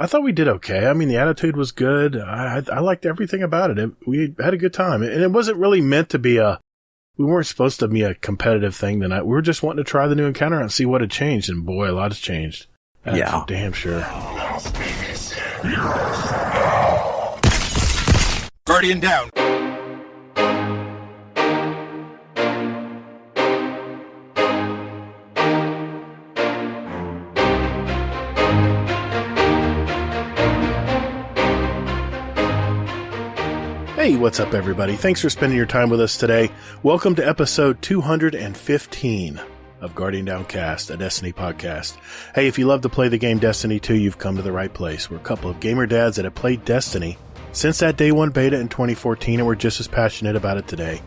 I thought we did okay. I mean, the attitude was good. I liked everything about it. We had a good time. And it wasn't really meant to be we weren't supposed to be a competitive thing tonight. We were just wanting to try the new encounter and see what had changed. And boy, a lot has changed. That's for damn sure. Guardian down. Hey, what's up, everybody? Thanks for spending your time with us today. Welcome to episode 215 of Guardian Downcast, a Destiny podcast. Hey, if you love to play the game Destiny 2, you've come to the right place. We're a couple of gamer dads that have played Destiny since that day one beta in 2014, and we're just as passionate about it today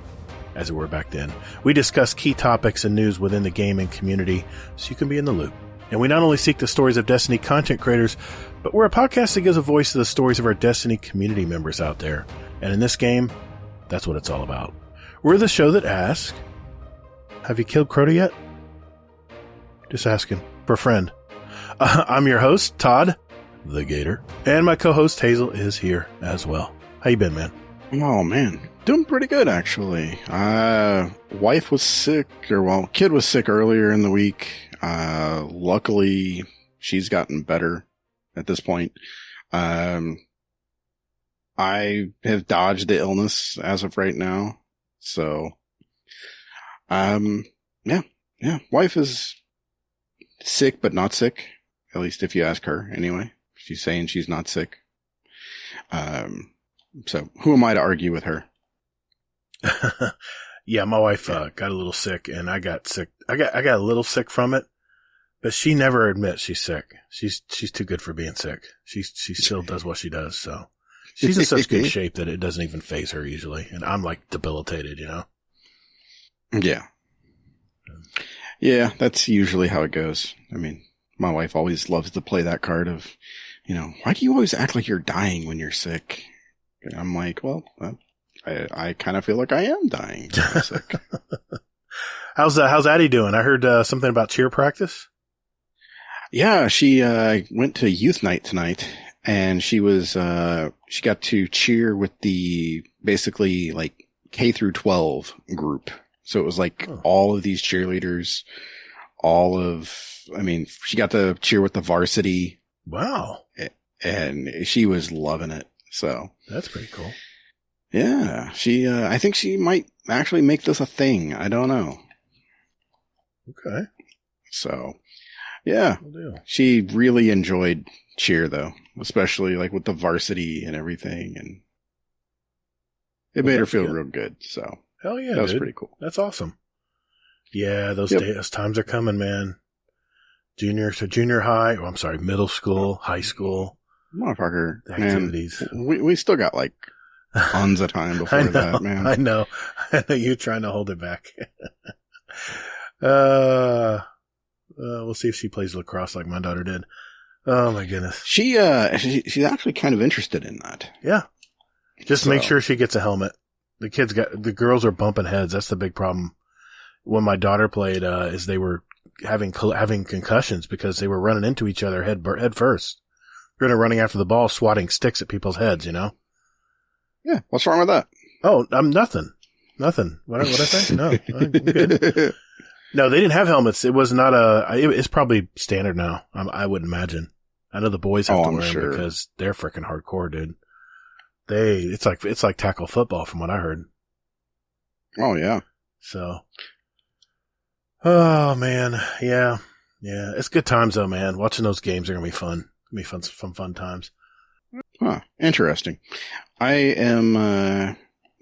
as we were back then. We discuss key topics and news within the gaming community so you can be in the loop. And we not only seek the stories of Destiny content creators, but we're a podcast that gives a voice to the stories of our Destiny community members out there. And in this game, that's what it's all about. We're the show that asks, have you killed Crota yet? Just asking. For a friend. I'm your host, Todd, the Gator. And my co-host, Hazel, is here as well. How you been, man? Oh, man. Doing pretty good, actually. Wife was sick, kid was sick earlier in the week. Luckily, she's gotten better at this point. I have dodged the illness as of right now. So, yeah. Wife is sick, but not sick. At least if you ask her anyway. She's saying she's not sick. So who am I to argue with her? Yeah, my wife got a little sick, and I got sick. I got a little sick from it, but she never admits she's sick. She's too good for being sick. She still does what she does, so. She's in such good shape that it doesn't even faze her usually. And I'm like debilitated, you know? Yeah. Yeah, that's usually how it goes. I mean, my wife always loves to play that card of, why do you always act like you're dying when you're sick? And I'm like, well, I kind of feel like I am dying when I'm sick. How's Addie doing? I heard something about cheer practice. Yeah, she went to youth night tonight. And she got to cheer with the basically like K through 12 group. So it was like all of these cheerleaders, she got to cheer with the varsity. Wow. And she was loving it. So that's pretty cool. Yeah. I think she might actually make this a thing. I don't know. Okay. So yeah, she really enjoyed cheer though, especially like with the varsity and everything, and it made her feel real good. So hell yeah, that was pretty cool. That's awesome. Yeah, those times are coming, man. Junior high. Oh, I'm sorry, middle school, high school. Motherfucker, activities. Man, we still got like tons of time before that, man. I know you're trying to hold it back. We'll see if she plays lacrosse like my daughter did. Oh my goodness. She's actually kind of interested in that. Yeah. Just make sure she gets a helmet. The girls are bumping heads. That's the big problem. When my daughter played, is they were having concussions because they were running into each other head first. They're running after the ball, swatting sticks at people's heads, Yeah. What's wrong with that? Oh, nothing. What I say? No, I'm good. No, they didn't have helmets. It was not it's probably standard now. I wouldn't imagine. I know the boys have to wear them because they're freaking hardcore, dude. It's like tackle football from what I heard. Oh yeah. So, oh man. Yeah. It's good times though, man. Watching those games are going to be fun. Some fun times. Huh. Interesting. I am,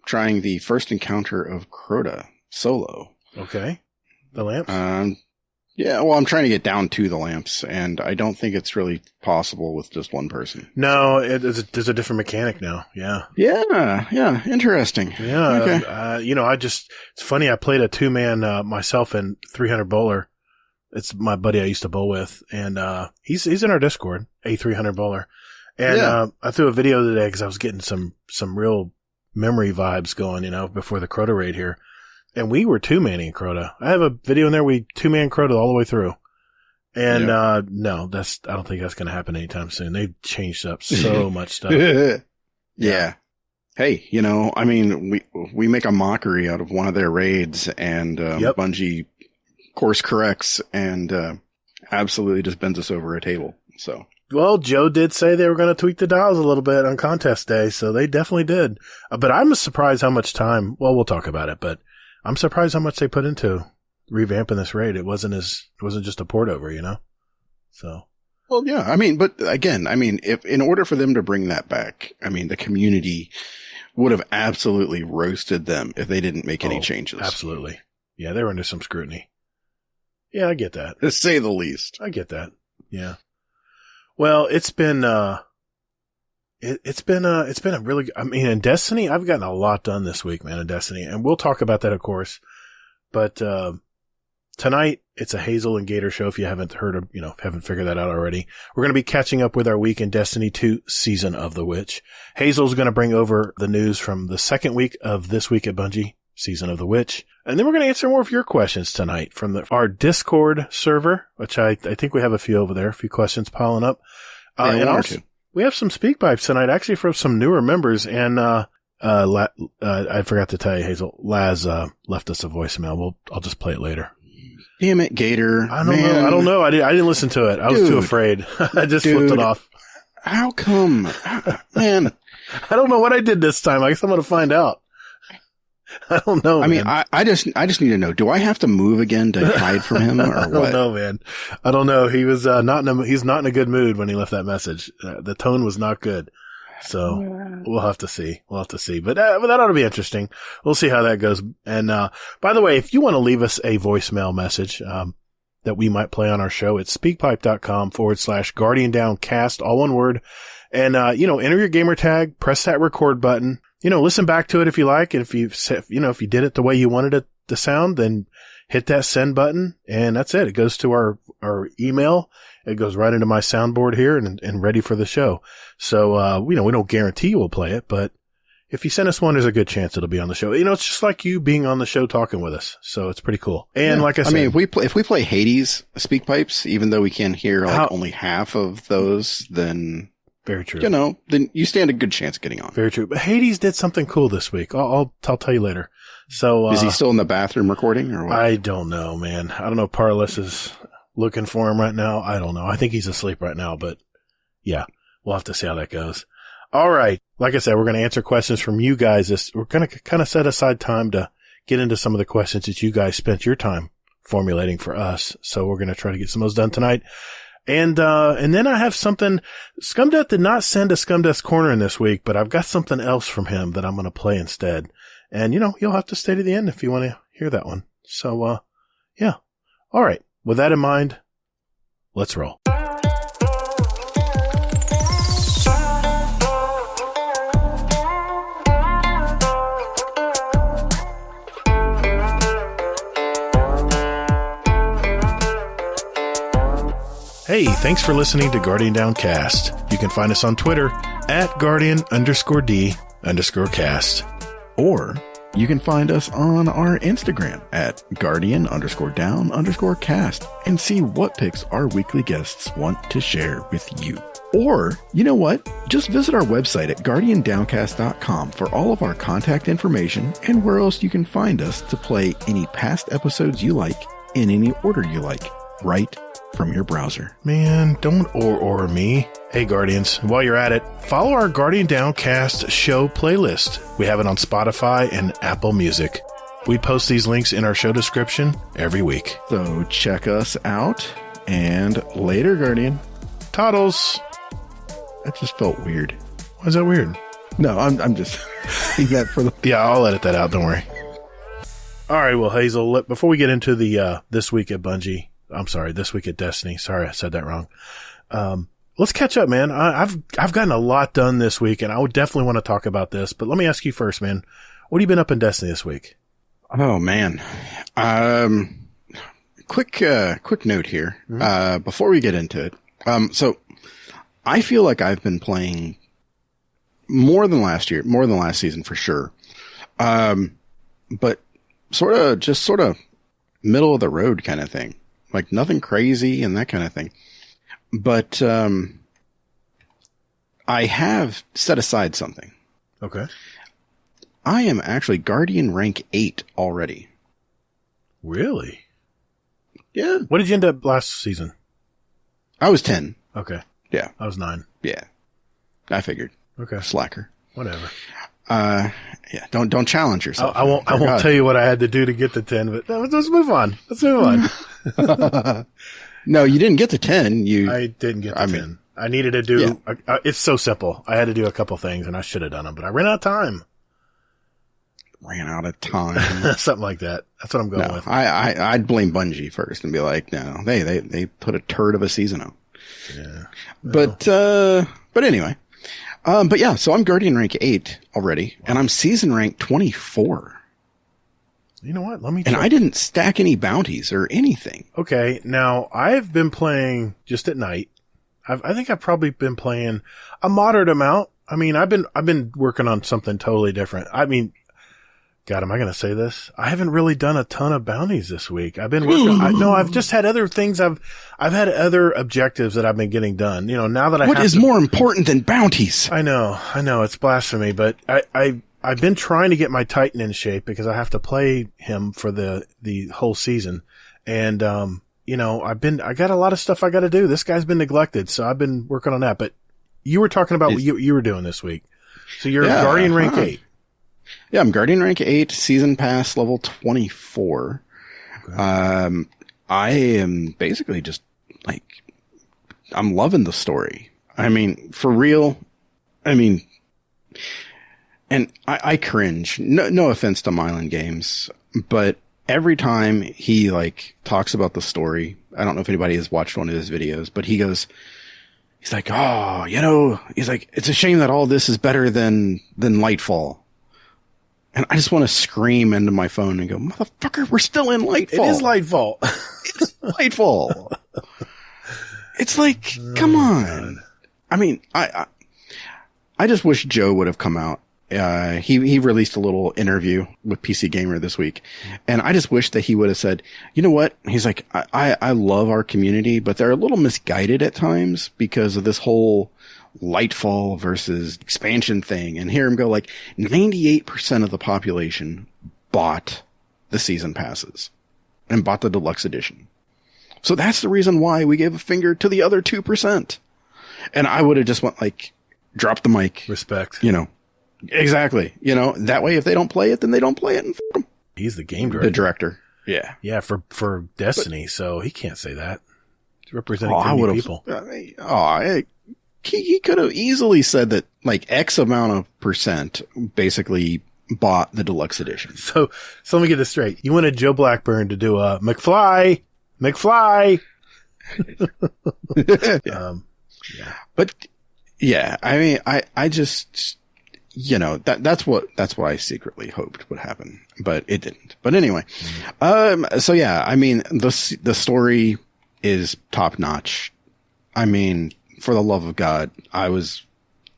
trying the first encounter of Crota solo. Okay. The lamps? Yeah, well, I'm trying to get down to the lamps, and I don't think it's really possible with just one person. No, there's a different mechanic now. Yeah. Yeah, interesting. Yeah. Okay. it's funny, I played a 2-man, myself in 300 Bowler. It's my buddy I used to bowl with, and, he's in our Discord, a 300 Bowler. And, I threw a video today because I was getting some real memory vibes going, before the Crota raid here. And we were 2-manning Crota. I have a video in there, we 2-man Crota all the way through. And, no, I don't think that's going to happen anytime soon. They've changed up so much stuff. Yeah. Hey, I mean, we make a mockery out of one of their raids, and Bungie course corrects and absolutely just bends us over a table. So, well, Joe did say they were going to tweak the dials a little bit on contest day, so they definitely did. But I'm surprised how much time. Well, we'll talk about it, but I'm surprised how much they put into revamping this raid. It wasn't just a port over, So. Well, yeah. I mean, but again, if in order for them to bring that back, the community would have absolutely roasted them if they didn't make any changes. Absolutely. Yeah, they were under some scrutiny. Yeah, I get that. To say the least. I get that. Yeah. Well, it's been a really, in Destiny, I've gotten a lot done this week, man, in Destiny, and we'll talk about that, of course. But, tonight, it's a Hazel and Gator show. If you haven't heard of, haven't figured that out already, we're going to be catching up with our week in Destiny 2 Season of the Witch. Hazel's going to bring over the news from the second week of This Week at Bungie, Season of the Witch. And then we're going to answer more of your questions tonight from our Discord server, which I think we have a few over there, a few questions piling up. And also, we have some speak pipes tonight, actually from some newer members. And, I forgot to tell you, Hazel, Laz, left us a voicemail. I'll just play it later. Damn it, Gator. I don't know. I didn't listen to it. I was too afraid. I just flipped it off. How come? Man. I don't know what I did this time. I guess I'm going to find out. I don't know. I just need to know. Do I have to move again to hide from him or what? I don't know, man. I don't know. He was he's not in a good mood when he left that message. The tone was not good. So we'll have to see. But that ought to be interesting. We'll see how that goes. And, by the way, if you want to leave us a voicemail message, that we might play on our show, it's speakpipe.com/GuardianDownCast, all one word. And, enter your gamer tag, press that record button, listen back to it if you like. And if you did it the way you wanted it to sound, then hit that send button and that's it. It goes to our email. It goes right into my soundboard here and ready for the show. So, we don't guarantee we'll play it, but if you send us one, there's a good chance it'll be on the show. It's just like you being on the show talking with us. So it's pretty cool. And like I said, if we play Hades speak pipes, even though we can hear only half of those, then very true. Then you stand a good chance of getting on. Very true. But Hades did something cool this week. I'll tell you later. So, is he still in the bathroom recording or what? I don't know, man. I don't know if Parless is looking for him right now. I don't know. I think he's asleep right now, but yeah, we'll have to see how that goes. All right. Like I said, we're going to answer questions from you guys. We're going to kind of set aside time to get into some of the questions that you guys spent your time formulating for us. So we're going to try to get some of those done tonight. And then I have something. Scumdeath did not send a Scumdeath's Corner in this week, but I've got something else from him that I'm going to play instead. And you'll have to stay to the end if you want to hear that one. So, yeah. All right. With that in mind, let's roll. Hey, thanks for listening to Guardian Downcast. You can find us on Twitter at Guardian_D_cast. Or you can find us on our Instagram at Guardian_Down_cast and see what picks our weekly guests want to share with you. Or, you know what? Just visit our website at GuardianDowncast.com for all of our contact information and where else you can find us to play any past episodes you like in any order you like, right from your browser. Man, don't or me. Hey, Guardians, while you're at it, follow our Guardian Downcast show playlist. We have it on Spotify and Apple Music. We post these links in our show description every week. So check us out, and later, Guardian. Toddles. That just felt weird. Why is that weird? No, I'm just saying that for the... Yeah, I'll edit that out, don't worry. All right, well, Hazel, before we get into the This Week at Bungie, I'm sorry, This Week at Destiny. Sorry, I said that wrong. Let's catch up, man. I've gotten a lot done this week, and I would definitely want to talk about this. But let me ask you first, man. What have you been up in Destiny this week? Oh man, quick note here before we get into it. So I feel like I've been playing more than last season for sure. But sort of middle of the road kind of thing. Like nothing crazy and that kind of thing. But, I have set aside something. Okay. I am actually Guardian rank 8 already. Really? Yeah. What did you end up last season? I was 10. Okay. Yeah. I was 9. Yeah. I figured. Okay. Slacker. Whatever. Yeah. Don't challenge yourself. I won't tell you what I had to do to get to 10, but let's move on. Let's move on. No, you didn't get to 10. I didn't get to 10. I needed to do, it's so simple. I had to do a couple things and I should have done them, but I ran out of time. Ran out of time. Something like that. That's what I'm going with. I'd blame Bungie first and be like, no, they put a turd of a season out. Yeah. Well. But anyway. But yeah, so I'm Guardian rank 8 already, and I'm season rank 24. You know what? Let me And I didn't stack any bounties or anything. Okay. Now I've been playing just at night. I think I've probably been playing a moderate amount. I mean, I've been working on something totally different. I mean, God, am I going to say this? I haven't really done a ton of bounties this week. I've been working. I've just had other things. I've had other objectives that I've been getting done. You know, now that what is more important than bounties? I know, it's blasphemy, but I've been trying to get my Titan in shape because I have to play him for the whole season. And, you know, I got a lot of stuff I got to do. This guy's been neglected. So I've been working on that, but you were talking about what you were doing this week. So you're Guardian rank 8. Yeah, I'm Guardian rank 8, season pass level 24. Okay. I am basically just like, I'm loving the story. I mean, for real. I mean, and I cringe. No offense to Mylan Games, but every time he like talks about the story, I don't know if anybody has watched one of his videos, but he's like, oh, you know, he's like, it's a shame that all this is better than Lightfall. And I just want to scream into my phone and go, motherfucker, we're still in Lightfall. It is Lightfall. It's Lightfall. It's like, come on. God. I mean, I just wish Joe would have come out. He released a little interview with PC Gamer this week. And I just wish that he would have said, you know what? He's like, I love our community, but they're a little misguided at times because of this whole Lightfall versus expansion thing, and hear him go like 98% of the population bought the season passes and bought the deluxe edition. So that's the reason why we gave a finger to the other 2%. And I would have just went like, drop the mic. Respect. You know, exactly. You know, that way if they don't play it, then they don't play it. And f them. He's the game director. The director. Yeah. Yeah. For Destiny. So he can't say that. He's representing too many people. He could have easily said that like X amount of percent basically bought the deluxe edition. So let me get this straight. You wanted Joe Blackburn to do a McFly. Yeah. But yeah, I mean, I just, you know, that's what I secretly hoped would happen, but it didn't. But anyway, so yeah, I mean, the story is top notch. I mean, for the love of God, I was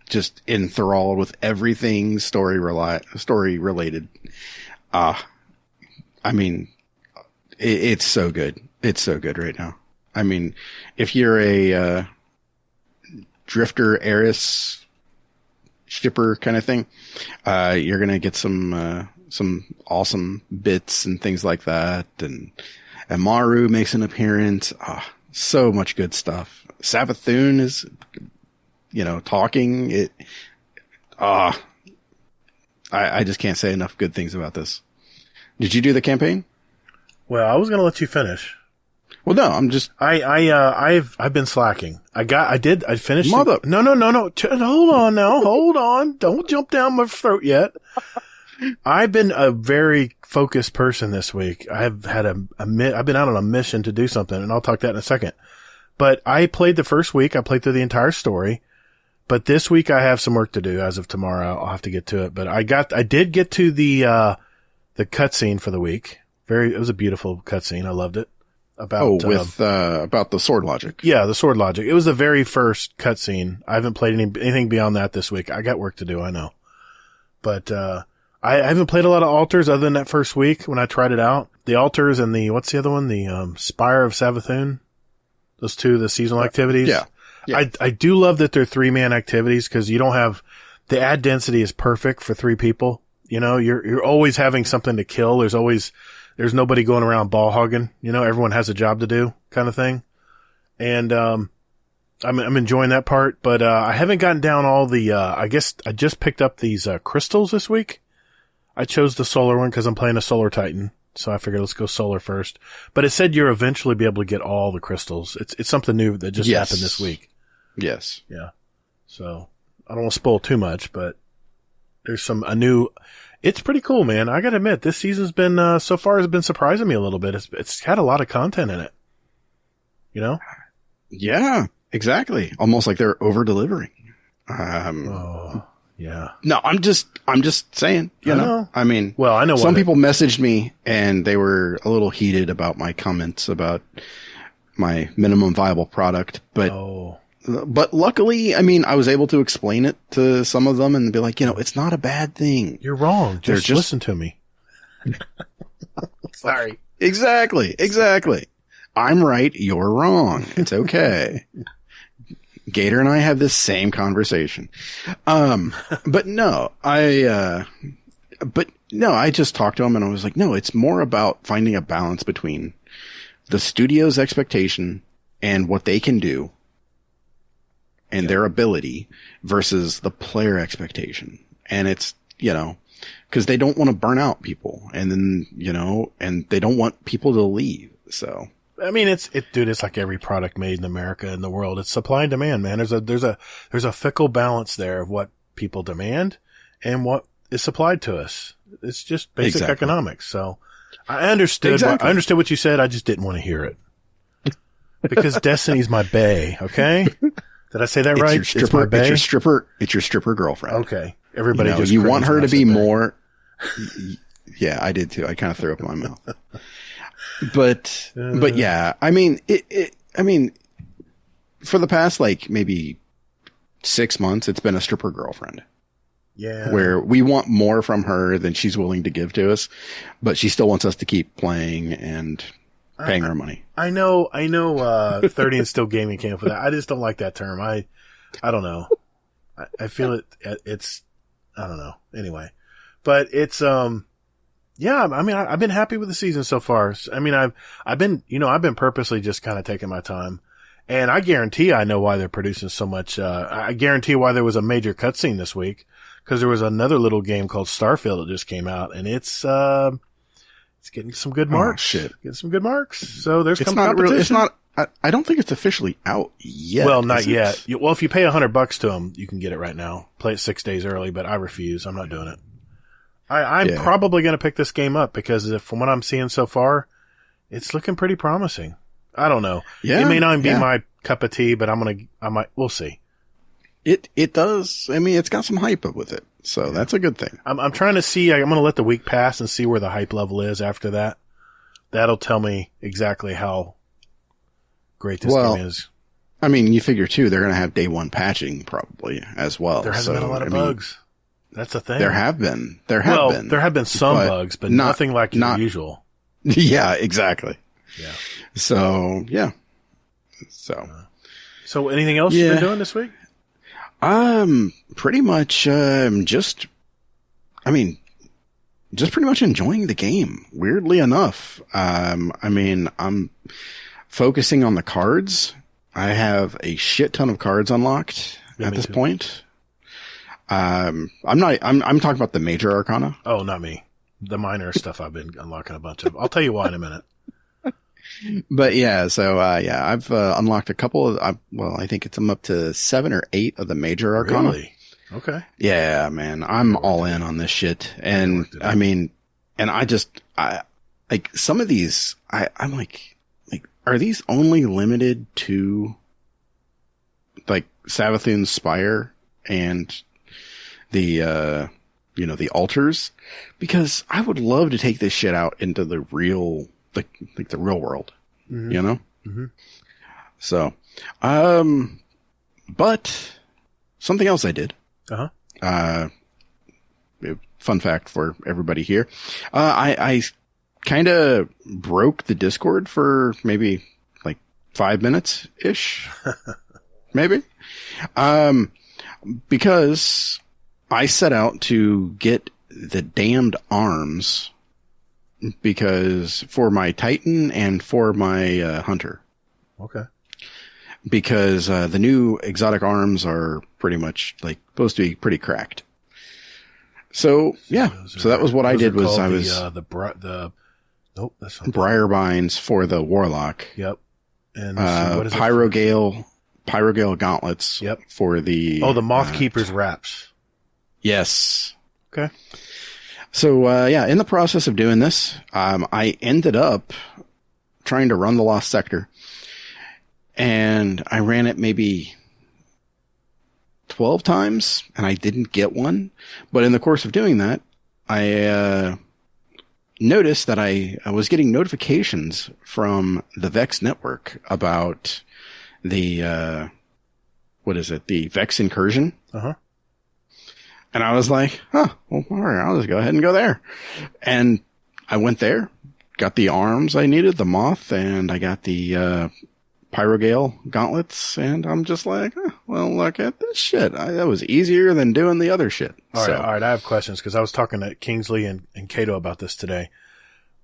just enthralled with everything story related. I mean, it's so good. It's so good right now. I mean, if you're a drifter, heiress, shipper kind of thing, you're gonna get some awesome bits and things like that. And Maru makes an appearance. So much good stuff. Savathun is, you know, talking. I just can't say enough good things about this. Did you do the campaign? Well, I was going to let you finish. Well, no, I'm just. I've been slacking. I finished. No. Hold on now. Hold on. Don't jump down my throat yet. I've been a very focused person this week. I've been out on a mission to do something, and I'll talk that in a second. But I played the first week. I played through the entire story. But this week I have some work to do. As of tomorrow, I'll have to get to it. But I did get to the cutscene for the week. It was a beautiful cutscene. I loved it. About the sword logic. Yeah, the sword logic. It was the very first cutscene. I haven't played anything beyond that this week. I got work to do, I know. But I haven't played a lot of altars other than that first week when I tried it out. The altars and what's the other one? The Spire of Savathun. Those two, the seasonal activities. Yeah. I do love that they're 3-man activities because you don't have, the ad density is perfect for 3 people. You know, you're always having something to kill. There's nobody going around ball hogging. You know, everyone has a job to do kind of thing. And, I'm enjoying that part, but, I haven't gotten down all the, I guess I just picked up these, crystals this week. I chose the solar one because I'm playing a solar titan. So I figured let's go solar first, but it said you'll eventually be able to get all the crystals. It's something new that just happened this week. Yes. Yeah. So I don't want to spoil too much, but there's it's pretty cool, man. I gotta admit, this season's been, so far has been surprising me a little bit. It's had a lot of content in it. You know? Yeah, exactly. Almost like they're over delivering. Yeah. No, I'm just saying, you know, I mean, well, I know some people messaged me and they were a little heated about my comments about my minimum viable product, but luckily, I mean, I was able to explain it to some of them and be like, you know, it's not a bad thing. You're wrong. Just listen to me. Sorry. Exactly. I'm right. You're wrong. It's okay. Gator and I have this same conversation. But no, I just talked to him and I was like, no, it's more about finding a balance between the studio's expectation and what they can do and their ability versus the player expectation. And it's, you know, cause they don't want to burn out people and then, you know, and they don't want people to leave. So. I mean, it's like every product made in America and the world. It's supply and demand, man. There's a fickle balance there of what people demand and what is supplied to us. It's just basic economics. So I understood what you said. I just didn't want to hear it because Destiny's my bae. Okay. Did I say that right? It's my bae? It's your stripper girlfriend. Okay. Everybody you want her to be more. Yeah, I did too. I kind of threw up in my mouth. But yeah, I mean, for the past, like, maybe 6 months, it's been a stripper girlfriend. Yeah. Where we want more from her than she's willing to give to us, but she still wants us to keep playing and paying her money. I know, 30 and still gaming came up with that. I just don't like that term. I don't know. I feel it's, I don't know. Anyway, but it's, yeah, I mean, I've been happy with the season so far. I mean, I've been purposely just kind of taking my time, and I guarantee I know why they're producing so much. I guarantee why there was a major cutscene this week, because there was another little game called Starfield that just came out, and it's getting some good marks. Oh, shit. Getting some good marks. So there's competition. It's not. I don't think it's officially out yet. Well, not yet. Well, if you pay $100 to them, you can get it right now. Play it 6 days early, but I refuse. I'm not doing it. I'm probably going to pick this game up because from what I'm seeing so far, it's looking pretty promising. I don't know. Yeah, it may not be my cup of tea, but we'll see. It does. I mean, it's got some hype with it, so that's a good thing. I'm trying to see. I'm going to let the week pass and see where the hype level is after that. That'll tell me exactly how great this game is. I mean, you figure too, they're going to have day one patching probably as well. There hasn't been a lot of bugs. That's the thing. There have been. There have been some bugs, but nothing like usual. Yeah, exactly. Yeah. So, yeah. So anything else you've been doing this week? Pretty much, just pretty much enjoying the game. Weirdly enough. I mean, I'm focusing on the cards. I have a shit ton of cards unlocked at this point. I'm talking about the major arcana. Oh, not me. The minor stuff I've been unlocking a bunch of. I'll tell you why in a minute. But yeah, so I've unlocked a couple of. I think I'm up to 7 or 8 of the major arcana. Really? Okay. Yeah, man, I'm all in on this shit, and I mean, and I like some of these. I'm like, are these only limited to like Savathun's Spire and the the altars? Because I would love to take this shit out into the real, like the real world, you know? Mm-hmm. So, but something else I did, fun fact for everybody here. I kind of broke the Discord for maybe like 5 minutes ish, maybe. Because I set out to get the damned arms because for my Titan and for my Hunter. Okay. Because the new exotic arms are pretty much like supposed to be pretty cracked. So yeah, so that was what I did. Was I was nope, that's not Briarbinds for the Warlock. Yep. And what is Pyrogale gauntlets. Yep. For the the Moth Keeper's wraps. Yes. Okay. So yeah, in the process of doing this, I ended up trying to run the Lost Sector. And I ran it maybe 12 times, and I didn't get one. But in the course of doing that, I noticed that I was getting notifications from the Vex network about the, the Vex incursion. Uh-huh. And I was like, well, all right, I'll just go ahead and go there. And I went there, got the arms I needed, the Moth, and I got the, Pyrogale gauntlets, and I'm just like, well, look at this shit. That was easier than doing the other shit. All right. I have questions because I was talking to Kingsley and Cato about this today.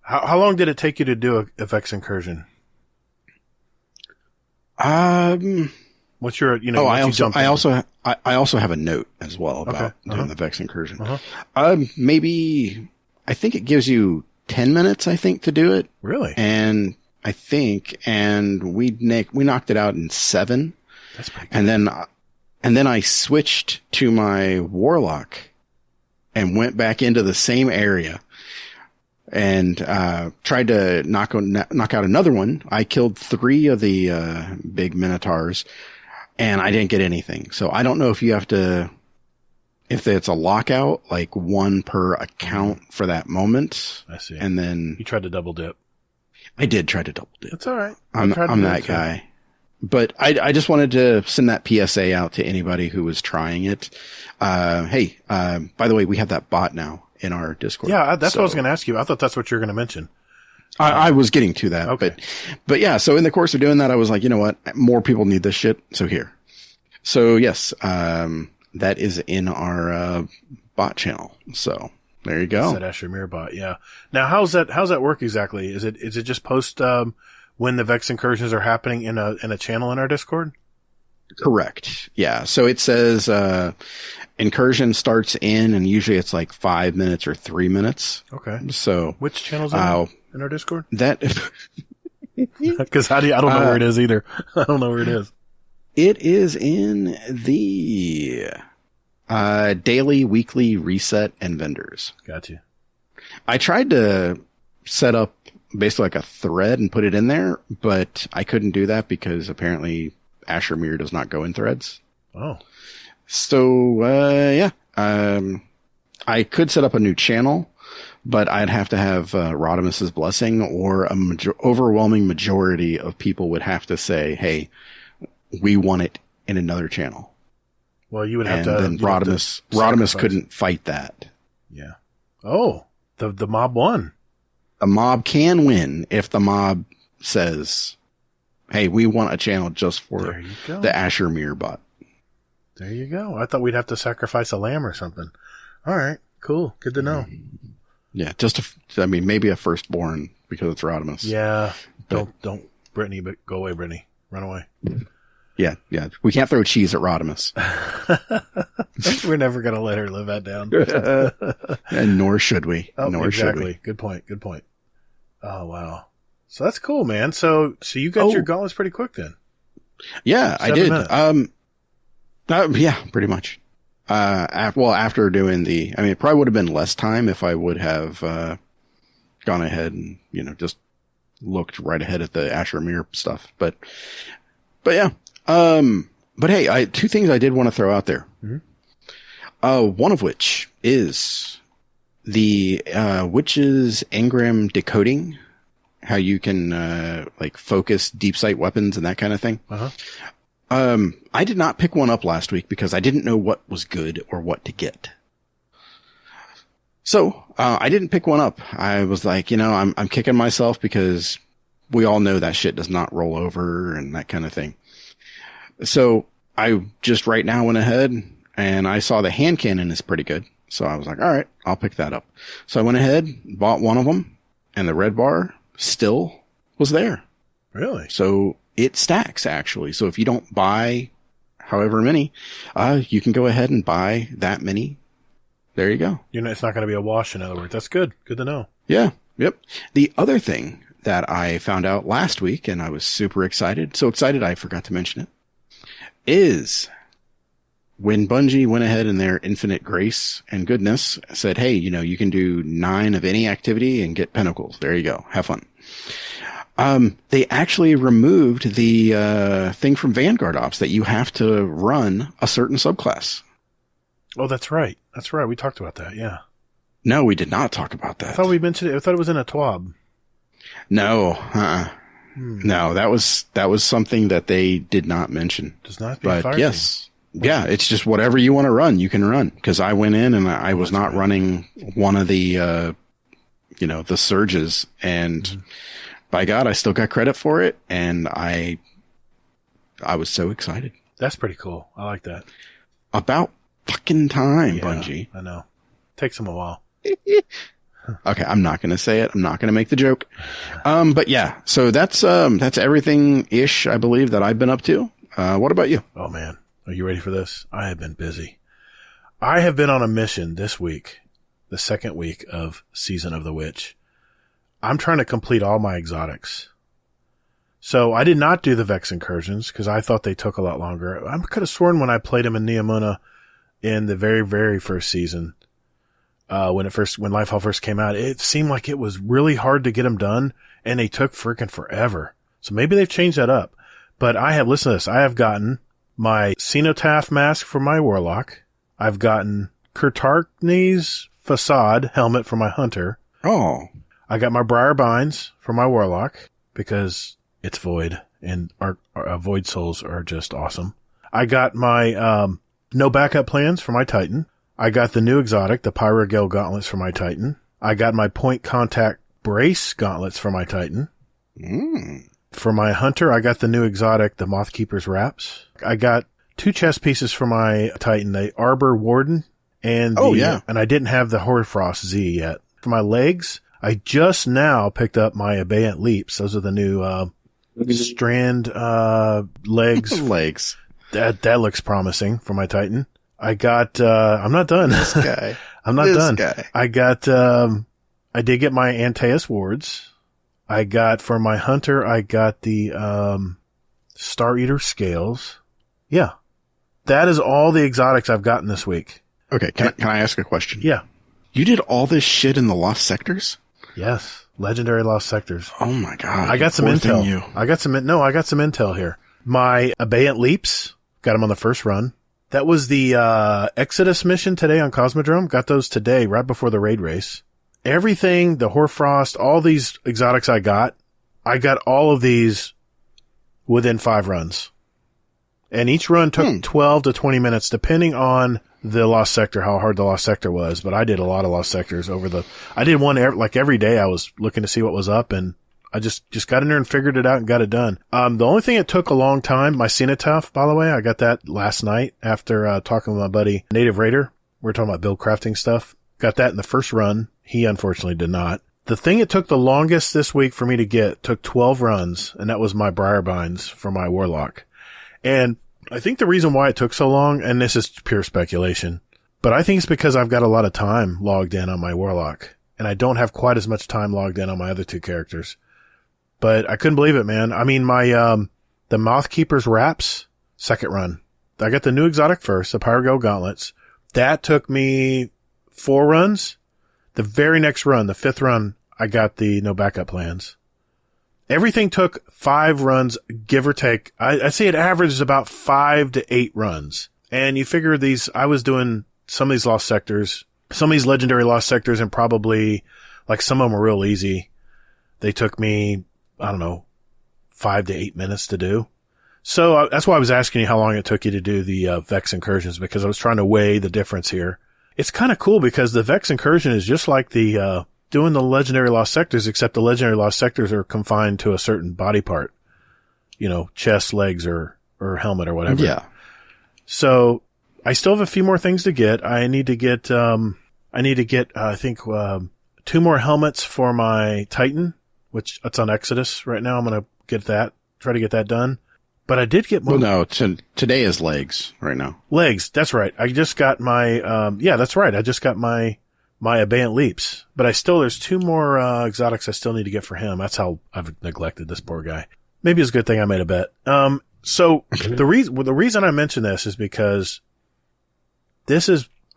How long did it take you to do a Vex incursion? What's your, I also have a note as well about doing the Vex incursion. Maybe, I think it gives you 10 minutes, to do it. Really? And we knocked it out in 7. That's pretty good. And then I switched to my Warlock and went back into the same area and tried to knock out another one. I killed 3 of the big Minotaurs, and I didn't get anything. So I don't know if you have to, if it's a lockout, like 1 per account for that moment. I see. And then you tried to double dip. I did try to double dip. That's all right. I'm that guy. But I just wanted to send that PSA out to anybody who was trying it. Hey, by the way, we have that bot now in our Discord. Yeah, that's what I was going to ask you. I thought that's what you were going to mention. I was getting to that. Okay. But yeah, so in the course of doing that, I was like, you know what? More people need this shit. So here. So yes, that is in our bot channel. So there you go. That Asher Mirror bot, yeah. Now, how's that work exactly? Is it just post when the Vex incursions are happening in a channel in our Discord? Correct. Yeah. So it says incursion starts in, and usually it's like 5 minutes or 3 minutes. Okay. So which channel's in our Discord? That because I don't know where it is either. I don't know where it is. It is in the daily, weekly reset and vendors. Gotcha. I tried to set up basically like a thread and put it in there, but I couldn't do that because apparently Asher Mirror does not go in threads. Oh. So, yeah. I could set up a new channel, but I'd have to have Rodimus's blessing, or overwhelming majority of people would have to say, hey, we want it in another channel. Well, you would have to. And then Rodimus couldn't fight that. Yeah. Oh, the mob won. A mob can win if the mob says, hey, we want a channel just for the Asher Mirror bot. There you go. I thought we'd have to sacrifice a lamb or something. All right. Cool. Good to know. Yeah. Maybe a firstborn because it's Rodimus. Yeah. Don't, Brittany, but go away, Brittany. Run away. Yeah. Yeah. We can't throw cheese at Rodimus. We're never going to let her live that down. And nor should we. Oh, nor exactly. Should we. Good point. Oh, wow. So that's cool, man. So you got your gauntlets pretty quick then. Yeah, 7 I did. minutes. Yeah, pretty much. After doing it probably would have been less time if I would have, gone ahead and, just looked right ahead at the Asher Mirror stuff. But yeah. But hey, 2 things I did want to throw out there. Mm-hmm. One of which is the, Witch's engram decoding. How you can, focus deep sight weapons and that kind of thing. Uh-huh. I did not pick one up last week because I didn't know what was good or what to get. So, I didn't pick one up. I was like, I'm kicking myself because we all know that shit does not roll over and that kind of thing. So I just right now went ahead and I saw the hand cannon is pretty good. So I was like, all right, I'll pick that up. So I went ahead, bought one of them, and the red bar still was there. Really? So it stacks, actually. So if you don't buy however many, you can go ahead and buy that many. There you go. It's not going to be a wash, in other words. That's good. Good to know. Yeah. Yep. The other thing that I found out last week, and I was super excited, so excited I forgot to mention it, is when Bungie went ahead in their infinite grace and goodness said, hey, you can do 9 of any activity and get pinnacles. There you go. Have fun. They actually removed the thing from Vanguard Ops that you have to run a certain subclass. Oh, that's right. That's right. We talked about that. Yeah. No, we did not talk about that. I thought we mentioned it. I thought it was in a TWAB. No. No, that was something that they did not mention. Does not be a fire yes. Team. Yeah, it's just whatever you want to run, you can run. Because I went in and I was not running one of the, the surges. And by God, I still got credit for it. And I was so excited. That's pretty cool. I like that. About fucking time, Bungie. I know. Takes them a while. Okay, I'm not going to say it. I'm not going to make the joke. But yeah, so that's everything-ish, I believe, that I've been up to. What about you? Oh man. Are you ready for this? I have been busy. I have been on a mission this week, the second week of Season of the Witch. I'm trying to complete all my exotics. So I did not do the Vex incursions because I thought they took a lot longer. I could have sworn when I played them in Neomuna in the very, very first season, when Lifehall first came out, it seemed like it was really hard to get them done, and they took freaking forever. So maybe they've changed that up. But listen to this, I have gotten my Cenotaph mask for my Warlock. I've gotten Kurtarkni's Facade helmet for my Hunter. Oh. I got my Briarbinds for my Warlock, because it's Void, and our Void Souls are just awesome. I got my no backup plans for my Titan. I got the new exotic, the Pyrogale gauntlets for my Titan. I got my point contact brace gauntlets for my Titan. For my Hunter, I got the new exotic, the Mothkeeper's wraps. I got 2 chest pieces for my Titan, the Arbor Warden and and I didn't have the Hoarfrost Z yet. For my legs, I just now picked up my Abeyant Leaps. Those are the new strand legs. Legs. That looks promising for my Titan. I got, I'm not done. This guy. I'm not done. I got, I did get my Antaeus wards. I got, for my Hunter, I got the, Star Eater scales. Yeah. That is all the exotics I've gotten this week. Okay. Can I ask a question? Yeah. You did all this shit in the Lost Sectors? Yes. Legendary Lost Sectors. Oh my God. I got some intel. I got some intel here. My Abeyant Leaps, got them on the first run. That was the Exodus mission today on Cosmodrome. Got those today, right before the raid race. Everything, the Hoarfrost, all these exotics I got all of these within 5 runs. And each run took 12 to 20 minutes, depending on the Lost Sector, how hard the Lost Sector was. But I did a lot of Lost Sectors I did one every day. I was looking to see what was up, and I just got in there and figured it out and got it done. The only thing that took a long time, my Cenotaph, by the way, I got that last night after talking with my buddy Native Raider. We were talking about build crafting stuff. Got that in the first run. He unfortunately did not. The thing that took the longest this week for me to get took 12 runs, and that was my Briarbinds for my Warlock. And I think the reason why it took so long, and this is pure speculation, but I think it's because I've got a lot of time logged in on my Warlock, and I don't have quite as much time logged in on my other 2 characters. But I couldn't believe it, man. I mean, my, the Mouthkeeper's wraps, second run. I got the new exotic first, the Pyrogale gauntlets. That took me 4 runs. The very next run, the 5th run, I got the no backup plans. Everything took 5 runs, give or take. I'd say it averages about 5 to 8 runs. And you figure I was doing some of these Lost Sectors, some of these legendary Lost Sectors, and probably, like, some of them were real easy. They took me, I don't know, 5 to 8 minutes to do. So that's why I was asking you how long it took you to do the Vex incursions, because I was trying to weigh the difference here. it's kind of cool because the Vex Incursion is just like the, doing the Legendary Lost Sectors, except the Legendary Lost Sectors are confined to a certain body part. Chest, legs, or helmet or whatever. Yeah. So I still have a few more things to get. I need to get, I think, 2 more helmets for my Titan, which it's on Exodus right now. I'm going to try to get that done. But I did get more. Well, no, today is legs right now. Legs. That's right. I just got my, that's right. I just got my Abeyant Leaps, but there's 2 more, exotics I still need to get for him. That's how I've neglected this poor guy. Maybe it's a good thing I made a bet. So the reason I mention this is because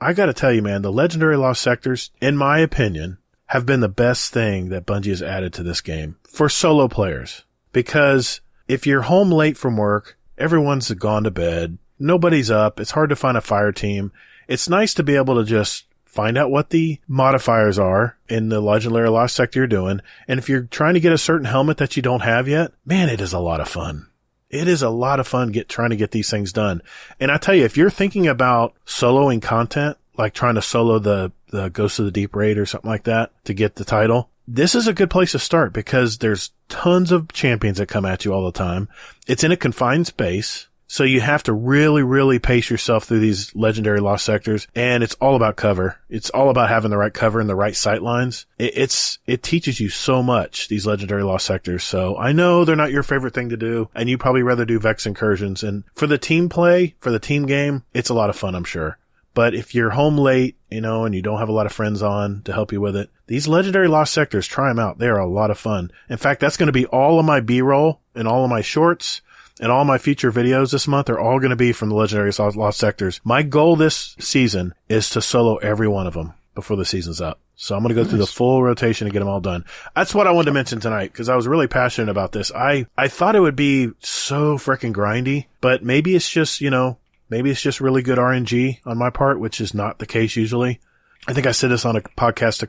I gotta tell you, man, the Legendary Lost Sectors, in my opinion, have been the best thing that Bungie has added to this game for solo players. Because if you're home late from work, everyone's gone to bed, nobody's up, it's hard to find a fire team. It's nice to be able to just find out what the modifiers are in the Legendary Lost Sector you're doing. And if you're trying to get a certain helmet that you don't have yet, man, it is a lot of fun. It is a lot of fun trying to get these things done. And I tell you, if you're thinking about soloing content, like trying to solo the Ghost of the Deep raid or something like that to get the title, this is a good place to start because there's tons of champions that come at you all the time. It's in a confined space. So you have to really, really pace yourself through these Legendary Lost Sectors. And it's all about cover. It's all about having the right cover and the right sight lines. It teaches you so much, these Legendary Lost Sectors. So I know they're not your favorite thing to do, and you probably rather do Vex Incursions. And for the team play, for the team game, it's a lot of fun, I'm sure. But if you're home late, and you don't have a lot of friends on to help you with it, these Legendary Lost Sectors, try them out. They are a lot of fun. In fact, that's going to be all of my B-roll and all of my shorts. And all my feature videos this month are all going to be from the Legendary Lost Sectors. My goal this season is to solo every one of them before the season's up. So I'm going to go through the full rotation and get them all done. That's what I wanted to mention tonight because I was really passionate about this. I thought it would be so freaking grindy, but maybe it's just, maybe it's just really good RNG on my part, which is not the case usually. I think I said this on a podcast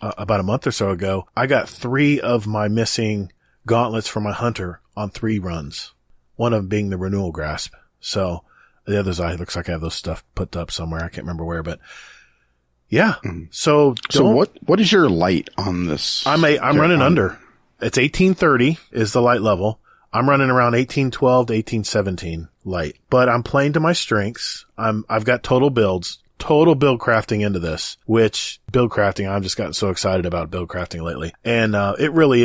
about a month or so ago. I got 3 of my missing gauntlets for my hunter on 3 runs. One of them being the renewal grasp. So the others, looks like I have those stuff put up somewhere. I can't remember where, but yeah. So what is your light on this? I'm running under. It's 1830 is the light level. I'm running around 1812 to 1817 light, but I'm playing to my strengths. I've got total build crafting into this, which build crafting, I've just gotten so excited about build crafting lately. And, it really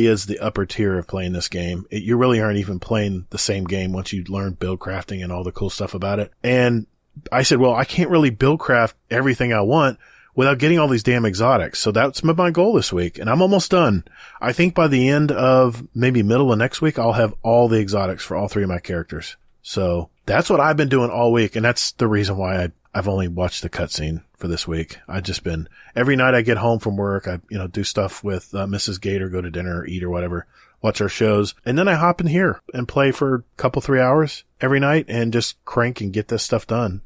is the upper tier of playing this game. You really aren't even playing the same game once you learn build crafting and all the cool stuff about it. And I said, well, I can't really build craft everything I want without getting all these damn exotics. So that's my goal this week. And I'm almost done. I think by the end of maybe middle of next week, I'll have all the exotics for all 3 of my characters. So that's what I've been doing all week. And that's the reason why I've only watched the cutscene for this week. I've just been, every night I get home from work, I, do stuff with Mrs. Gator, go to dinner or eat or whatever, watch our shows. And then I hop in here and play for a couple, 3 hours every night and just crank and get this stuff done.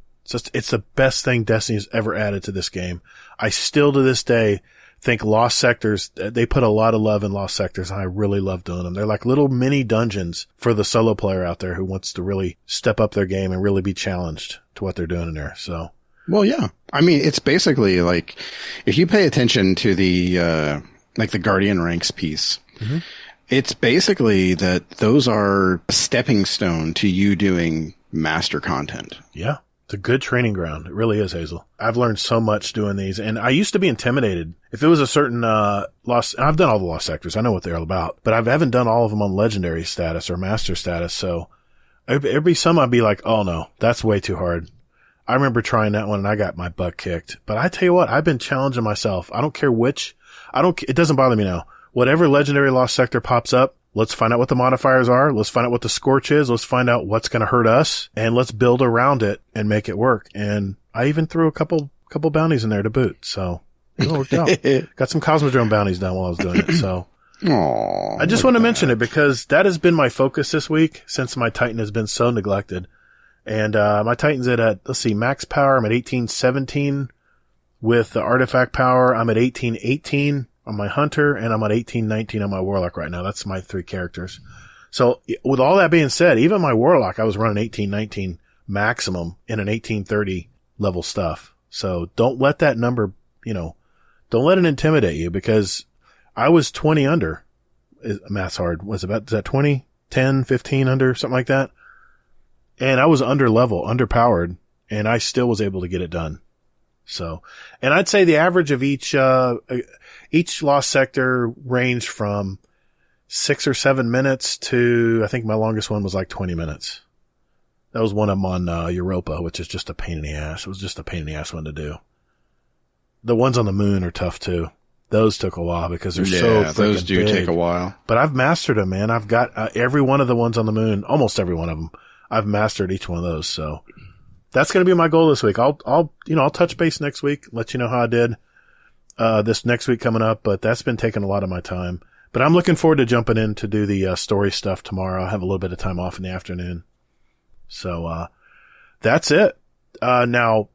It's the best thing Destiny's ever added to this game. I still to this day think Lost Sectors, they put a lot of love in Lost Sectors, and I really love doing them. They're like little mini dungeons for the solo player out there who wants to really step up their game and really be challenged to what they're doing in there. So. Well, yeah. I mean, it's basically like, if you pay attention to the, like the Guardian ranks piece, it's basically that those are a stepping stone to you doing master content. Yeah. It's a good training ground. It really is, Hazel. I've learned so much doing these, and I used to be intimidated. If it was a certain lost, I've done all the Lost Sectors. I know what they're all about, but I haven't done all of them on legendary status or master status. So there'd be some I'd be like, oh no, that's way too hard. I remember trying that one and I got my butt kicked. But I tell you what, I've been challenging myself. I don't care which. It doesn't bother me now. Whatever legendary Lost Sector pops up, let's find out what the modifiers are. Let's find out what the scorch is. Let's find out what's going to hurt us, and let's build around it and make it work. And I even threw a couple bounties in there to boot. So it worked out. Got some Cosmodrome bounties done while I was doing it. So aww, I just want to mention it because that has been my focus this week since my Titan has been so neglected. And, my Titan's at, let's see, max power. I'm at 1817 with the artifact power. I'm at 1818 on my hunter, and I'm at 1819 on my warlock right now. That's my 3 characters. So with all that being said, even my warlock, I was running 1819 maximum in an 1830 level stuff. So don't let that number, don't let it intimidate you, because I was 20 under. Math's hard. Is that 20, 10, 15 under, something like that? And I was underpowered, and I still was able to get it done. So, and I'd say the average of each lost sector ranged from 6 or 7 minutes to, I think my longest one was like 20 minutes. That was one of them on Europa, which is just a pain in the ass. It was just a pain in the ass one to do. The ones on the moon are tough too. Those took a while because they're so freaking those do big. Take a while. But I've mastered them, man. I've got every one of the ones on the moon, almost every one of them. I've mastered each one of those. So that's going to be my goal this week. I'll touch base next week, let you know how I did, this next week coming up, but that's been taking a lot of my time. But I'm looking forward to jumping in to do the story stuff tomorrow. I'll have a little bit of time off in the afternoon. So, that's it. Now,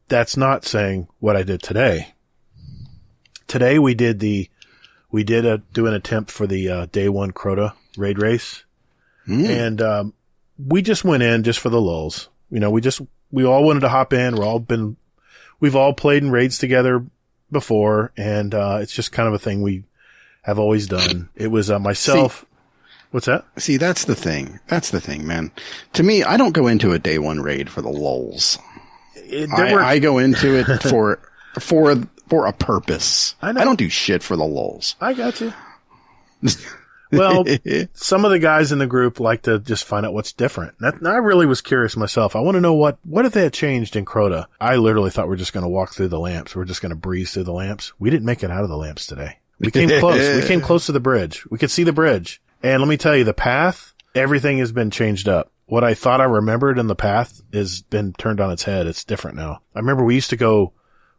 that's not saying what I did today. Today we did do an attempt for the day one Crota raid race. And, we just went in just for the lulls. We all wanted to hop in. We've all played in raids together before, and, it's just kind of a thing we have always done. It was, myself. What's that? See, that's the thing. That's the thing, man. To me, I don't go into a day one raid for the lulls. I go into it for a purpose. I don't do shit for the lulls. I got you. Well, some of the guys in the group like to just find out what's different. I really was curious myself. I want to know what if they had changed in Crota. I literally thought we were just going to walk through the lamps. We're just going to breeze through the lamps. We didn't make it out of the lamps today. We came close. We came close to the bridge. We could see the bridge. And let me tell you, the path, everything has been changed up. What I thought I remembered in the path has been turned on its head. It's different now. I remember we used to go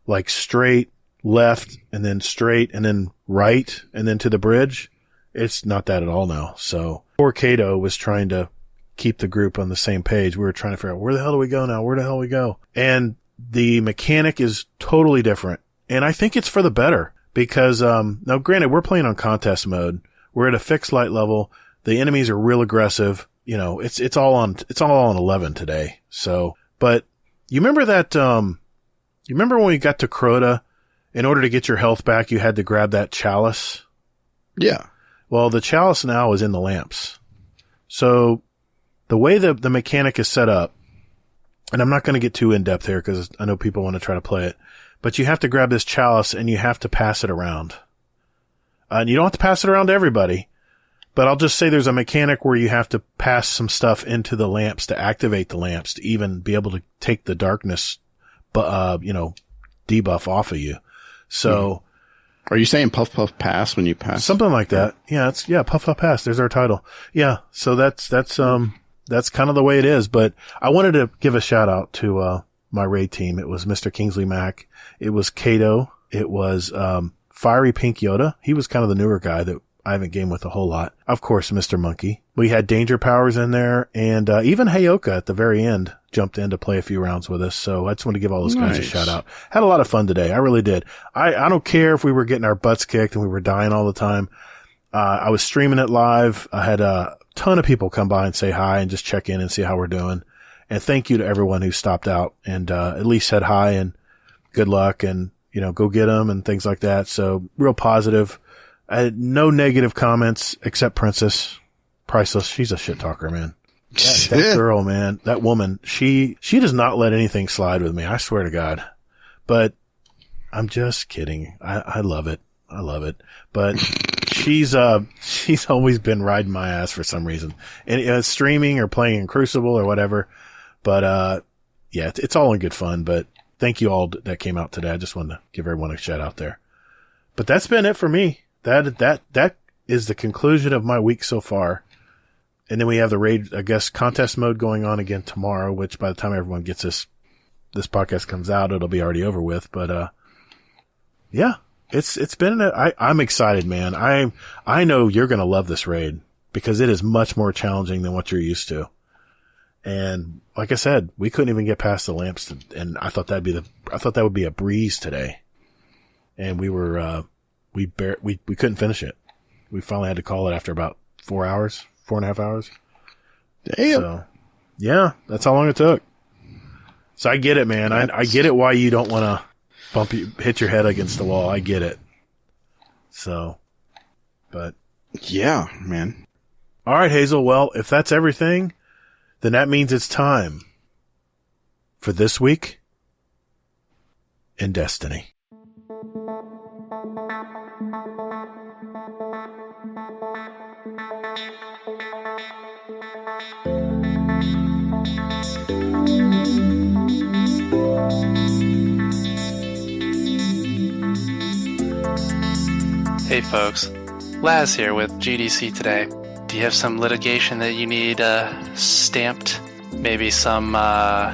like straight left and then straight and then right and then to the bridge. It's not that at all now. So poor Cato was trying to keep the group on the same page. We were trying to figure out where the hell do we go now? Where the hell do we go? And the mechanic is totally different. And I think it's for the better because, now granted, we're playing on contest mode. We're at a fixed light level. The enemies are real aggressive. It's all on 11 today. So, but you remember that, you remember when we got to Crota, in order to get your health back, you had to grab that chalice? Yeah. Well, the chalice now is in the lamps. So the way the mechanic is set up, and I'm not going to get too in depth here because I know people want to try to play it, but you have to grab this chalice and you have to pass it around. And you don't have to pass it around to everybody, but I'll just say there's a mechanic where you have to pass some stuff into the lamps to activate the lamps to even be able to take the darkness, debuff off of you. So, are you saying puff puff pass when you pass? Something like that. Yeah, puff puff pass. There's our title. Yeah, so that's kind of the way it is. But I wanted to give a shout out to my raid team. It was Mr. Kingsley Mack. It was Cato. It was Fiery Pink Yoda. He was kind of the newer guy that I haven't gamed with a whole lot. Of course, Mr. Monkey. We had Danger Powers in there, and even Hayoka at the very end jumped in to play a few rounds with us. So I just want to give all those guys a shout out. Had a lot of fun today. I really did. I don't care if we were getting our butts kicked and we were dying all the time. I was streaming it live. I had a ton of people come by and say hi and just check in and see how we're doing. And thank you to everyone who stopped out and at least said hi and good luck and, go get them and things like that. So real positive. I had no negative comments except Princess. Priceless. She's a shit talker, man. That girl, man, that woman, she does not let anything slide with me. I swear to God. But I'm just kidding. I love it. I love it. But she's always been riding my ass for some reason. And streaming or playing in Crucible or whatever. But yeah, it's all in good fun. But thank you all that came out today. I just wanted to give everyone a shout out there. But that's been it for me. That is the conclusion of my week so far. And then we have the raid, I guess, contest mode going on again tomorrow, which by the time everyone gets this podcast comes out, it'll be already over with. But, yeah, it's been, I'm excited, man. I know you're going to love this raid because it is much more challenging than what you're used to. And like I said, we couldn't even get past the lamps and I thought that would be a breeze today. And we were, we couldn't finish it. We finally had to call it after about 4.5 hours. Damn. So, yeah, that's how long it took. So I get it, man. I get it why you don't want to hit your head against the wall. I get it. So, but. Yeah, man. All right, Hazel. Well, if that's everything, then that means it's time for This Week in Destiny. Hey folks, Laz here with GDC Today. Do you have some litigation that you need stamped? Maybe some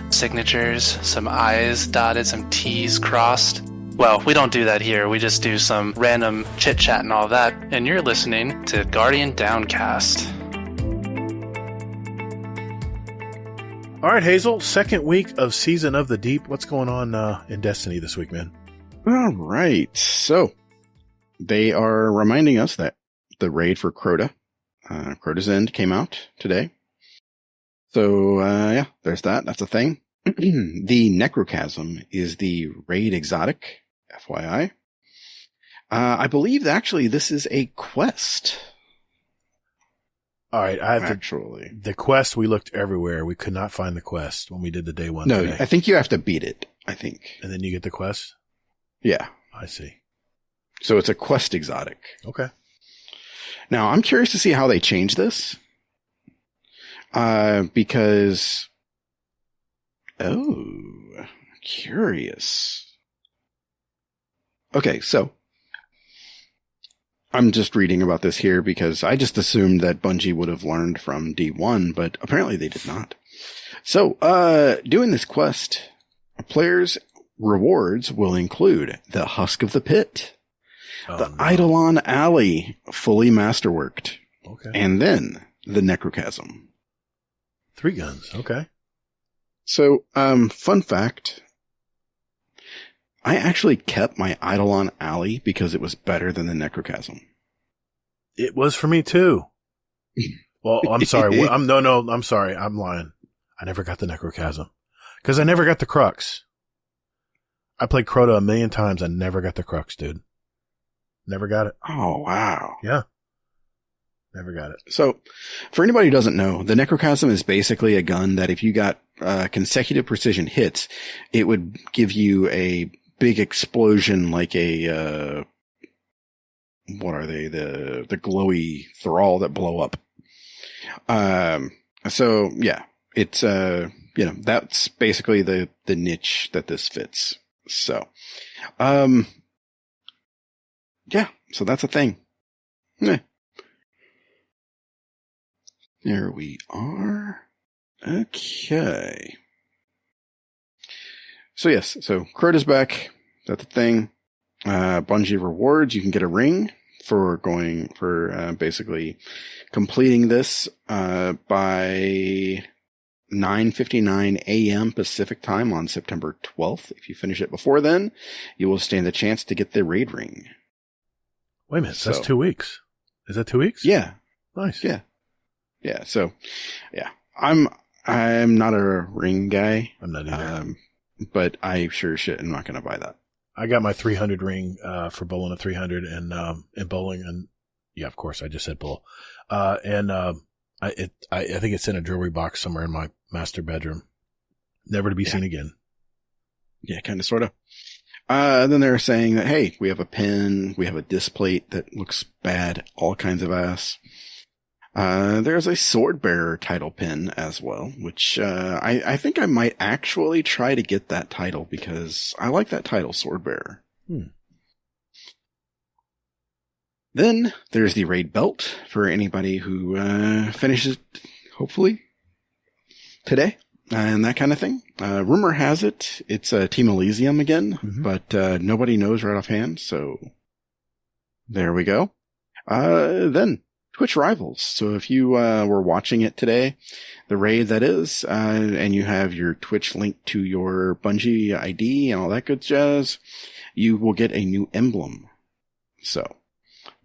signatures, some I's dotted, some T's crossed? Well, we don't do that here. We just do some random chit-chat and all that. And you're listening to Guardian Downcast. All right, Hazel, second week of Season of the Deep. What's going on in Destiny this week, man? All right. So they are reminding us that the raid for Crota, Crota's End, came out today. So, yeah, there's that. That's a thing. The Necrochasm is the raid exotic, FYI. I believe actually this is a quest. All right, I have actually. The quest, we looked everywhere. We could not find the quest when we did the day one. No, today. I think you have to beat it, I think. And then you get the quest? Yeah. I see. So it's a quest exotic. Okay. Now, I'm curious to see how they change this. Because... Oh, curious. Okay, so... I'm just reading about this here because I just assumed that Bungie would have learned from D1, but apparently they did not. So, doing this quest, players' rewards will include the Husk of the Pit, the Eidolon Alley, fully masterworked, and then the Necrochasm. 3 guns, okay. So, fun fact, I actually kept my Eidolon Alley because it was better than the Necrochasm. It was for me too. Well, I'm sorry. I'm sorry. I'm lying. I never got the Necrochasm because I never got the Crux. I played Crota 1,000,000 times. I never got the Crux, dude. Never got it. Oh, wow. Yeah. Never got it. So, for anybody who doesn't know, the Necrochasm is basically a gun that if you got consecutive precision hits, it would give you a big explosion like a, what are they? The glowy thrall that blow up. So yeah, it's, that's basically the niche that this fits. So, yeah, so that's a thing. Eh. There we are. Okay. So yes, so Crota's back. That's a thing. Bungie rewards. You can get a ring for basically completing this, by 9:59 a.m. Pacific time on September 12th. If you finish it before then, you will stand a chance to get the raid ring. Wait a minute. So, that's 2 weeks. Is that 2 weeks? Yeah. Nice. Yeah. Yeah. So yeah, I'm not a ring guy. I'm not either. But I sure shit am not going to buy that. I got my 300 ring for bowling a 300 and in bowling, and yeah, of course, I just said bowl. I think it's in a jewelry box somewhere in my master bedroom, never to be seen again. Yeah, kind of, sort of. Then they're saying that, hey, we have a pin, we have a disc plate that looks bad, all kinds of ass. There's a sword bearer title pin as well, which, I think I might actually try to get that title because I like that title, sword bearer. Then there's the raid belt for anybody who, finishes, hopefully, today, and that kind of thing. Rumor has it, it's Team Elysium again, but, nobody knows right offhand, so there we go. Then Twitch Rivals. So if you were watching it today, the raid that is, and you have your Twitch linked to your Bungie ID and all that good jazz, you will get a new emblem. So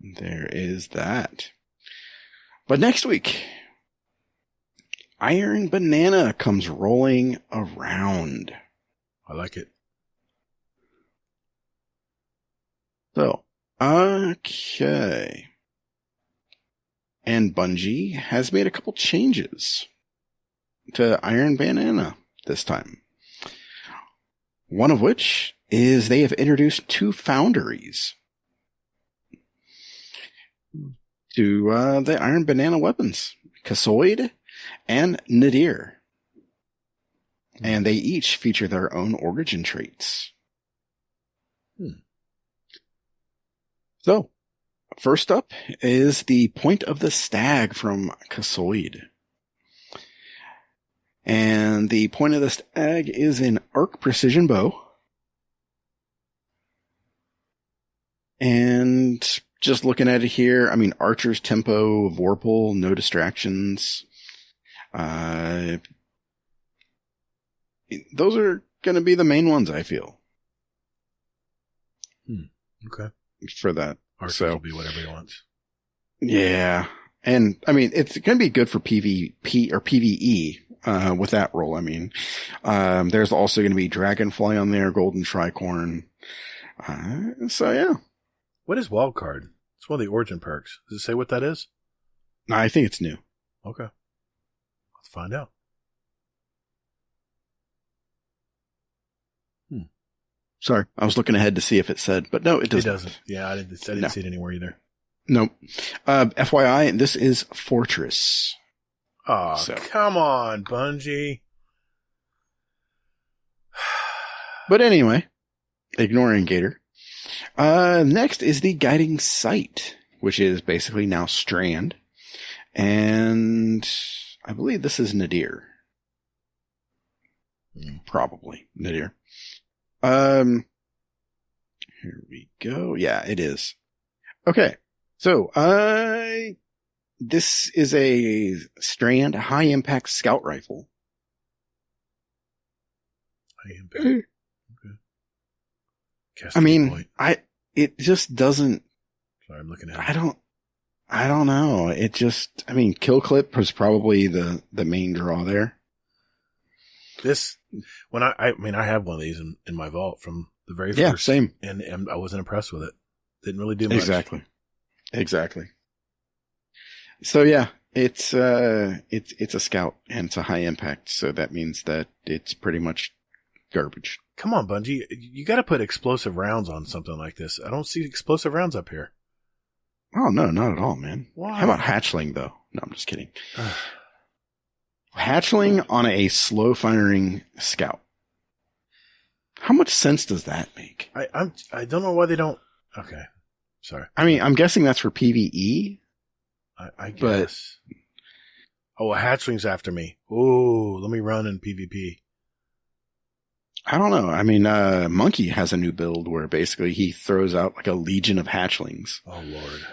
there is that. But next week, Iron Banana comes rolling around. I like it. So, okay. And Bungie has made a couple changes to Iron Banana this time. One of which is they have introduced 2 foundries to the Iron Banana weapons, Kassoid and Nadir. And they each feature their own origin traits. So, first up is the Point of the Stag from Kassoid. And the Point of the Stag is an arc precision bow. And just looking at it here, I mean, Archer's Tempo, Vorpal, no distractions. Those are going to be the main ones, I feel. Okay. For that. Archer will be whatever he wants. Yeah. And, I mean, it's going to be good for PvP or PvE. With that role, I mean, there's also going to be Dragonfly on there, Golden Tricorn. So yeah. What is Wildcard? It's one of the origin perks. Does it say what that is? No, I think it's new. Okay. Let's find out. Sorry, I was looking ahead to see if it said, but no, it doesn't. It doesn't. Yeah, I didn't see it anywhere either. Nope. FYI, this is Fortress. Oh, come on, Bungie. But anyway, ignoring Gator. Next is the Guiding Sight, which is basically now Strand. And I believe this is Nadir. Probably Nadir. Here we go. Yeah, it is. Okay. So, this is a Strand high-impact scout rifle. High-impact. Okay. I mean, it just doesn't... Sorry, I'm looking at it. I don't know. It just... I mean, Kill Clip was probably the main draw there. This... When I have one of these in my vault from the very first. Yeah, same. And I wasn't impressed with it. Didn't really do much. Exactly. So yeah, it's a scout and it's a high impact, so that means that it's pretty much garbage. Come on, Bungie, you got to put explosive rounds on something like this. I don't see explosive rounds up here. Oh no, not at all, man. Why? How about Hatchling though? No, I'm just kidding. Hatchling on a slow firing scout. How much sense does that make? I don't know why they don't. Okay, sorry. I mean, I'm guessing that's for PvE. I guess. Oh, a hatchling's after me. Ooh, let me run in PvP. I don't know. I mean, Monkey has a new build where basically he throws out like a legion of hatchlings. Oh, Lord.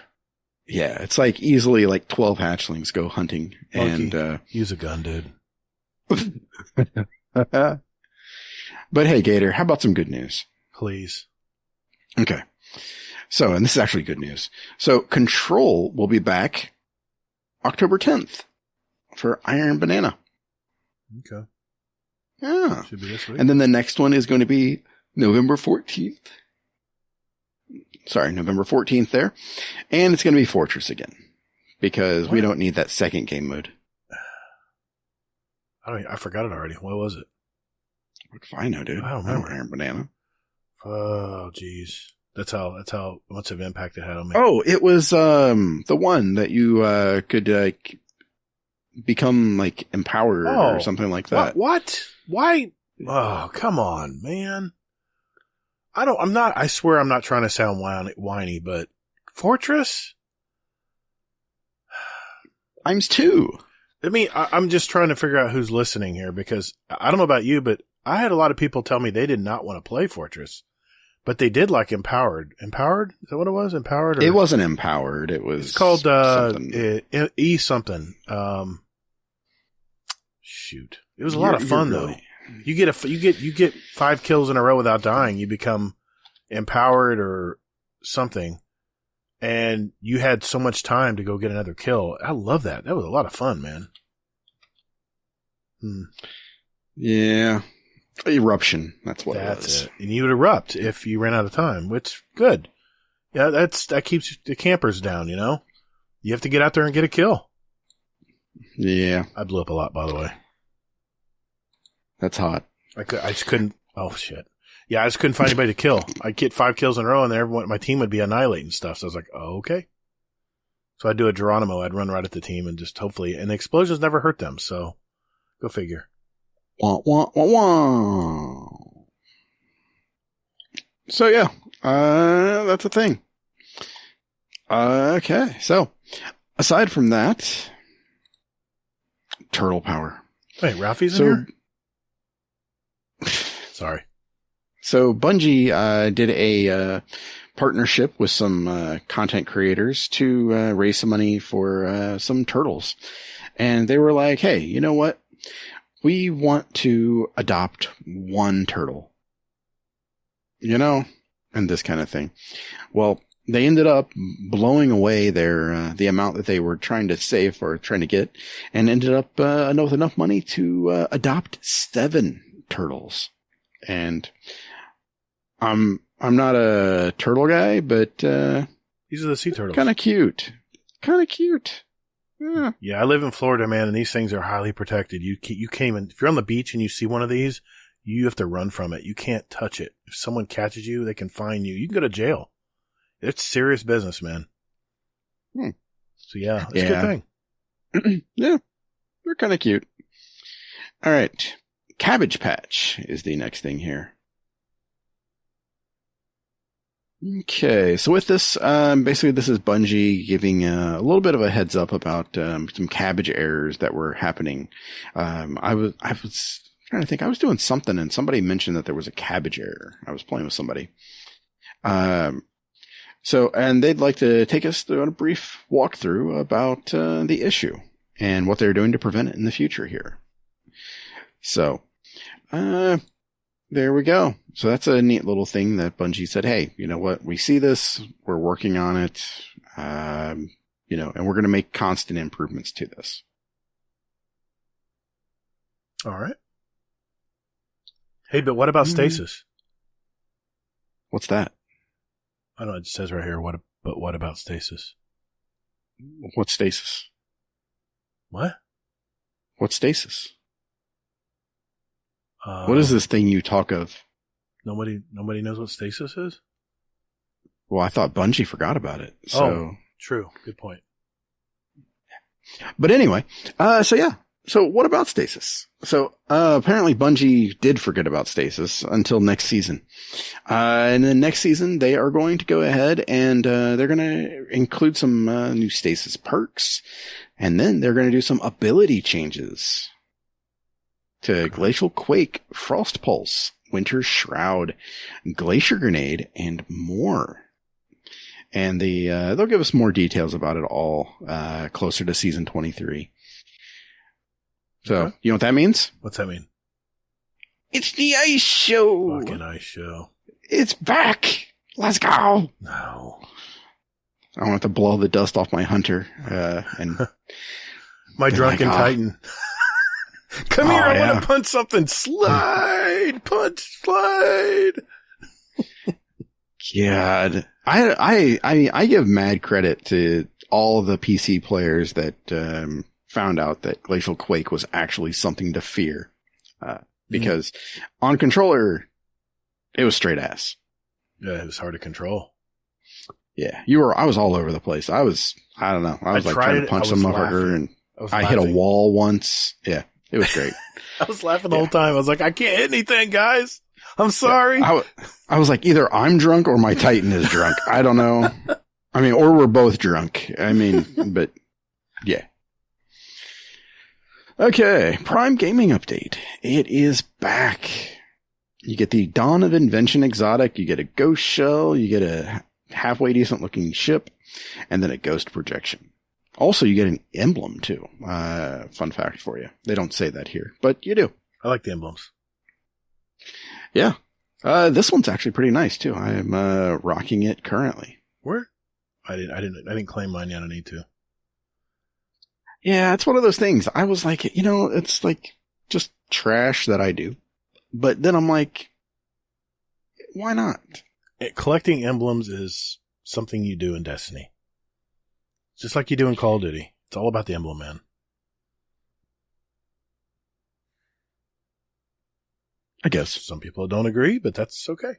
Yeah, it's like easily like 12 hatchlings go hunting. Monkey, and use a gun, dude. But hey, Gator, how about some good news? Please. Okay. So, and this is actually good news. So, Control will be back October 10th for Iron Banana. Okay. Yeah. Should be this week. And then the next one is going to be November 14th. Sorry, November 14th there. And it's going to be Fortress again. Because we don't need that second game mode. I forgot it already. What was it? What if I know, dude? I don't remember. Iron Banana. Oh, jeez. That's how much of impact it had on me. Oh, it was the one that you could become like empowered or something like that. What? Why? Oh, come on, man. I swear I'm not trying to sound whiny, but Fortress? Times 2. I mean, I'm just trying to figure out who's listening here because I don't know about you, but I had a lot of people tell me they did not want to play Fortress, but they did like Empowered. Empowered? Is that what it was? Empowered? It wasn't Empowered. It was it's called something. E something. Shoot, it was a lot of fun though. You get 5 kills in a row without dying. You become empowered or something, and you had so much time to go get another kill. I love that. That was a lot of fun, man. Yeah. Eruption. That's what it was. That's it. And you would erupt if you ran out of time, which, good. Yeah, that keeps the campers down, you know? You have to get out there and get a kill. Yeah. I blew up a lot, by the way. That's hot. I just couldn't. Oh, shit. Yeah, I just couldn't find anybody to kill. I'd get 5 kills in a row, and everyone, my team would be annihilating stuff. So I was like, oh, okay. So I'd do a Geronimo. I'd run right at the team and just hopefully. And the explosions never hurt them, so go figure. Wah, wah, wah, wah. So, yeah. That's a thing. Okay. So, aside from that, turtle power. Wait, Ralphie's in here? Sorry. So Bungie did a partnership with some content creators to raise some money for some turtles. And they were like, hey, you know what? We want to adopt one turtle. You know? And this kind of thing. Well, they ended up blowing away the amount that they were trying to save or trying to get, and ended up with enough money to adopt 7 turtles. And I'm not a turtle guy, but these are the sea turtles. Kind of cute. Yeah, I live in Florida, man, and these things are highly protected. You can't even, if you're on the beach and you see one of these, you have to run from it. You can't touch it. If someone catches you, they can fine you. You can go to jail. It's serious business, man. So yeah, it's a good thing. Yeah, they're kind of cute. All right. Cabbage Patch is the next thing here. Okay, so with this, basically this is Bungie giving a little bit of a heads up about some cabbage errors that were happening. I was trying to think, I was doing something and somebody mentioned that there was a cabbage error. I was playing with somebody. So, and they'd like to take us through a brief walkthrough about the issue and what they're doing to prevent it in the future here. So, there we go. So that's a neat little thing that Bungie said, hey, you know what? We see this. We're working on it. And we're going to make constant improvements to this. All right. Hey, but what about stasis? What's that? I don't know. It says right here, but what about stasis? What's stasis? What? What's stasis? What is this thing you talk of? Nobody knows what stasis is? Well, I thought Bungie forgot about it. So true. Good point. But anyway, so yeah. So what about stasis? So, apparently Bungie did forget about stasis until next season. And then next season they are going to go ahead and, they're going to include some, new stasis perks. And then they're going to do some ability changes to Glacial Quake, Frost Pulse, Winter Shroud, Glacier Grenade, and more. And they'll give us more details about it all, closer to season 23. So, Okay. You know what that means? What's that mean? It's the ice show. Fucking ice show. It's back. Let's go. No. I want to blow the dust off my hunter, and my drunken Titan. Come here, I want to punch something. Slide, punch, slide. God, I give mad credit to all of the PC players that found out that Glacial Quake was actually something to fear, because on controller it was straight ass. Yeah, it was hard to control. Yeah, I was all over the place. I don't know. I was like trying to punch some motherfucker, and I hit a wall once. Yeah. It was great. I was laughing the whole time. I was like, I can't hit anything, guys. I'm sorry. Yeah, I was like, either I'm drunk or my Titan is drunk. I don't know. I mean, or we're both drunk. I mean, but yeah. Okay. Prime Gaming Update. It is back. You get the Dawn of Invention exotic. You get a ghost shell. You get a halfway decent looking ship, and then a ghost projection. Also, you get an emblem, too. Fun fact for you. They don't say that here, but you do. I like the emblems. Yeah. This one's actually pretty nice, too. I'm rocking it currently. Where? I didn't claim mine yet. I need to. Yeah, it's one of those things. I was like, it's like, just trash that I do. But then I'm like, why not? Collecting emblems is something you do in Destiny. Just like you do in Call of Duty. It's all about the emblem, man. I guess. Some people don't agree, but that's okay.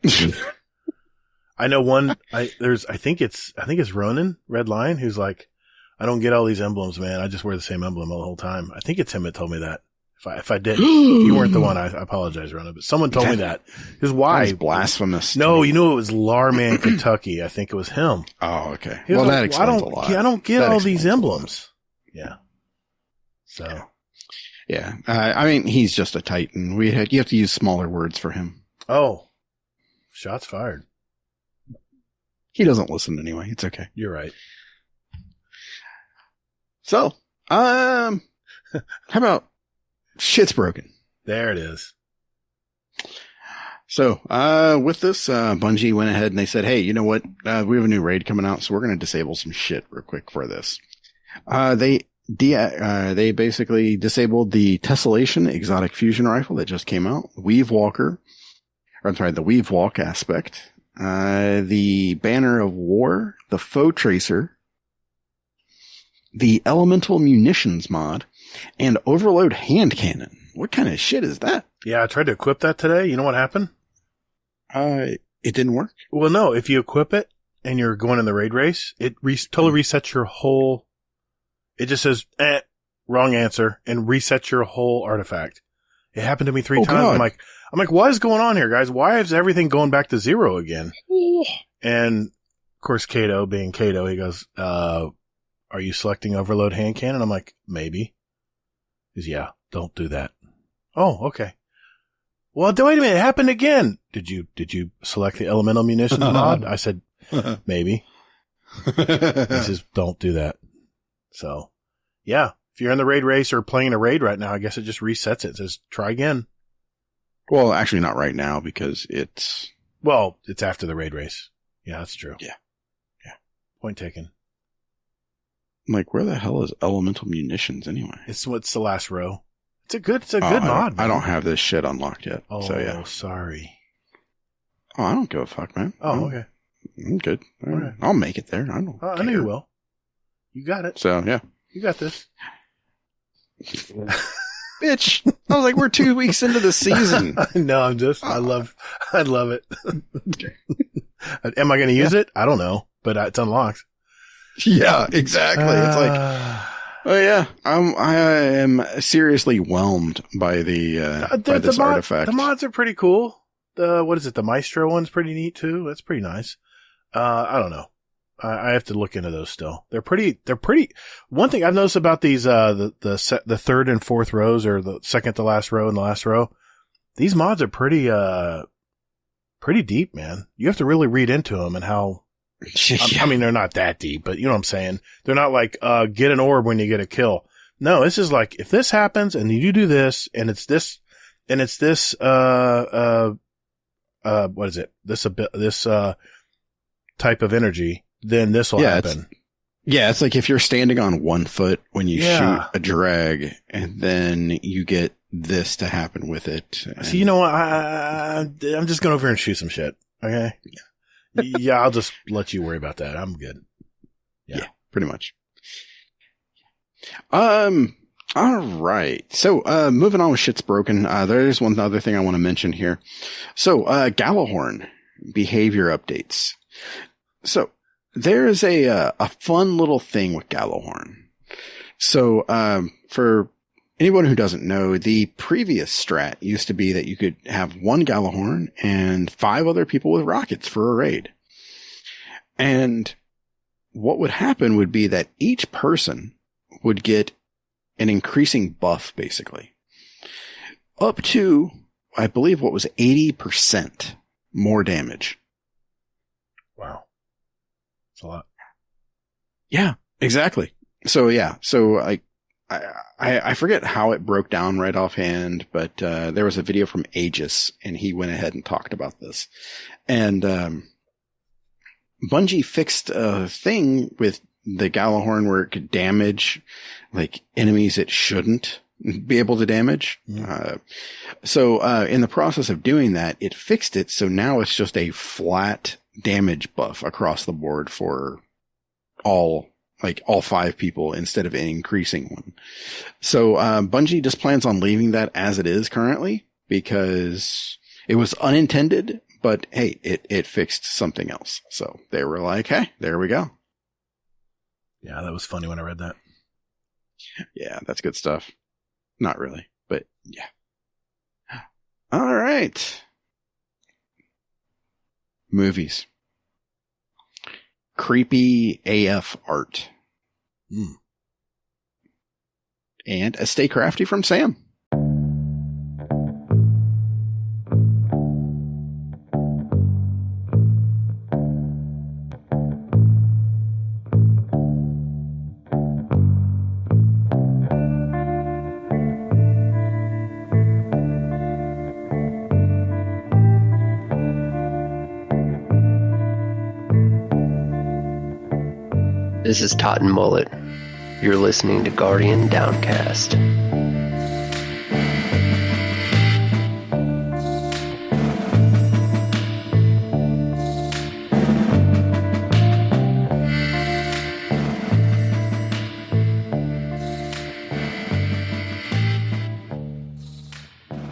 I know one, I think it's Ronan, Red Lion, who's like, I don't get all these emblems, man. I just wear the same emblem the whole time. I think it's him that told me that. If I did, if you weren't the one, I apologize, Ronan, but someone told me that. Because why? That's blasphemous. No, you know, it was Larman, Kentucky. I think it was him. Oh, okay. Well, Well, that explains a lot. I don't get all these emblems. Yeah. So. Yeah. I mean, he's just a Titan. You have to use smaller words for him. Oh. Shots fired. He doesn't listen anyway. It's okay. You're right. So, how about shit's broken? There it is. So, with this, Bungie went ahead and they said, hey, you know what? We have a new raid coming out, so we're going to disable some shit real quick for this. They basically disabled the Tessellation exotic fusion rifle that just came out, the Weave Walk aspect, the Banner of War, the Foe Tracer, the Elemental Munitions mod, and Overload Hand Cannon. What kind of shit is that? Yeah, I tried to equip that today. You know what happened? It didn't work. Well, no, if you equip it and you're going in the raid race, it totally resets your whole, it just says, wrong answer, and resets your whole artifact. It happened to me 3 times. God. I'm like, what is going on here, guys? Why is everything going back to 0 again? And of course, Kato, being Kato, he goes, are you selecting Overload Hand Cannon? I'm like, maybe. He goes, yeah, don't do that. Oh, okay. Well, wait a minute. It happened again. Did you select the Elemental Munitions mod? I said, maybe. He says, don't do that. So, yeah. If you're in the raid race or playing a raid right now, I guess it just resets it. It says, try again. Well, actually not right now because it's after the raid race. Yeah, that's true. Yeah. Point taken. I'm like, where the hell is Elemental Munitions anyway? It's the last row. It's a good mod. I don't have this shit unlocked yet. Oh, so yeah. Sorry. Oh, I don't give a fuck, man. Oh, okay. I'm good. All right. I'll make it there. I don't care. I know you will. You got it. So, yeah. You got this. Bitch. I was like, we're 2 weeks into the season. No, I love it. Am I going to use it? I don't know, but it's unlocked. Yeah, exactly. It's like, oh yeah, I am seriously whelmed by by this artifact. The mods are pretty cool. What is it? The Maestro one's pretty neat too. That's pretty nice. I don't know. I have to look into those still. They're pretty. One thing I've noticed about these, the third and fourth rows, or the second to last row and the last row, these mods are pretty deep, man. You have to really read into them and how. I mean, they're not that deep, but you know what I'm saying? They're not like, get an orb when you get a kill. No, this is like, if this happens and you do this and it's this, what is it? This type of energy, then this will happen. It's like if you're standing on 1 foot when you shoot a drag and then you get this to happen with it. So, you know what? I'm just going over here and shoot some shit. Okay. Yeah, I'll just let you worry about that. I'm good. Yeah, pretty much. All right. So, moving on with shit's broken. There's one other thing I want to mention here. So, Gallahorn behavior updates. So, there's a fun little thing with Gallahorn. So, for anyone who doesn't know, the previous strat used to be that you could have 1 Gallahorn and 5 other people with rockets for a raid. And what would happen would be that each person would get an increasing buff, basically. Up to, I believe, what was 80% more damage. Wow. That's a lot. Yeah, exactly. So, yeah. So, I forget how it broke down right offhand, but there was a video from Aegis, and he went ahead and talked about this. And Bungie fixed a thing with the Gallahorn where it could damage like enemies it shouldn't, be able to damage. So in the process of doing that, it fixed it. So now it's just a flat damage buff across the board for all 5 people instead of an increasing one. So Bungie just plans on leaving that as it is currently because it was unintended, but hey, it fixed something else. So they were like, hey, there we go. Yeah, that was funny when I read that. Yeah, that's good stuff. Not really, but yeah. All right. Movies. Creepy AF art. And a Stay Crafty from Sam. This is Totten Mullet. You're listening to Guardian Downcast.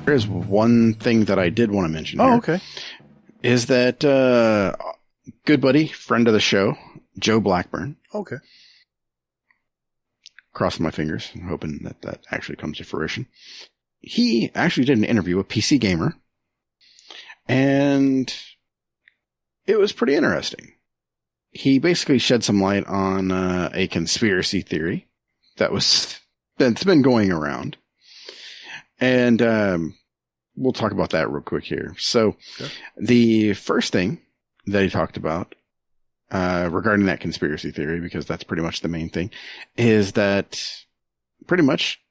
There's one thing that I did want to mention here. Oh, okay. Is that good buddy, friend of the show, Joe Blackburn. Okay. Crossing my fingers and hoping that actually comes to fruition. He actually did an interview with PC Gamer, and it was pretty interesting. He basically shed some light on a conspiracy theory that's been going around. And we'll talk about that real quick here. So The first thing that he talked about regarding that conspiracy theory, because that's pretty much the main thing, is that pretty much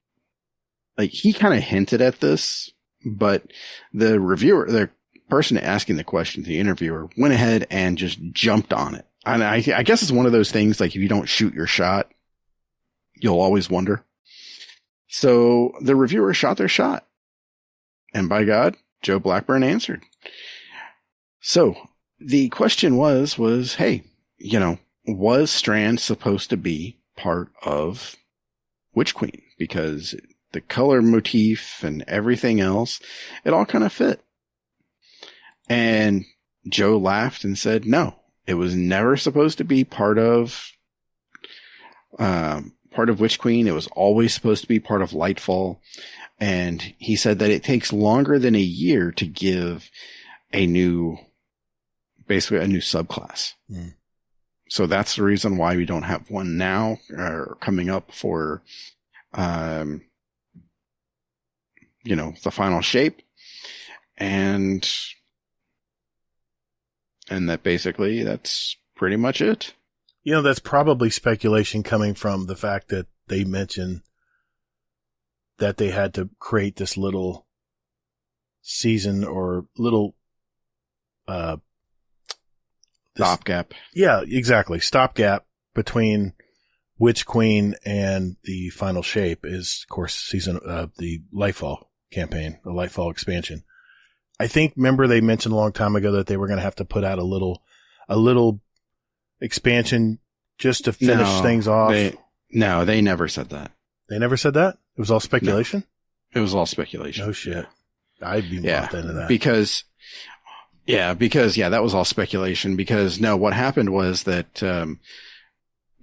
he kind of hinted at this, but the person asking the question, the interviewer, went ahead and just jumped on it. And I guess it's one of those things, if you don't shoot your shot, you'll always wonder. So the reviewer shot their shot. And by God, Joe Blackburn answered. So the question was, hey, was Strand supposed to be part of Witch Queen? Because the color motif and everything else, it all kind of fit. And Joe laughed and said, no, it was never supposed to be part of Witch Queen. It was always supposed to be part of Lightfall. And he said that it takes longer than a year to give basically a new subclass. So that's the reason why we don't have one now or coming up for, the final shape. And that basically that's pretty much it. That's probably speculation coming from the fact that they mentioned that they had to create this little season or little, stopgap. Yeah, exactly. Stopgap between Witch Queen and the final shape is, of course, the Lightfall campaign, the Lightfall expansion. I think, remember they mentioned a long time ago that they were going to have to put out a little expansion just to finish things off. They never said that. They never said that? It was all speculation? No, it was all speculation. Oh shit. I'd be bought into that. Because that was all speculation. Because what happened was that,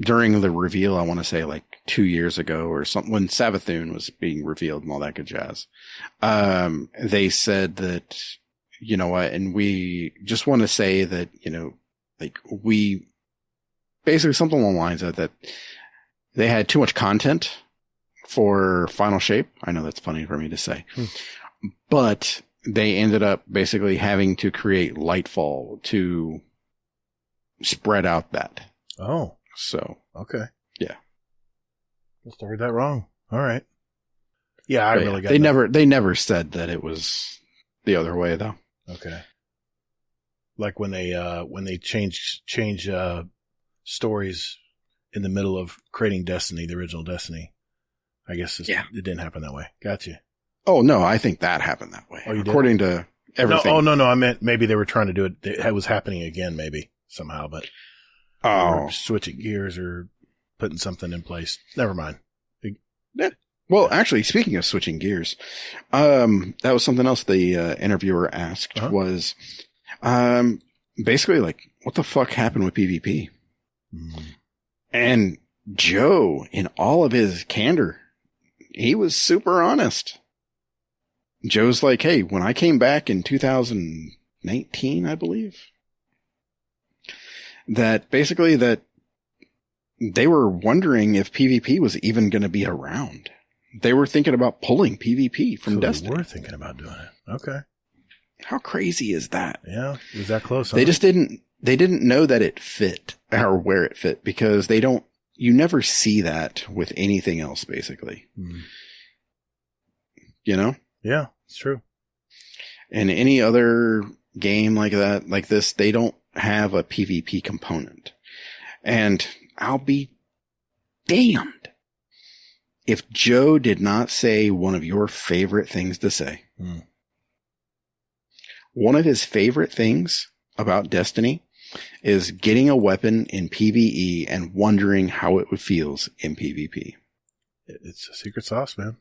during the reveal, I want to say 2 years ago or something, when Savathun was being revealed and all that good jazz, they said that, and we just want to say that, we basically something along the lines of that they had too much content for Final Shape. I know that's funny for me to say, but they ended up basically having to create Lightfall to spread out that. Oh. So. Okay. Yeah. Must have heard that wrong. All right. Yeah, I really got They never said that it was the other way though. Okay. Like when they change stories in the middle of creating Destiny, the original Destiny. I guess it didn't happen that way. Gotcha. Oh, no, I think that happened that way. Oh, you did? According to everything. No, I meant maybe they were trying to do it. It was happening again, maybe, somehow, but or switching gears or putting something in place. Never mind. Yeah. Well, actually, speaking of switching gears, that was something else the interviewer asked was basically like, what the fuck happened with PvP? And Joe, in all of his candor, he was super honest. Joe's like, hey, when I came back in 2019, I believe, that basically that they were wondering if PvP was even going to be around. They were thinking about pulling PvP from Destiny. They were thinking about doing it. Okay. How crazy is that? Yeah, it was that close. They just didn't know that it fit or where it fit because you never see that with anything else, basically. You know? Yeah, it's true. In any other game like that, like this, they don't have a PvP component. And I'll be damned if Joe did not say one of your favorite things to say. One of his favorite things about Destiny is getting a weapon in PvE and wondering how it feels in PvP. It's a secret sauce, man.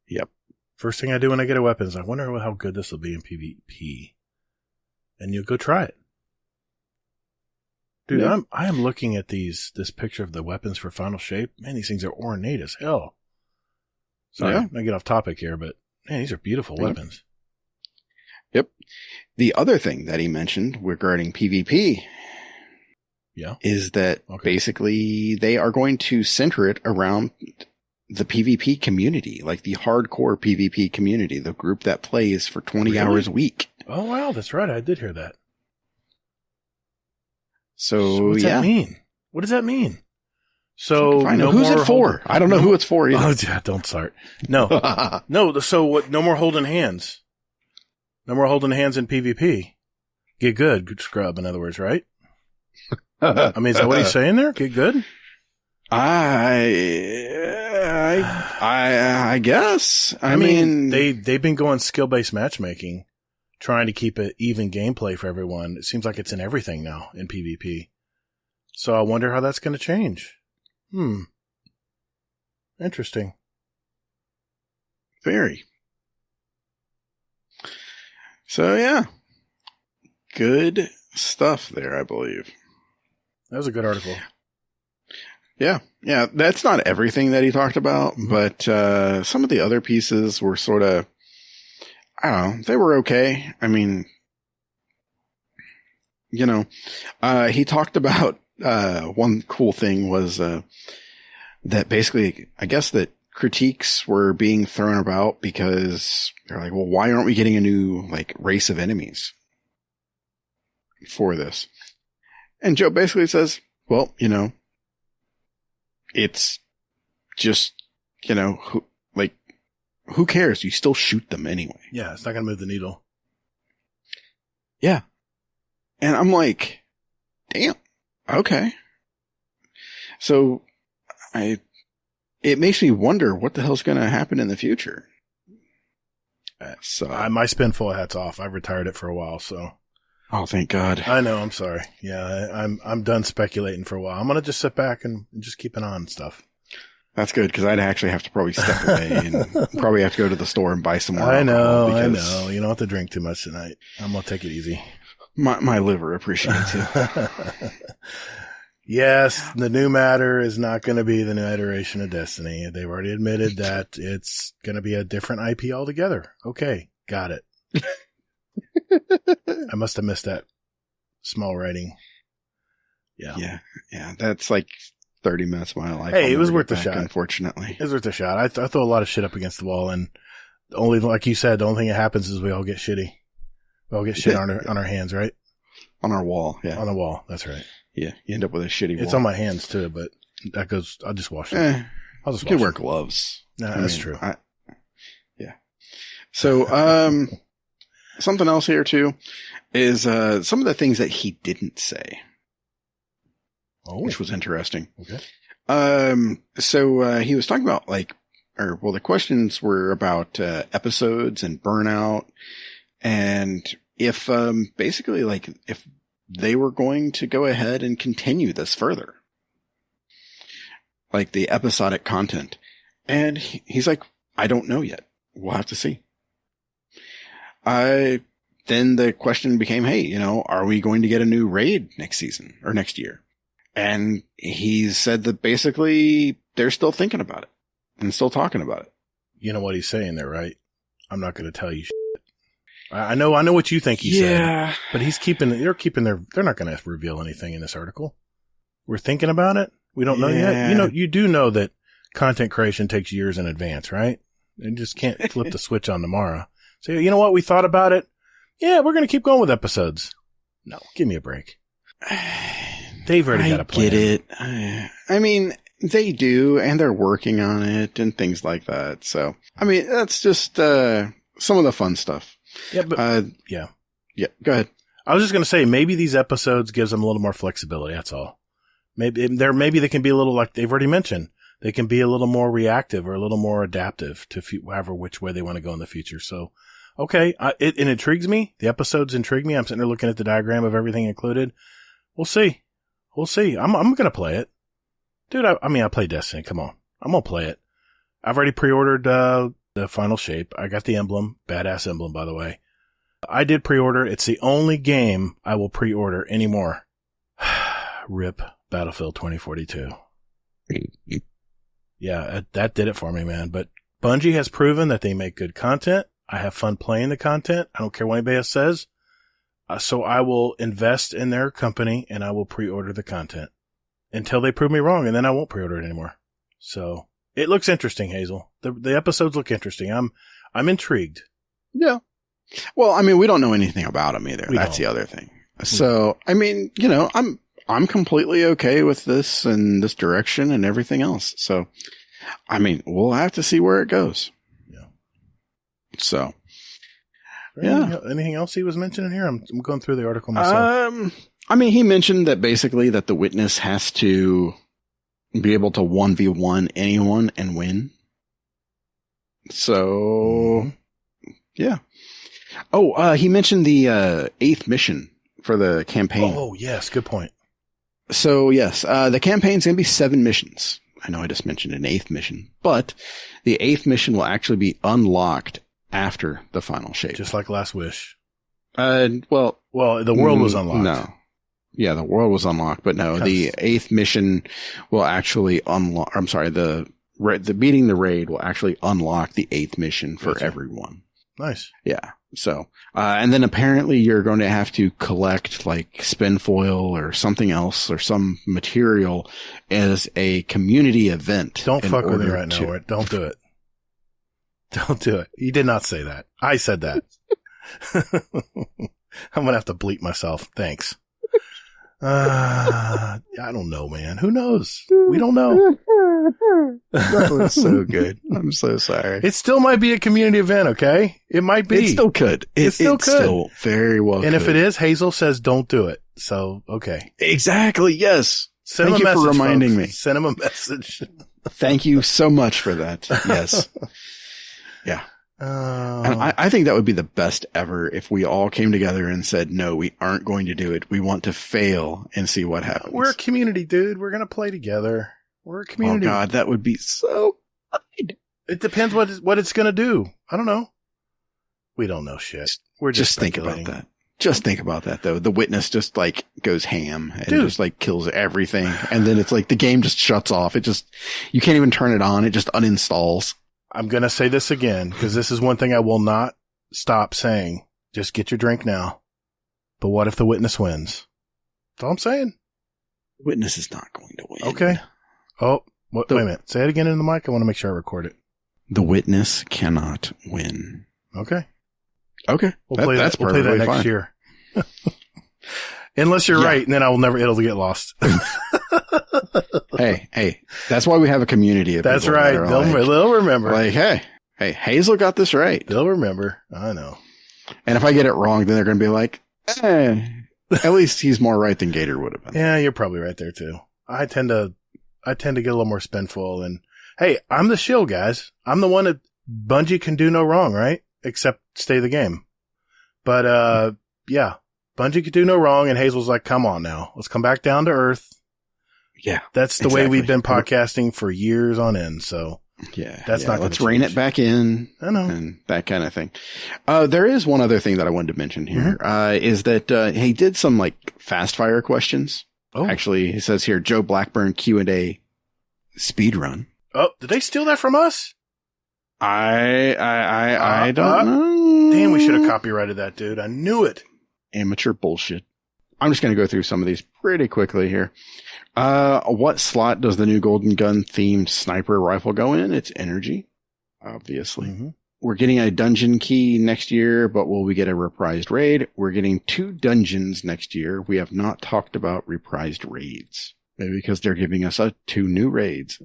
Yep. First thing I do when I get a weapon is I wonder how good this will be in PvP. And you go try it. Dude, yeah. I am looking at this picture of the weapons for Final Shape. Man, these things are ornate as hell. Sorry, I get off topic here, but man, these are beautiful weapons. Yep. The other thing that he mentioned regarding PvP is that basically they are going to center it around the PvP community, like the hardcore PvP community, the group that plays for 20 hours a week. Oh, wow. That's right. I did hear that. So what's that mean? What does that mean? So who's it for? I don't know who it's for either. Oh, yeah, don't start. No. No, so what? No more holding hands. No more holding hands in PvP. Get good, scrub, in other words, right? I mean, is that what he's saying there? Get good? I guess. I mean, they've been going skill-based matchmaking, trying to keep it even gameplay for everyone. It seems like it's in everything now in PvP. So I wonder how that's going to change. Interesting. Very. So yeah, good stuff there, I believe. That was a good article. Yeah. That's not everything that he talked about, but some of the other pieces were sort of, I don't know, they were okay. I mean, you know, he talked about one cool thing was that basically, I guess that critiques were being thrown about because they're like, well, why aren't we getting a new like race of enemies for this? And Joe basically says, well, you know, it's just, you know, who cares? You still shoot them anyway. Yeah, it's not going to move the needle. Yeah. And I'm like, damn, okay. So it makes me wonder what the hell's going to happen in the future. So my spin full of hats off. I've retired it for a while, so. Oh, thank God. I know. I'm sorry. Yeah, I'm done speculating for a while. I'm going to just sit back and just keep an eye on stuff. That's good, because I'd actually have to probably step away and probably have to go to the store and buy some more. I know. You don't have to drink too much tonight. I'm going to take it easy. My liver appreciates it. Yes, the new matter is not going to be the new iteration of Destiny. They've already admitted that it's going to be a different IP altogether. Okay, got it. I must have missed that small writing. Yeah. That's like 30 minutes of my life. Hey, it was worth the shot. Unfortunately, it was worth the shot. I throw a lot of shit up against the wall, and only, like you said, the only thing that happens is we all get shitty. We all get shit on our hands, right? On our wall, yeah. On the wall, that's right. Yeah, you end up with a shitty wall. It's on my hands too, but that goes. I'll just wash it. I'll just. You can wear gloves. No, that's true. Yeah. So, something else here too is some of the things that he didn't say, which was interesting. Okay. So he was talking about the questions were about episodes and burnout, and if basically if they were going to go ahead and continue this further, like the episodic content. And he's like, I don't know yet. We'll have to see. Then the question became, hey, are we going to get a new raid next season or next year? And he said that basically they're still thinking about it and still talking about it. You know what he's saying there, right? I'm not going to tell you shit. I know what you think he said, but they're not going to reveal anything in this article. We're thinking about it. We don't know yet. You do know that content creation takes years in advance, right? You just can't flip the switch on tomorrow. So, you know what? We thought about it. Yeah, we're going to keep going with episodes. No, give me a break. They've already got a plan. I get it. I mean, they do, and they're working on it and things like that. So, I mean, that's just some of the fun stuff. Yeah, but yeah, go ahead. I was just going to say, maybe these episodes gives them a little more flexibility. That's all. Maybe they can be a little, like they've already mentioned, they can be a little more reactive or a little more adaptive to however which way they want to go in the future. So, okay, it intrigues me. The episodes intrigue me. I'm sitting there looking at the diagram of everything included. We'll see. I'm going to play it. Dude, I play Destiny. Come on. I'm going to play it. I've already pre-ordered the final shape. I got the emblem. Badass emblem, by the way. I did pre-order. It's the only game I will pre-order anymore. RIP Battlefield 2042. Yeah, that did it for me, man. But Bungie has proven that they make good content. I have fun playing the content. I don't care what anybody else says. So I will invest in their company and I will pre-order the content until they prove me wrong, and then I won't pre-order it anymore. So it looks interesting, Hazel. The episodes look interesting. I'm intrigued. Yeah. Well, I mean, we don't know anything about them either. That's the other thing. So, I mean, I'm completely okay with this and this direction and everything else. So, I mean, we'll have to see where it goes. Yeah. So, yeah. Anything else he was mentioning here? I'm going through the article myself. I mean, he mentioned that basically that the witness has to be able to 1v1 anyone and win. So, yeah. Oh, he mentioned the 8th mission for the campaign. Oh, yes. Good point. So, yes, the campaign's going to be 7 missions. I know I just mentioned an 8th mission, but the 8th mission will actually be unlocked after the final shape. Just like Last Wish. Well, the world was unlocked. No. Yeah, the world was unlocked, but no, the 8th mission will actually unlock, I'm sorry, the beating the raid will actually unlock the 8th mission for everyone. Nice. Yeah. So, and then apparently you're going to have to collect like spin foil or something else or some material as a community event. Don't fuck with me right now. Don't do it. Don't do it. You did not say that. I said that. I'm going to have to bleep myself. Thanks. I don't know, man. Who knows? We don't know. That was so good. I'm so sorry. It still might be a community event, okay? It might be. It still could. It still could. Still very well and could. If it is, Hazel says don't do it. So, okay. Exactly. Yes. Thank you for reminding me. Send him a message. Thank you so much for that. Yes. Yeah. And I think that would be the best ever if we all came together and said, no, we aren't going to do it. We want to fail and see what happens. We're a community, dude. We're going to play together. We're a community. Oh, God, that would be so good. It depends what it's going to do. I don't know. We don't know shit. We're just think about that. Just think about that, though. The witness just, like, goes ham and just, like, kills everything. And then it's like the game just shuts off. You can't even turn it on. It just uninstalls. I'm going to say this again, because this is one thing I will not stop saying. Just get your drink now. But what if the witness wins? That's all I'm saying. The witness is not going to win. Okay. Oh, wait a minute. Say it again in the mic. I want to make sure I record it. The witness cannot win. Okay. Okay. We'll play that next year. Unless you're right, and then it'll get lost. Hey, that's why we have a community of That's people. Right. They'll remember. Like, hey, Hazel got this right. They'll remember. I know. And if I get it wrong, then they're going to be like, at least he's more right than Gator would have been. Yeah, you're probably right there too. I tend to I tend to get a little more spinful. And hey, I'm the shill, guys. I'm the one that Bungie can do no wrong, right? Except stay the game. But, yeah, Bungie could do no wrong. And Hazel's like, come on now. Let's come back down to earth. Yeah. That's the way we've been podcasting for years on end. So yeah, that's not let's rein it back in. I know. And that kind of thing. There is one other thing that I wanted to mention here, is that, he did some like fast fire questions. Oh, actually, he says here, Joe Blackburn Q&A speed run. Oh, did they steal that from us? I don't know. Damn, we should have copyrighted that, dude. I knew it. Amateur bullshit. I'm just going to go through some of these pretty quickly here. What slot does the new Golden Gun themed sniper rifle go in? It's energy, obviously. Mm-hmm. We're getting a dungeon key next year, but will we get a reprised raid? We're getting 2 dungeons next year. We have not talked about reprised raids. Maybe because they're giving us 2 new raids.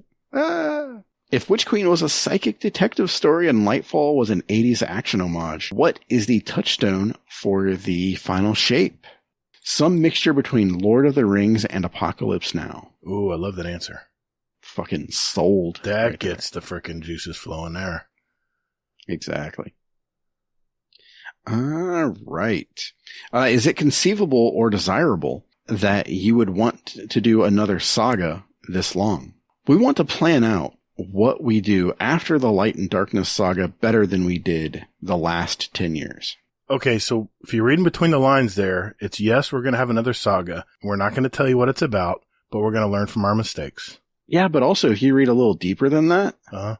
If Witch Queen was a psychic detective story and Lightfall was an 80s action homage, what is the touchstone for the final shape? Some mixture between Lord of the Rings and Apocalypse Now. Ooh, I love that answer. Fucking sold. That right gets the frickin' juices flowing there. Exactly. All right. Is it conceivable or desirable that you would want to do another saga this long? We want to plan out what we do after the Light and Darkness saga better than we did the last 10 years. Okay, so if you're reading between the lines there, it's yes, we're going to have another saga. We're not going to tell you what it's about, but we're going to learn from our mistakes. Yeah, but also if you read a little deeper than that, Uh-huh.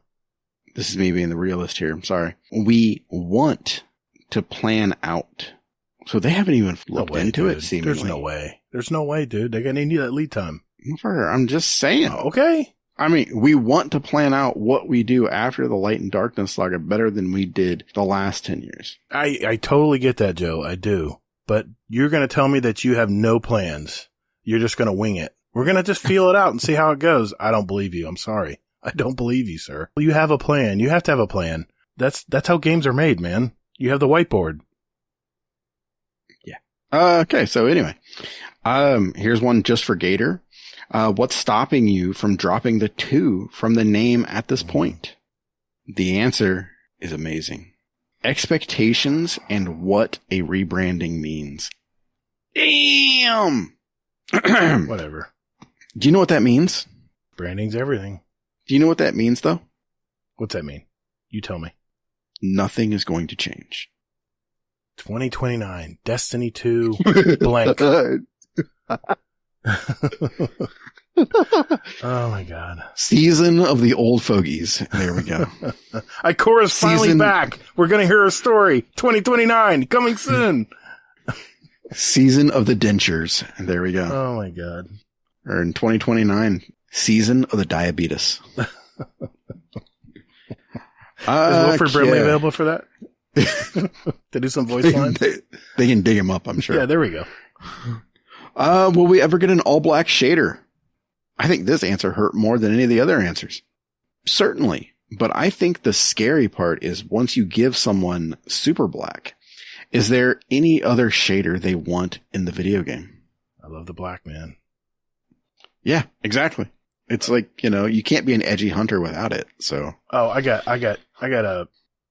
this is me being the realist here, I'm sorry. We want to plan out. So they haven't even looked into dude. it, seemingly. There's no way. There's no way, dude. They're going to need that lead time. I'm just saying. Okay. I mean, we want to plan out what we do after the Light and Darkness saga better than we did the last 10 years. I totally get that, Joe. I do. But you're going to tell me that you have no plans. You're just going to wing it. We're going to just feel it out and see how it goes. I don't believe you. I'm sorry. I don't believe you, sir. You have a plan. You have to have a plan. That's how games are made, man. You have the whiteboard. Yeah. Okay. So anyway, here's one just for Gator. What's stopping you from dropping the 2 from the name at this point? The answer is amazing. Expectations and what a rebranding means. Damn! Whatever. Do you know what that means? Branding's everything. Do you know what that means, though? What's that mean? You tell me. Nothing is going to change. 2029. Destiny 2. Blank. Oh my god. Season of the old fogies. There we go. Ikora's finally back. We're going to hear her story. 2029. Coming soon. Season of the dentures. There we go. Oh my god. Or in 2029, season of the diabetes. Is Wilford Brimley available for that? To do some voice lines? They can dig him up, I'm sure. Yeah, there we go. Will we ever get an all black shader? I think this answer hurt more than any of the other answers. Certainly. But I think the scary part is once you give someone super black, is there any other shader they want in the video game? I love the black, man. Yeah, exactly. It's like, you can't be an edgy hunter without it. So. Oh, I got a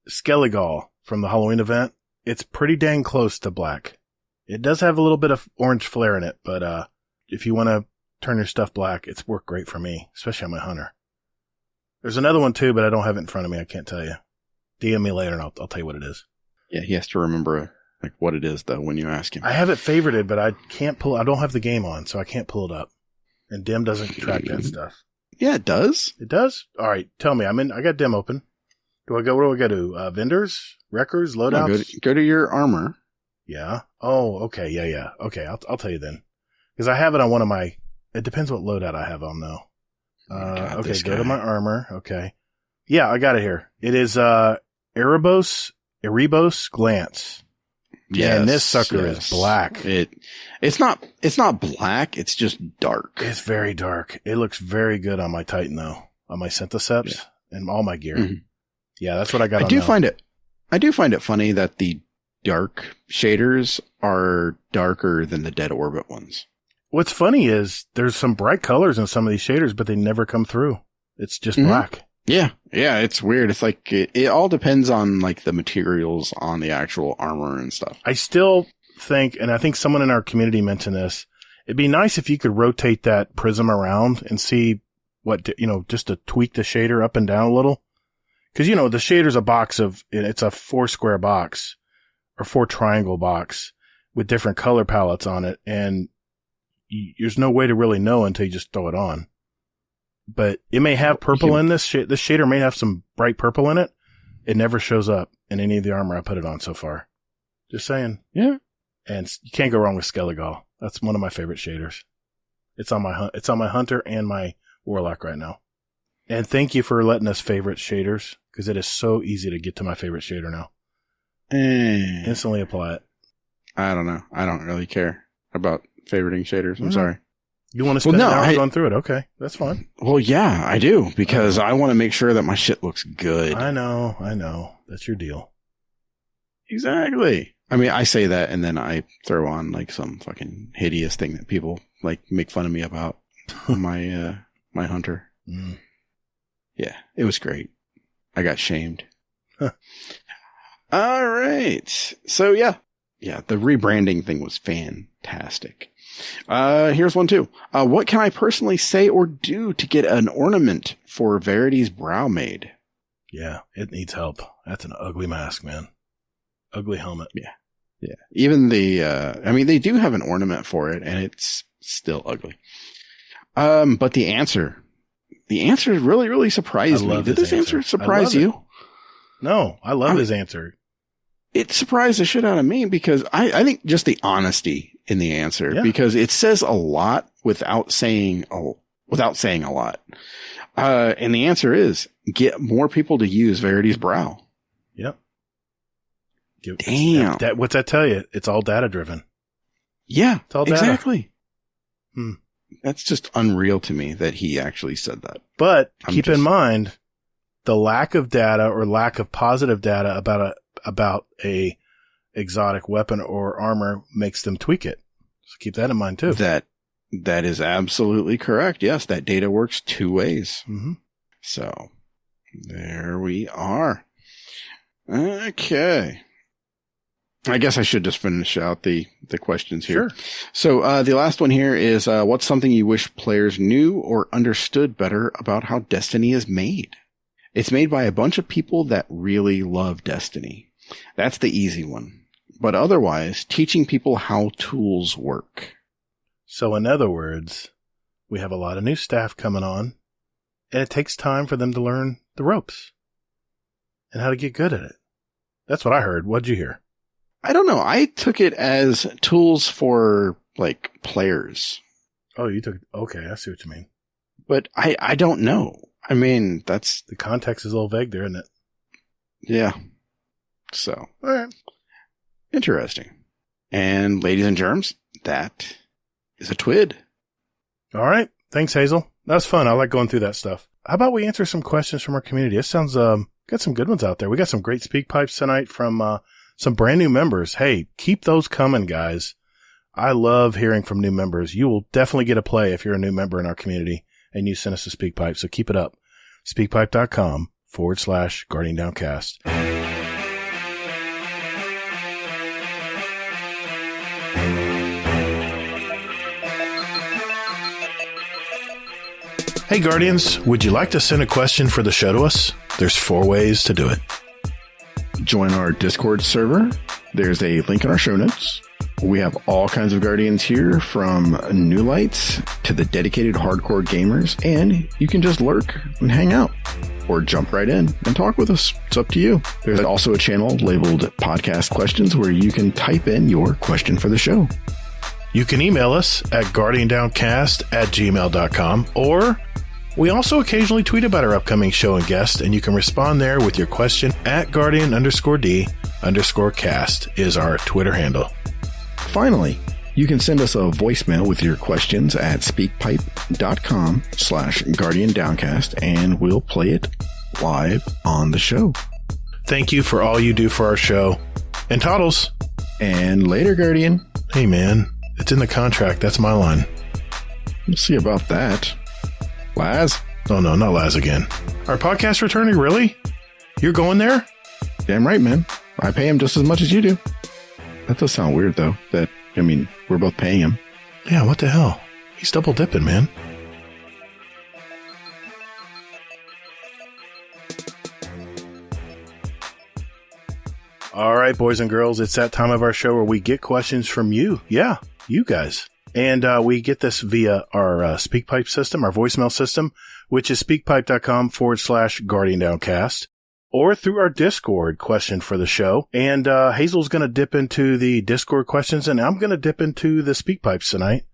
Skelligal from the Halloween event. It's pretty dang close to black. It does have a little bit of orange flare in it, but, if you want to turn your stuff black, it's worked great for me, especially on my hunter. There's another one too, but I don't have it in front of me. I can't tell you. DM me later and I'll tell you what it is. Yeah, he has to remember what it is though when you ask him. I have it favorited, but I don't have the game on, so I can't pull it up. And Dim doesn't track that stuff. Yeah, it does. It does? All right, tell me. I got Dim open. Where do I go to? Vendors? Records? Loadouts? No, go to your armor. Yeah. Oh, okay. Yeah. Okay, I'll tell you then. Because I have it on one of my... It depends what loadout I have on, though. Okay, go to my armor. Okay. Yeah, I got it here. It is Erebos Glance. Yeah, and this sucker is black. It's not black, it's just dark. It's very dark. It looks very good on my Titan, though. On my Syntheseps and all my gear. Mm-hmm. Yeah, that's what I got on now. I do find it funny that the dark shaders are darker than the Dead Orbit ones. what's funny is there's some bright colors in some of these shaders, but they never come through. It's just black. Yeah. Yeah. It's weird. It's like, it all depends on like the materials on the actual armor and stuff. I still think, and I think someone in our community mentioned this, it'd be nice if you could rotate that prism around and see what, just to tweak the shader up and down a little. Cause the shader's a box it's a 4 square box or 4 triangle box with different color palettes on it. And there's no way to really know until you just throw it on. But it may have purple in this. This shader may have some bright purple in it. It never shows up in any of the armor I put it on so far. Just saying. Yeah. And you can't go wrong with Skellige. That's one of my favorite shaders. It's on my Hunter and my Warlock right now. And thank you for letting us favorite shaders, because it is so easy to get to my favorite shader now. Instantly apply it. I don't know. I don't really care about favoriting shaders. I'm sorry. You want to spend hours going through it? Okay, that's fine. Well, yeah, I do, because I want to make sure that my shit looks good. I know. That's your deal. Exactly. I mean, I say that and then I throw on like some fucking hideous thing that people like make fun of me about my Hunter. Yeah, it was great. I got shamed. All right. So yeah, the rebranding thing was fantastic. Here's one too. What can I personally say or do to get an ornament for Verity's brow made? Yeah, it needs help. That's an ugly mask, man. Ugly helmet. Yeah. Even they do have an ornament for it, and it's still ugly. But the answer really, really surprised me. Did this answer surprise you? No, I love his answer. It surprised the shit out of me because I think just the honesty in the answer, because it says a lot without saying a lot. And the answer is get more people to use Verity's brow. Yep. Damn. What's that tell you? It's all data driven. Yeah, it's all data. Exactly. That's just unreal to me that he actually said that. But keep in mind the lack of data or lack of positive data about a exotic weapon or armor makes them tweak it. So keep that in mind too. That is absolutely correct. Yes, that data works 2 ways. Mm-hmm. So there we are. Okay. I guess I should just finish out the questions here. Sure. So the last one here is what's something you wish players knew or understood better about how Destiny is made? It's made by a bunch of people that really love Destiny. That's the easy one. But otherwise, teaching people how tools work. So in other words, we have a lot of new staff coming on, and it takes time for them to learn the ropes and how to get good at it. That's what I heard. What'd you hear? I don't know. I took it as tools for like players. Oh, you took, okay. I see what you mean. But I don't know. I mean, that's the context is a little vague there, isn't it? Yeah. So, all right. Interesting. And ladies and germs, that is a TWID. All right. Thanks, Hazel. That was fun. I like going through that stuff. How about we answer some questions from our community? It sounds, got some good ones out there. We got some great speak pipes tonight from, some brand new members. Hey, keep those coming, guys. I love hearing from new members. You will definitely get a play if you're a new member in our community and you send us a speak pipe. So keep it up. Speakpipe.com/Guardian Downcast. Hey, Guardians, would you like to send a question for the show to us? There's 4 ways to do it. Join our Discord server. There's a link in our show notes. We have all kinds of Guardians here, from new lights to the dedicated hardcore gamers, and you can just lurk and hang out or jump right in and talk with us. It's up to you. There's also a channel labeled Podcast Questions where you can type in your question for the show. You can email us at guardiandowncast@gmail.com, or we also occasionally tweet about our upcoming show and guest, and you can respond there with your question at Guardian_D_cast is our Twitter handle. Finally, you can send us a voicemail with your questions at speakpipe.com/Guardian Downcast, and we'll play it live on the show. Thank you for all you do for our show. And Toddles. And later, Guardian. Hey, man, it's in the contract. That's my line. We'll see about that. Laz? Oh, no, not Laz again. Our podcast returning, really? You're going there? Damn right, man. I pay him just as much as you do. That does sound weird, though. We're both paying him. Yeah, what the hell? He's double dipping, man. All right, boys and girls, it's that time of our show where we get questions from you. Yeah, you guys. And we get this via our SpeakPipe system, our voicemail system, which is speakpipe.com/GuardianDownCast, or through our Discord question for the show. And Hazel's going to dip into the Discord questions, and I'm going to dip into the SpeakPipes tonight.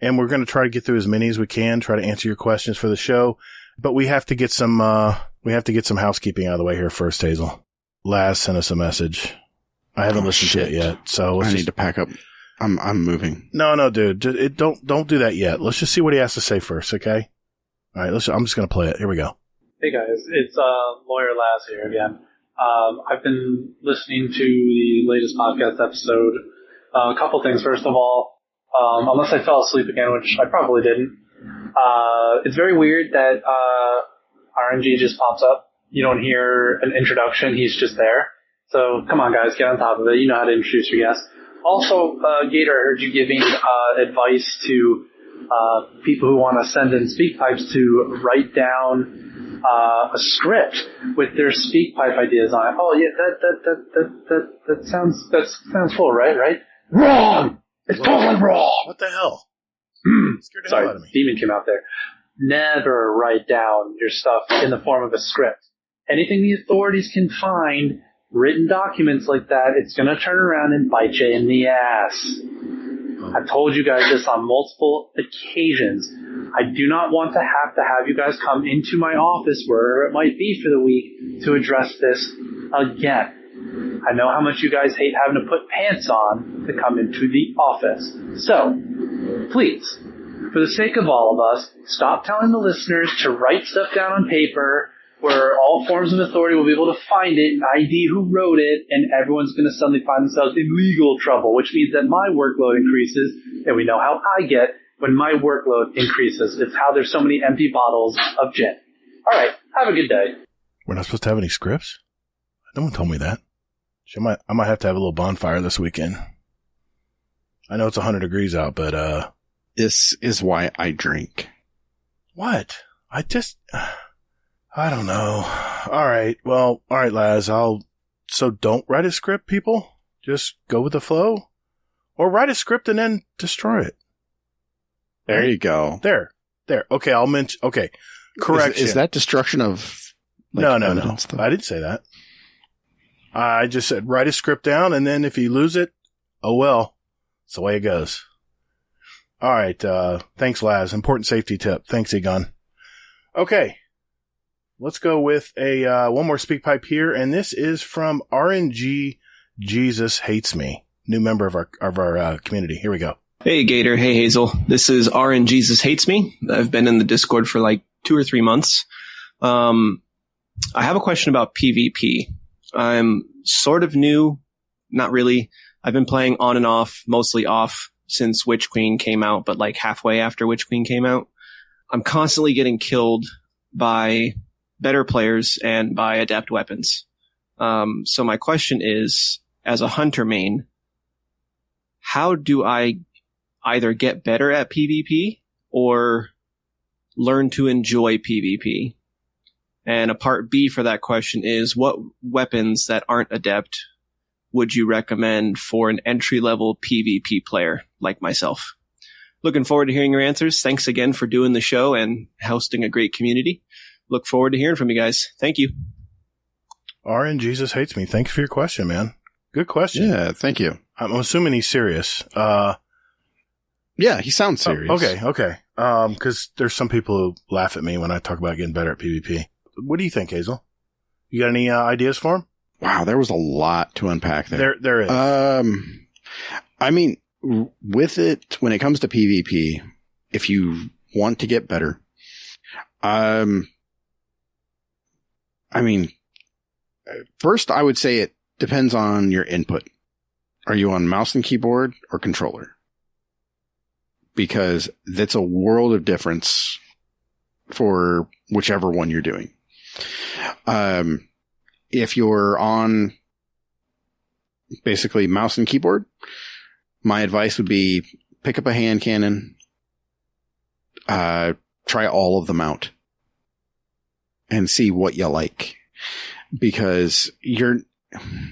And we're going to try to get through as many as we can, try to answer your questions for the show. But we have to get some housekeeping out of the way here first, Hazel. Laz sent us a message. I haven't listened to it yet, so I need to pack up. I'm moving. No, dude. Don't do that yet. Let's just see what he has to say first, okay? All right, I'm just going to play it. Here we go. Hey, guys. It's Lawyer Laz here again. I've been listening to the latest podcast episode. A couple things. First of all, unless I fell asleep again, which I probably didn't, it's very weird that RNG just pops up. You don't hear an introduction. He's just there. So come on, guys. Get on top of it. You know how to introduce your guests. Also, Gator, I heard you giving advice to people who want to send in SpeakPipes to write down a script with their SpeakPipe ideas on it. Oh, yeah, that sounds full, right? Wrong! It's totally wrong! What the hell? Scared the Sorry, hell out of me. Demon came out there. Never write down your stuff in the form of a script. Anything the authorities can find, written documents like that, it's going to turn around and bite you in the ass. I've told you guys this on multiple occasions. I do not want to have you guys come into my office, wherever it might be for the week, to address this again. I know how much you guys hate having to put pants on to come into the office. So, please, for the sake of all of us, stop telling the listeners to write stuff down on paper where all forms of authority will be able to find it and ID who wrote it, and everyone's going to suddenly find themselves in legal trouble, which means that my workload increases, and we know how I get when my workload increases. It's how there's so many empty bottles of gin. All right, have a good day. We're not supposed to have any scripts? No one told me that. I might have to have a little bonfire this weekend. I know it's 100 degrees out, but This is why I drink. what? I don't know. All right, Laz. So don't write a script, people. Just go with the flow, or write a script and then destroy it. There you go. There. Okay, I'll mention. Okay, correction. Is that destruction of? No. evidence, though? I didn't say that. I just said write a script down, and then if you lose it, oh well. It's the way it goes. All right. Thanks, Laz. Important safety tip. Thanks, Egon. Okay. Let's go with one more SpeakPipe here, and this is from RNG Jesus Hates Me, new member of our community. Here we go. Hey, Gator. Hey, Hazel. This is RN Jesus Hates Me. I've been in the Discord for like 2 or 3 months. I have a question about PvP. I'm sort of new. Not really. I've been playing on and off, mostly off, since Witch Queen came out, but like halfway after Witch Queen came out. I'm constantly getting killed by better players and by adept weapons. So my question is, as a hunter main, how do I either get better at PvP or learn to enjoy PvP? And a part B for that question is, what weapons that aren't adept would you recommend for an entry-level PvP player like myself? Looking forward to hearing your answers. Thanks again for doing the show and hosting a great community. Look forward to hearing from you guys. Thank you. RN Jesus Hates Me. Thanks for your question, man. Good question. Yeah, thank you. I'm assuming he's serious. Yeah, he sounds serious. Okay. Because there's some people who laugh at me when I talk about getting better at PvP. What do you think, Hazel? You got any ideas for him? Wow, there was a lot to unpack there. There is. I mean, with it, when it comes to PvP, if you want to get better, I mean, first I would say it depends on your input. Are you on mouse and keyboard or controller? because that's a world of difference for whichever one you're doing. If you're on basically mouse and keyboard, my advice would be pick up a hand cannon, try all of them out and see what you like, because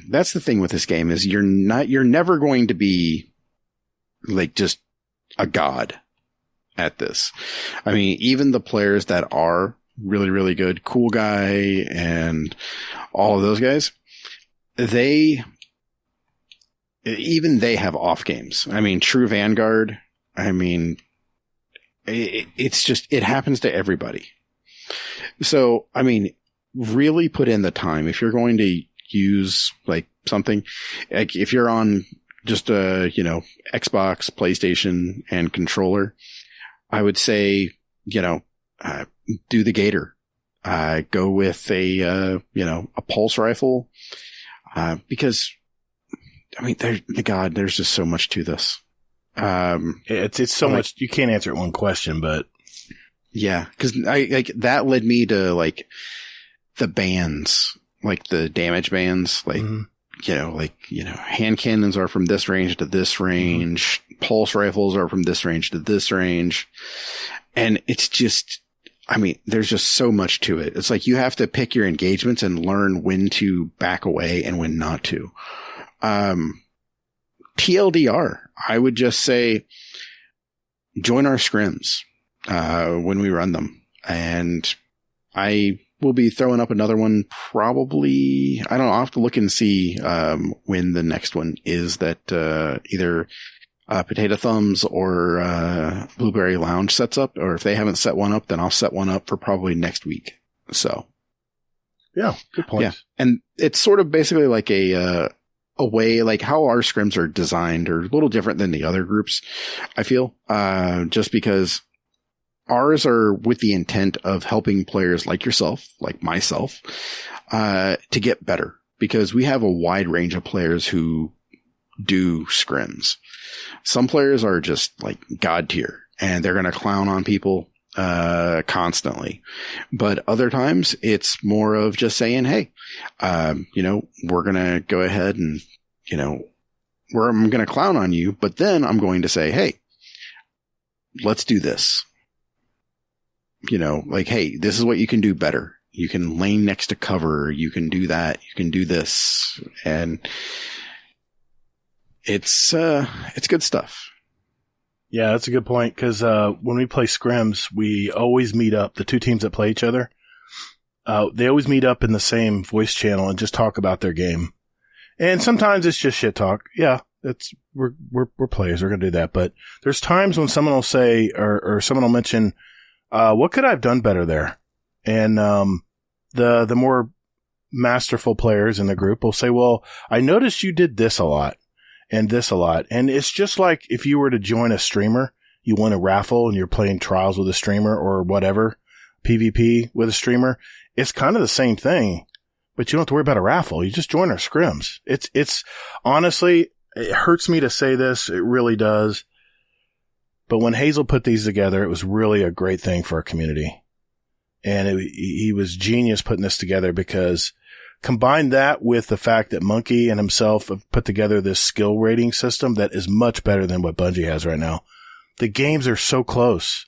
that's the thing with this game is you're never going to be like just a god at this. I mean, even the players that are really, really good, Cool Guy and all of those guys, they have off games. I mean, True Vanguard, I mean, it's just, it happens to everybody. So, I mean, really put in the time. If you're going to use like something, like if you're on just a, Xbox, PlayStation and controller, I would say, do the Gator. Go with a pulse rifle. Because, I mean, there's just so much to this. It's so much, you can't answer it one question, but. Yeah, because that led me to like the bands, like the damage bands, like, hand cannons are from this range to this range. Pulse rifles are from this range to this range. And it's just, I mean, there's just so much to it. It's like you have to pick your engagements and learn when to back away and when not to. TLDR, I would just say join our scrims when we run them. And I will be throwing up another one probably, I don't know, I'll have to look and see when the next one is that either Potato Thumbs or Blueberry Lounge sets up, or if they haven't set one up, then I'll set one up for probably next week. So yeah, good point. Yeah, and it's sort of basically like a way, like how our scrims are designed are a little different than the other groups, I feel, just because ours are with the intent of helping players like yourself, like myself, to get better, because we have a wide range of players who do scrims. Some players are just like god tier and they're going to clown on people constantly. But other times it's more of just saying, hey, we're going to go ahead and, I'm going to clown on you, but then I'm going to say, hey, let's do this. Like, hey, this is what you can do better. You can lane next to cover. You can do that. You can do this. And it's good stuff. Yeah, that's a good point. Cause, when we play scrims, we always meet up, the two teams that play each other. They always meet up in the same voice channel and just talk about their game. And sometimes it's just shit talk. Yeah, we're players. We're going to do that. But there's times when someone will say, or someone will mention, what could I have done better there? And, the more masterful players in the group will say, well, I noticed you did this a lot and this a lot. And it's just like if you were to join a streamer, you win a raffle and you're playing trials with a streamer or whatever, PvP with a streamer. It's kind of the same thing, but you don't have to worry about a raffle. You just join our scrims. It's honestly, it hurts me to say this. It really does. But when Hazel put these together, it was really a great thing for our community. And he was genius putting this together, because combine that with the fact that Monkey and himself have put together this skill rating system that is much better than what Bungie has right now. The games are so close.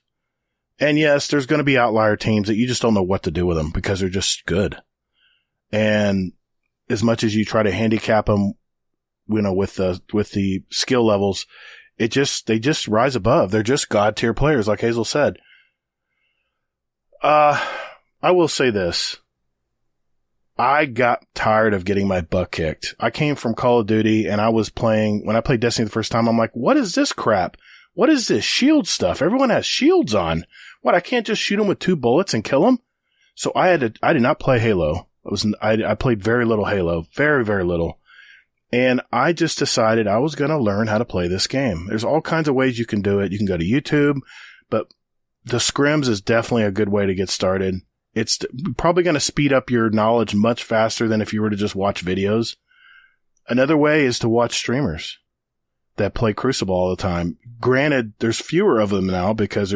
And yes, there's going to be outlier teams that you just don't know what to do with them because they're just good. And as much as you try to handicap them, with the skill levels, they just rise above. They're just god tier players, like Hazel said. I will say this. I got tired of getting my butt kicked. I came from Call of Duty and when I played Destiny the first time, I'm like, what is this crap? What is this shield stuff? Everyone has shields on. What? I can't just shoot them with 2 bullets and kill them? So I did not play Halo. I played very little Halo. Very, very little. And I just decided I was going to learn how to play this game. There's all kinds of ways you can do it. You can go to YouTube, but the scrims is definitely a good way to get started. It's probably going to speed up your knowledge much faster than if you were to just watch videos. Another way is to watch streamers. that play Crucible all the time. Granted, there's fewer of them now because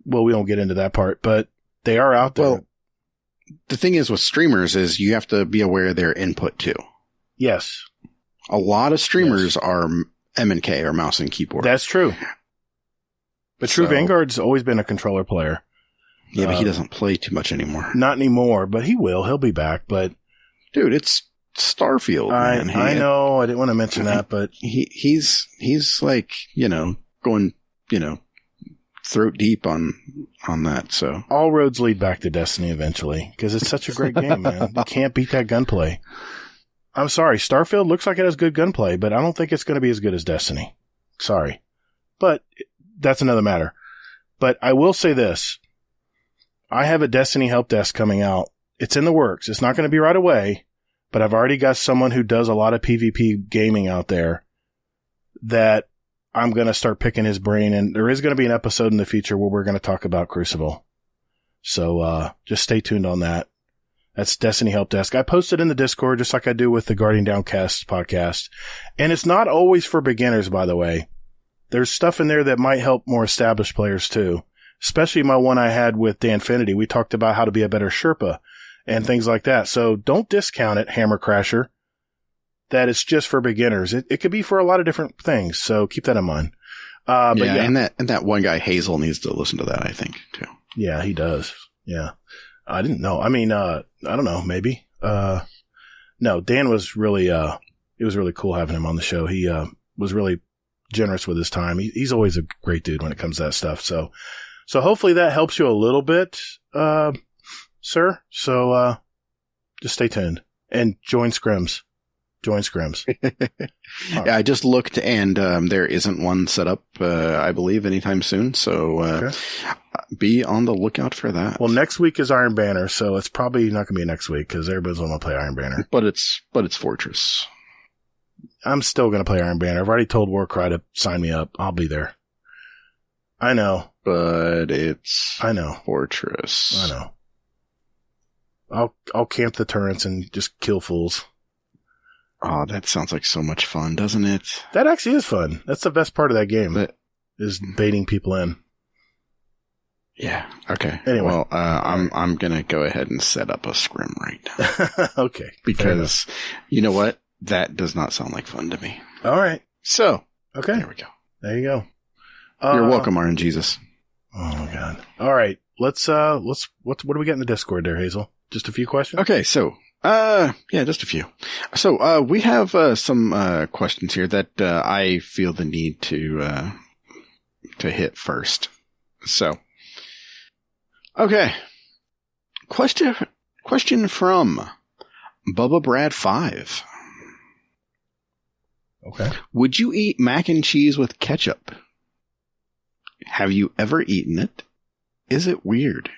we won't get into that part, but they are out there. Well, the thing is with streamers is you have to be aware of their input too. Yes. A lot of streamers are M&K or mouse and keyboard. That's true. But True Vanguard's always been a controller player. Yeah, but he doesn't play too much anymore. Not anymore, but he will. He'll be back. But dude, it's Starfield. Man. I know. I didn't want to mention that, but he's like, going, throat deep on that. So all roads lead back to Destiny eventually because it's such a great game, man. You can't beat that gunplay. I'm sorry. Starfield looks like it has good gunplay, but I don't think it's going to be as good as Destiny. Sorry. But that's another matter. But I will say this. I have a Destiny help desk coming out. It's in the works. It's not going to be right away, but I've already got someone who does a lot of PvP gaming out there that I'm going to start picking his brain. And there is going to be an episode in the future where we're going to talk about Crucible. So just stay tuned on that. That's Destiny Help Desk. I post it in the Discord just like I do with the Guardian Downcast podcast. And it's not always for beginners, by the way. There's stuff in there that might help more established players too. Especially my one I had with Danfinity. We talked about how to be a better Sherpa and things like that. So don't discount it, Hammer Crasher, that it's just for beginners. It could be for a lot of different things. So keep that in mind. But yeah. And that one guy, Hazel, needs to listen to that, I think, too. Yeah, he does. Yeah. I didn't know. I mean, I don't know, maybe. No, Dan was really, it was really cool having him on the show. He, was really generous with his time. He's always a great dude when it comes to that stuff. So hopefully that helps you a little bit, sir. So, just stay tuned and join Scrims. Yeah, I just looked and, there isn't one set up, I believe anytime soon. So, be on the lookout for that. Well, next week is Iron Banner. So it's probably not going to be next week because everybody's going to play Iron Banner. But it's Fortress. I'm still going to play Iron Banner. I've already told Warcry to sign me up. I'll be there. I know. But it's Fortress. I know. I'll camp the turrets and just kill fools. Oh, that sounds like so much fun, doesn't it? That actually is fun. That's the best part of that game, is baiting people in. Yeah. Okay. Anyway. Well, I'm gonna go ahead and set up a scrim right now. Okay. Because you know what? That does not sound like fun to me. All right. So. Okay. There we go. There you go. You're welcome, RNGesus. Oh my God. All right. What do we get in the Discord there, Hazel? Just a few questions? Okay. So, yeah, just a few. So, we have, some, questions here that, I feel the need to hit first. So, okay. Question from Bubba Brad 5. Okay. Would you eat mac and cheese with ketchup? Have you ever eaten it? Is it weird?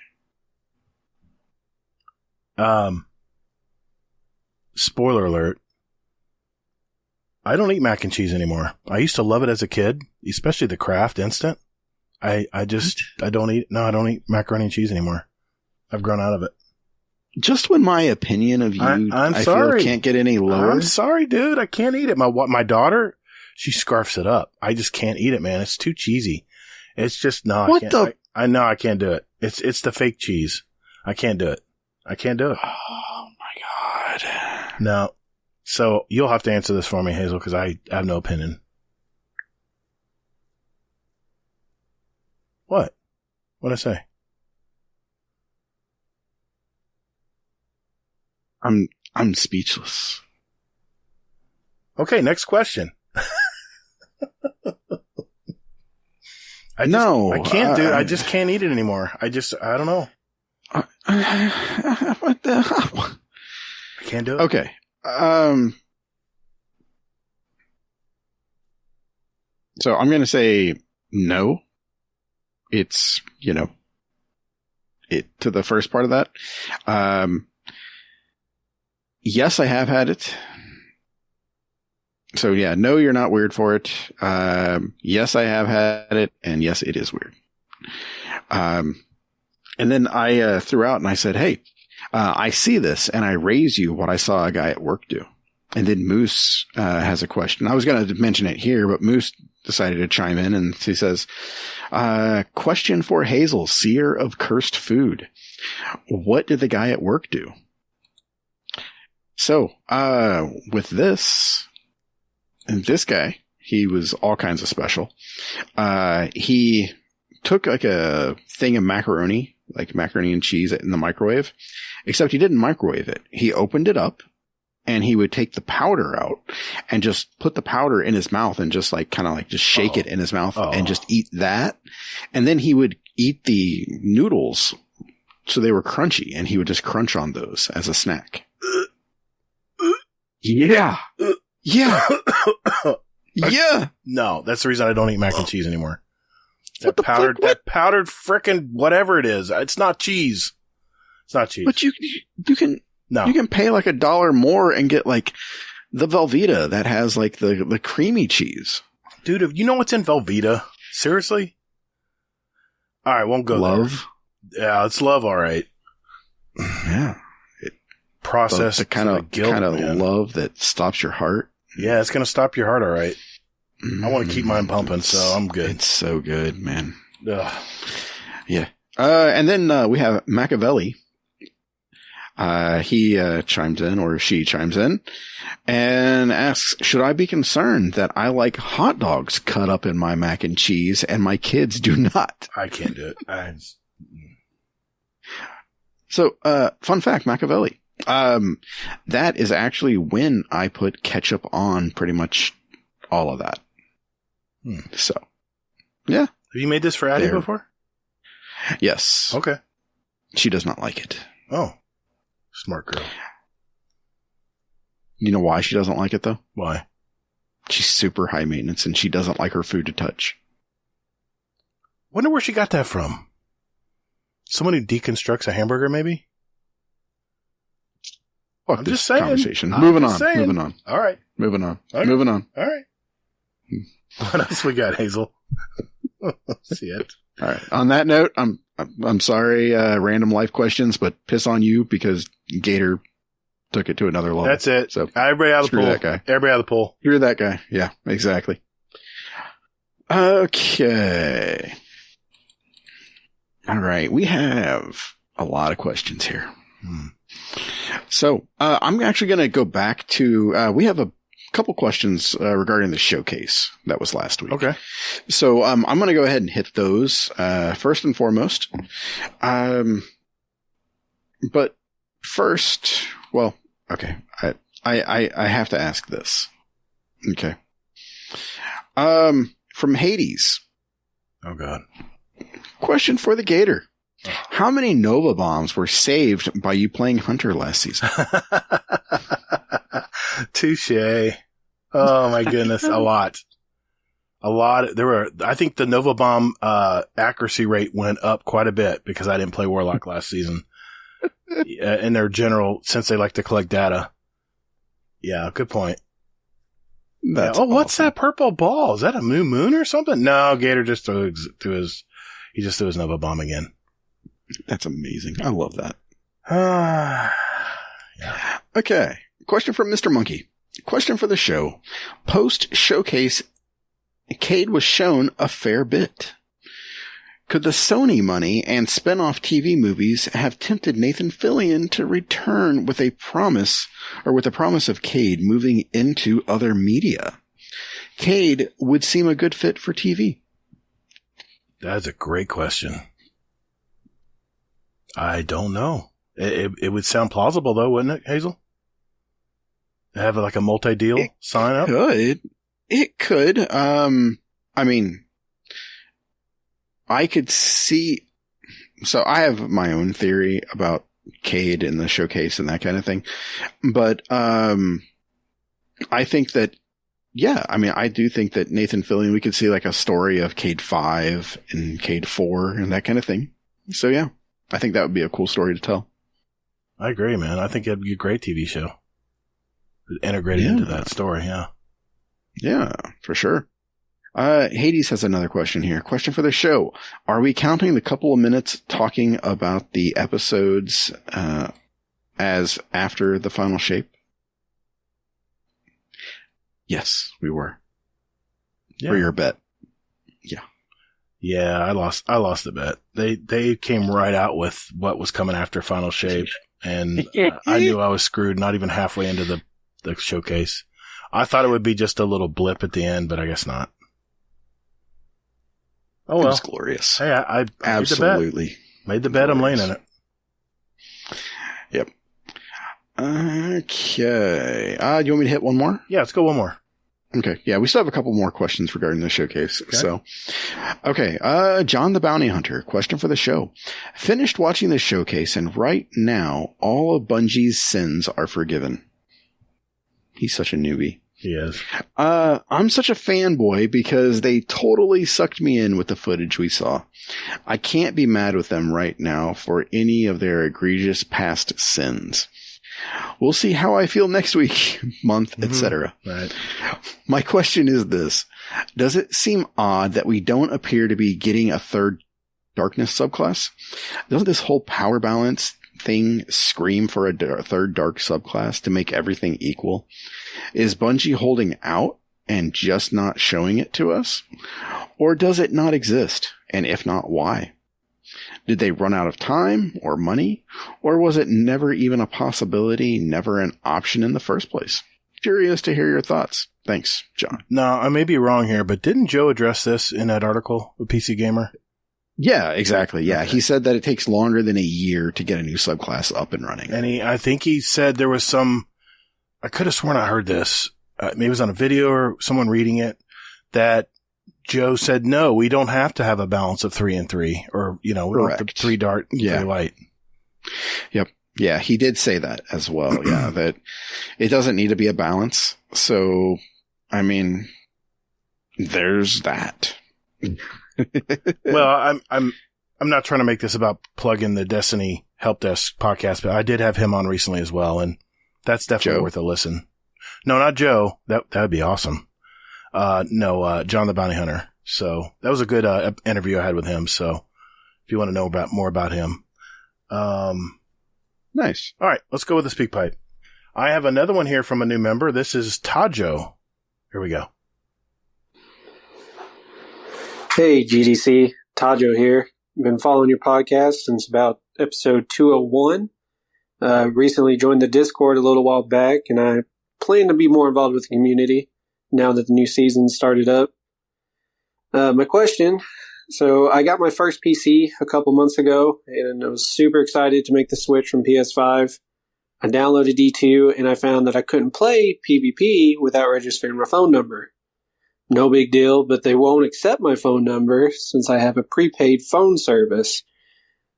Spoiler alert. I don't eat mac and cheese anymore. I used to love it as a kid, especially the Kraft Instant. I don't eat macaroni and cheese anymore. I've grown out of it. Just when my opinion of you, I'm I sorry. feel can't get any lower. I'm sorry, dude. I can't eat it. My daughter, she scarfs it up. I just can't eat it, man. It's too cheesy. It's just, no, what I can't. I know I can't do it. It's the fake cheese. I can't do it. Oh my God. No. So you'll have to answer this for me, Hazel, because I have no opinion. What? What'd I say? I'm speechless. Okay, next question. I can't do it. I just can't eat it anymore. I don't know. What the hell? I can't do it. Okay. So I'm going to say no. It's, it to the first part of that. Yes, I have had it. So yeah, no, you're not weird for it. Yes, I have had it, and yes, it is weird. And then I threw out and I said, hey, I see this, and I raise you what I saw a guy at work do. And then Moose has a question. I was going to mention it here, but Moose decided to chime in, and he says, question for Hazel, seer of cursed food. What did the guy at work do? So, with this guy, he was all kinds of special. He took like a thing of macaroni, like macaroni and cheese in the microwave, except he didn't microwave it. He opened it up, and he would take the powder out and just put the powder in his mouth and just like kind of like just shake it in his mouth and just eat that. And then he would eat the noodles so they were crunchy, and he would just crunch on those as a snack. Yeah. Yeah. Yeah. No, that's the reason I don't eat mac and cheese anymore. What the fuck? That powdered frickin' whatever it is. It's not cheese. It's not cheese. But you can pay like $1 more and get like the Velveeta that has like the creamy cheese. Dude, you know what's in Velveeta? Seriously? All right, won't go love. There. Yeah, it's love. All right. Yeah. Processed the kind of love that stops your heart. Yeah, it's gonna stop your heart. All right. I want to keep mine pumping, so I'm good. It's so good, man. Ugh. Yeah. And then we have Machiavelli. He chimes in, or she chimes in, and asks, should I be concerned that I like hot dogs cut up in my mac and cheese and my kids do not? I can't do it. So, fun fact, Machiavelli. That is actually when I put ketchup on pretty much all of that. So, yeah. Have you made this for Addie before? Yes. Okay. She does not like it. Oh. Smart girl. You know why she doesn't like it, though? Why? She's super high maintenance, and she doesn't like her food to touch. Wonder where she got that from. Someone who deconstructs a hamburger, maybe? Fuck I'm this just saying. Conversation. Moving on. All right. Moving on. Okay. Moving on. All right. What else we got, Hazel? See it. All right. On that note, I'm sorry, random life questions, but piss on you because Gator took it to another level. That's it. So everybody out of the pool. That guy. Everybody out of the pool. You're that guy. Yeah, exactly. Okay. All right. We have a lot of questions here. So, I'm actually going to go back to, we have a couple questions regarding the showcase that was last week. Okay. So, I'm going to go ahead and hit those, first and foremost. But first, well, okay. I have to ask this. Okay. From Hades. Oh God. Question for the Gator. How many Nova bombs were saved by you playing Hunter last season? Touche. Oh my goodness. A lot. There were, I think the Nova bomb, accuracy rate went up quite a bit because I didn't play Warlock last season. In their general, since they like to collect data. Yeah, good point. That's what's that purple ball? Is that a new moon or something? No, Gator just threw his Nova bomb again. That's amazing. I love that. Yeah. Okay. Question from Mr. Monkey. Question for the show. Post showcase, Cade was shown a fair bit. Could the Sony money and spin-off TV movies have tempted Nathan Fillion to return with a promise of Cade moving into other media? Cade would seem a good fit for TV. That's a great question. I don't know. It would sound plausible though, wouldn't it, Hazel? Have like a multi-deal sign up? It could. I mean, I could see. So I have my own theory about Cade and the showcase and that kind of thing, but I think that. Yeah, I mean, I do think that Nathan Fillion, we could see like a story of Cade 5 and Cade 4 and that kind of thing. So yeah, I think that would be a cool story to tell. I agree, man. I think it'd be a great TV show. Integrated into that story, yeah. Yeah, for sure. Hades has another question here. Question for the show. Are we counting the couple of minutes talking about the episodes as after the final shape? Yes, we were. Yeah. For your bet. Yeah, I lost the bet. They came right out with what was coming after Final Shape, and I knew I was screwed not even halfway into the showcase. I thought it would be just a little blip at the end, but I guess not. Oh well. It was glorious. Hey, I Absolutely. made the bet. I'm laying in it. Yep. Okay. Do you want me to hit one more? Yeah, let's go one more. Okay. Yeah, we still have a couple more questions regarding the showcase. Okay. So, okay. John the Bounty Hunter, question for the show. Finished watching the showcase, and right now, all of Bungie's sins are forgiven. He's such a newbie. He is. I'm such a fanboy because they totally sucked me in with the footage we saw. I can't be mad with them right now for any of their egregious past sins. We'll see how I feel next week, month, etc. Right. My question is this. Does it seem odd that we don't appear to be getting a third darkness subclass? Doesn't this whole power balance thing scream for a third dark subclass to make everything equal? Is Bungie holding out and just not showing it to us? Or does it not exist? And if not, why? Did they run out of time or money? Or was it never even a possibility, never an option in the first place? Curious to hear your thoughts. Thanks, John. No, I may be wrong here, but didn't Joe address this in that article with PC Gamer? Yeah, exactly. Yeah, Okay. he said that it takes longer than a year to get a new subclass up and running. And I think he said there was some, I could have sworn I heard this, maybe it was on a video or someone reading it, that Joe said, no, we don't have to have a balance of 3 and 3, or, we don't have to 3 dark, 3 light. Yep. Yeah, he did say that as well. Yeah, that it doesn't need to be a balance. So, I mean, there's that. Well, I'm not trying to make this about plugging the Destiny Help Desk podcast, but I did have him on recently as well, and that's definitely Joe? worth a listen. No, not Joe. That'd be awesome. No, John the Bounty Hunter. So that was a good interview I had with him. So if you want to know more about him, Nice. all right, let's go with the speak pipe. I have another one here from a new member. This is Tajo. Here we go. Hey, GDC. Tajo here. Been following your podcast since about episode 201. Recently joined the Discord a little while back, and I plan to be more involved with the community now that the new season started up. My question, so I got my first PC a couple months ago, and I was super excited to make the switch from PS5. I downloaded D2, and I found that I couldn't play PvP without registering my phone number. No big deal, but they won't accept my phone number since I have a prepaid phone service.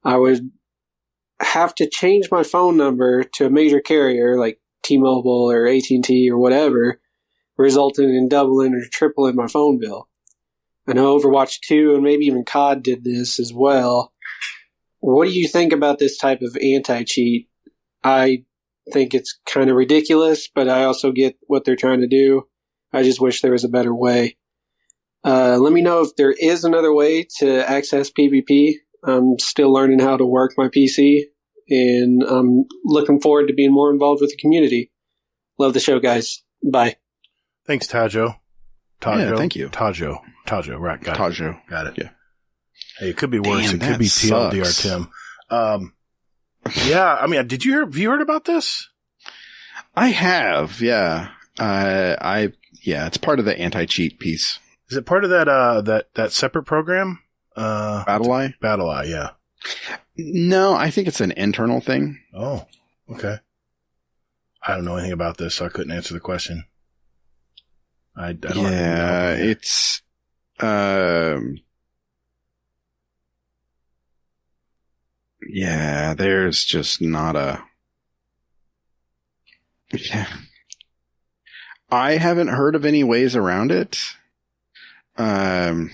I would have to change my phone number to a major carrier like T-Mobile or AT&T or whatever, resulting in doubling or tripling my phone bill. I know Overwatch 2 and maybe even COD did this as well. What do you think about this type of anti-cheat? I think it's kind of ridiculous, but I also get what they're trying to do. I just wish there was a better way. Let me know if there is another way to access PvP. I'm still learning how to work my PC, and I'm looking forward to being more involved with the community. Love the show, guys. Bye. Thanks, Tajo. Yeah, thank you. Tajo. Right. Got it. Tajo. Got it. Yeah. Hey, it could be worse. Damn, It could that be TLDR, sucks. Tim. Yeah, I mean, have you heard about this? I have, yeah. It's part of the anti-cheat piece. Is it part of that separate program? BattleEye? BattleEye, yeah. No, I think it's an internal thing. Oh, okay. I don't know anything about this, so I couldn't answer the question. I don't even know. It's, there's just not a, I haven't heard of any ways around it. I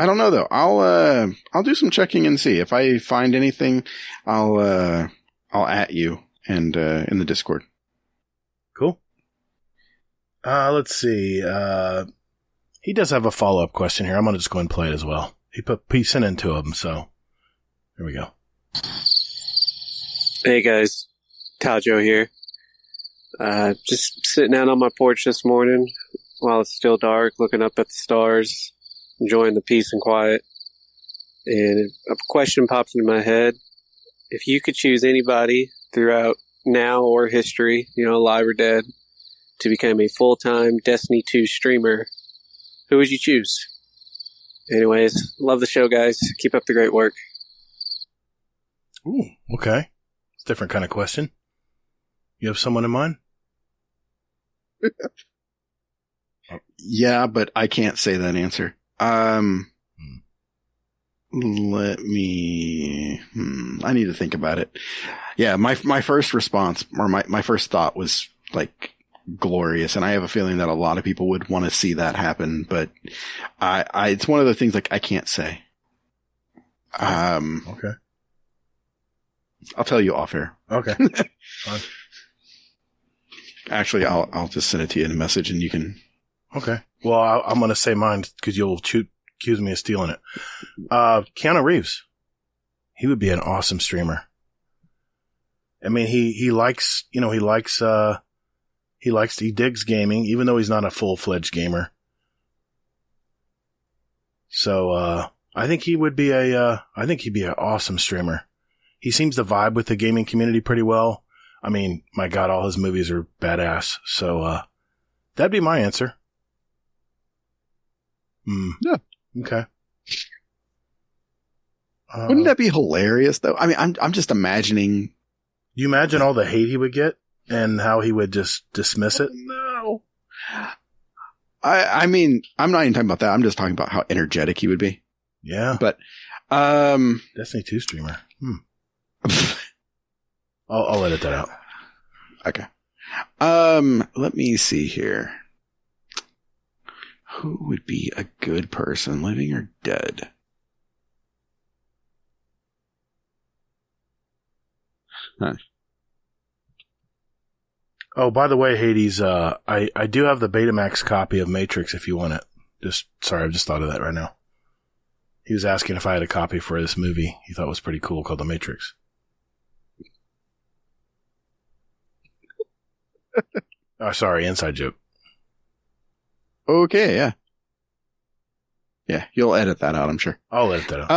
don't know though. I'll do some checking and see if I find anything. I'll at you and in the Discord. Cool. Let's see. He does have a follow-up question here. I'm going to just go and play it as well. He sent it to him, so here we go. Hey guys, Tajo here. Just sitting out on my porch this morning while it's still dark, looking up at the stars, enjoying the peace and quiet. And a question pops into my head. If you could choose anybody throughout now or history, alive or dead, to become a full-time Destiny 2 streamer, who would you choose? Anyways, love the show, guys. Keep up the great work. Ooh, okay. It's a different kind of question. You have someone in mind? Yeah, but I can't say that answer. Let me. I need to think about it. Yeah, my first response or my first thought was like glorious, and I have a feeling that a lot of people would want to see that happen. But I it's one of the things like I can't say. Okay. I'll tell you off air. Okay. Fine. Actually, I'll just send it to you in a message, and you can. Okay. Well, I'm going to say mine because you'll accuse me of stealing it. Keanu Reeves. He would be an awesome streamer. I mean, he digs gaming, even though he's not a full-fledged gamer. So, I think he'd be an awesome streamer. He seems to vibe with the gaming community pretty well. I mean, my God, all his movies are badass. So, that'd be my answer. Yeah. Okay. Wouldn't that be hilarious, though? I mean, I'm just imagining. You imagine all the hate he would get and how he would just dismiss it? No. I mean, I'm not even talking about that. I'm just talking about how energetic he would be. Yeah. But, Destiny 2 streamer. I'll edit that out. Okay. Let me see here. Who would be a good person, living or dead? Huh. Oh, by the way, Hades, I do have the Betamax copy of Matrix if you want it. Sorry, I just thought of that right now. He was asking if I had a copy for this movie he thought was pretty cool called The Matrix. Oh, sorry, inside joke. Okay, yeah. Yeah, you'll edit that out, I'm sure. I'll edit that out.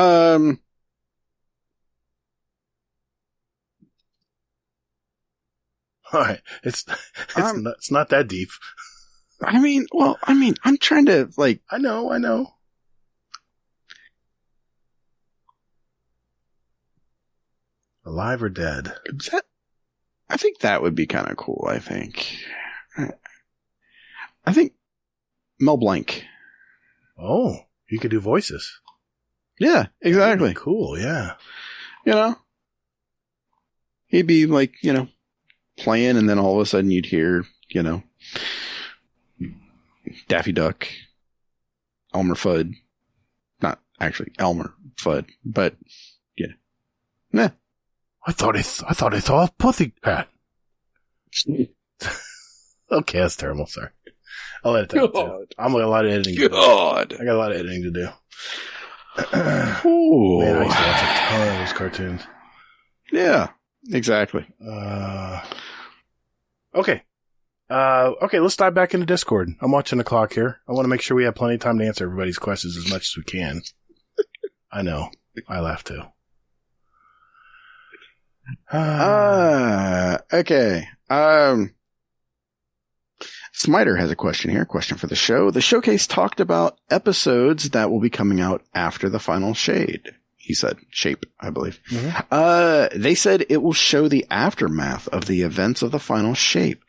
All right. It's not that deep. I'm trying to, like... I know. Alive or dead? I think that would be kind of cool, I think. I think Mel Blanc. Oh, you could do voices. Yeah, exactly. Cool, yeah. He'd be like, playing, and then all of a sudden you'd hear, Daffy Duck, Elmer Fudd. Not actually Elmer Fudd, but yeah. Nah. I thought I saw a pussy cat. Okay, that's terrible. Sorry. I'll edit that too. I'm got a lot of editing to do. I got a lot of editing to do. Ooh. Man, I used to watch a ton of those cartoons. Yeah, exactly. Okay. Okay, let's dive back into Discord. I'm watching the clock here. I want to make sure we have plenty of time to answer everybody's questions as much as we can. I know. I laugh too. Okay. Smiter has a question here. Question for the show. The showcase talked about episodes that will be coming out after the final shade. He said shape, I believe. Mm-hmm. They said it will show the aftermath of the events of the final shape.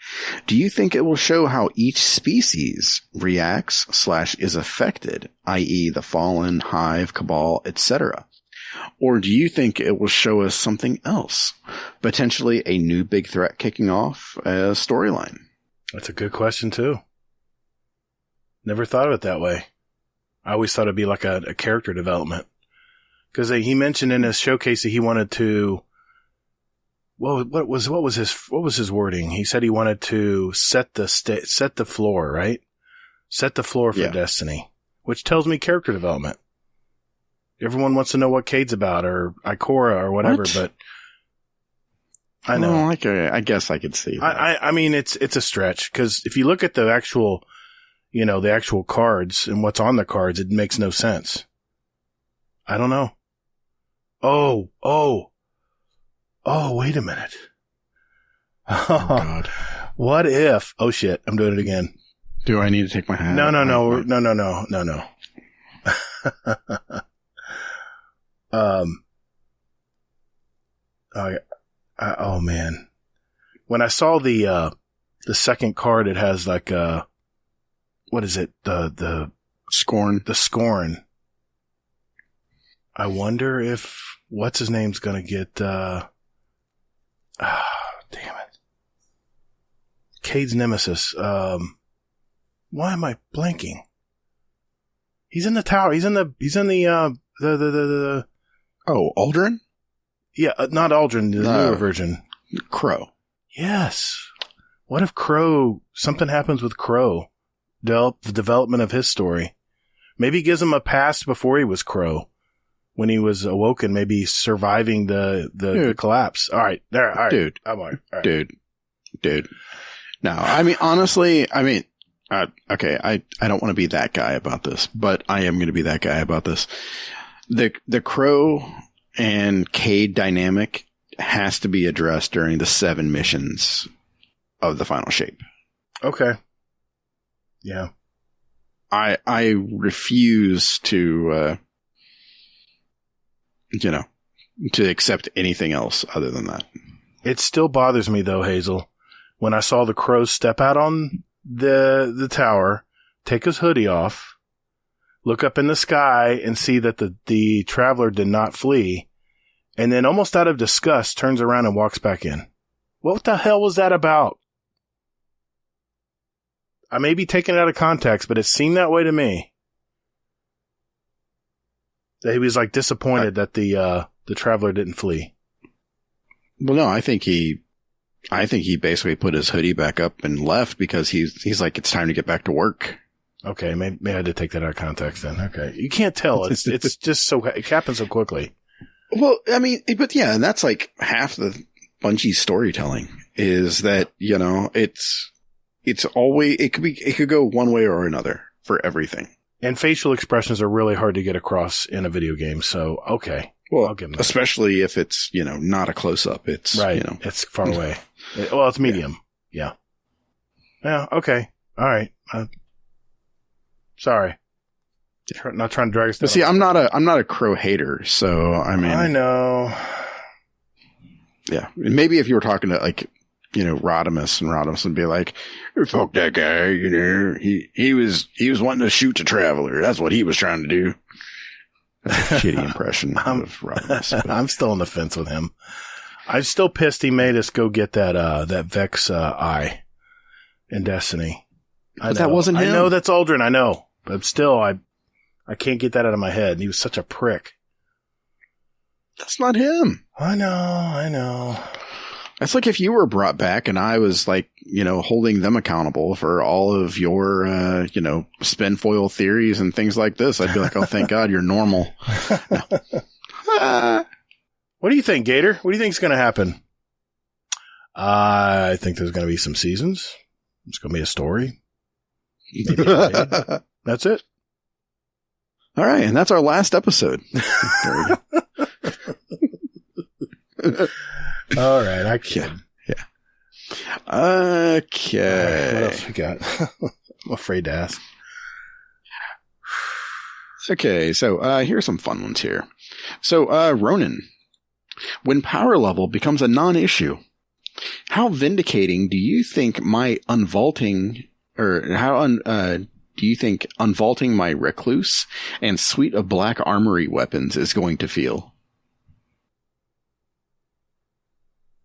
Do you think it will show how each species reacts / is affected, i.e. the Fallen, Hive, Cabal, etc.? Or do you think it will show us something else? Potentially a new big threat kicking off a storyline? That's a good question, too. Never thought of it that way. I always thought it'd be like a character development. Because he mentioned in his showcase that he wanted to... What was his wording? He said he wanted to set the floor, right? Set the floor for Destiny. Which tells me character development. Everyone wants to know what Cade's about, or Ikora, or whatever, but I know. Well, I guess I could see that. I mean, it's a stretch because if you look at the actual, the actual cards and what's on the cards, it makes no sense. I don't know. Oh, wait a minute. Oh, God. What if, oh shit, I'm doing it again. Do I need to take my hat? No. Oh man. When I saw the second card, it has like, what is it? The Scorn. The Scorn. I wonder if, what's his name's gonna get, damn it. Cade's nemesis. Why am I blanking? He's in the tower. He's in the Oh, Aldrin? Yeah, not Aldrin, the newer version. Crow. Yes. What if something happens with Crow? The development of his story. Maybe he gives him a past before he was Crow. When he was awoken, maybe surviving the collapse. All right. There. All right. Dude. I'm all right. Dude. No, I mean, honestly, okay, I don't want to be that guy about this, but I am going to be that guy about this. The Crow and Cade dynamic has to be addressed during the 7 missions of the Final Shape. Okay. Yeah. I refuse to, to accept anything else other than that. It still bothers me though, Hazel, when I saw the Crow step out on the tower, take his hoodie off, look up in the sky and see that the traveler did not flee, and then almost out of disgust turns around and walks back in. What the hell was that about? I may be taking it out of context, but it seemed that way to me. That he was like disappointed that the traveler didn't flee. Well, no, I think he basically put his hoodie back up and left because he's like, it's time to get back to work. Okay, maybe I had to take that out of context then. Okay, you can't tell. It's just it happens so quickly. Well, I mean, but yeah, and that's like half the Bungie's storytelling is that it's always it could go one way or another for everything. And facial expressions are really hard to get across in a video game. So okay, well, I'll give them that. Especially if it's not a close up. It's right. It's far away. Well, it's medium. Yeah. Yeah. Okay. All right. Sorry. Not trying to drag us down. But see, I'm not a Crow hater, so I mean, I know. Yeah, maybe if you were talking to Rodimus, and Rodimus would be like, "Fuck that guy," he was wanting to shoot the traveler. That's what he was trying to do. That's a shitty impression of Rodimus. I'm still on the fence with him. I'm still pissed he made us go get that Vex eye in Destiny. But that wasn't him. I know that's Aldrin. I know, but still, I can't get that out of my head. He was such a prick. That's not him. I know. That's like if you were brought back and I was like, holding them accountable for all of your, spin foil theories and things like this. I'd be like, oh, thank God you're normal. What do you think, Gator? What do you think is going to happen? I think there's going to be some seasons. It's going to be a story. Maybe a that's it. All right. And that's our last episode. All right. I can. Yeah. Okay. What else we got? I'm afraid to ask. Okay. So, here's some fun ones here. So, Ronan, when power level becomes a non-issue, how vindicating do you think my unvaulting my recluse and suite of black armory weapons is going to feel?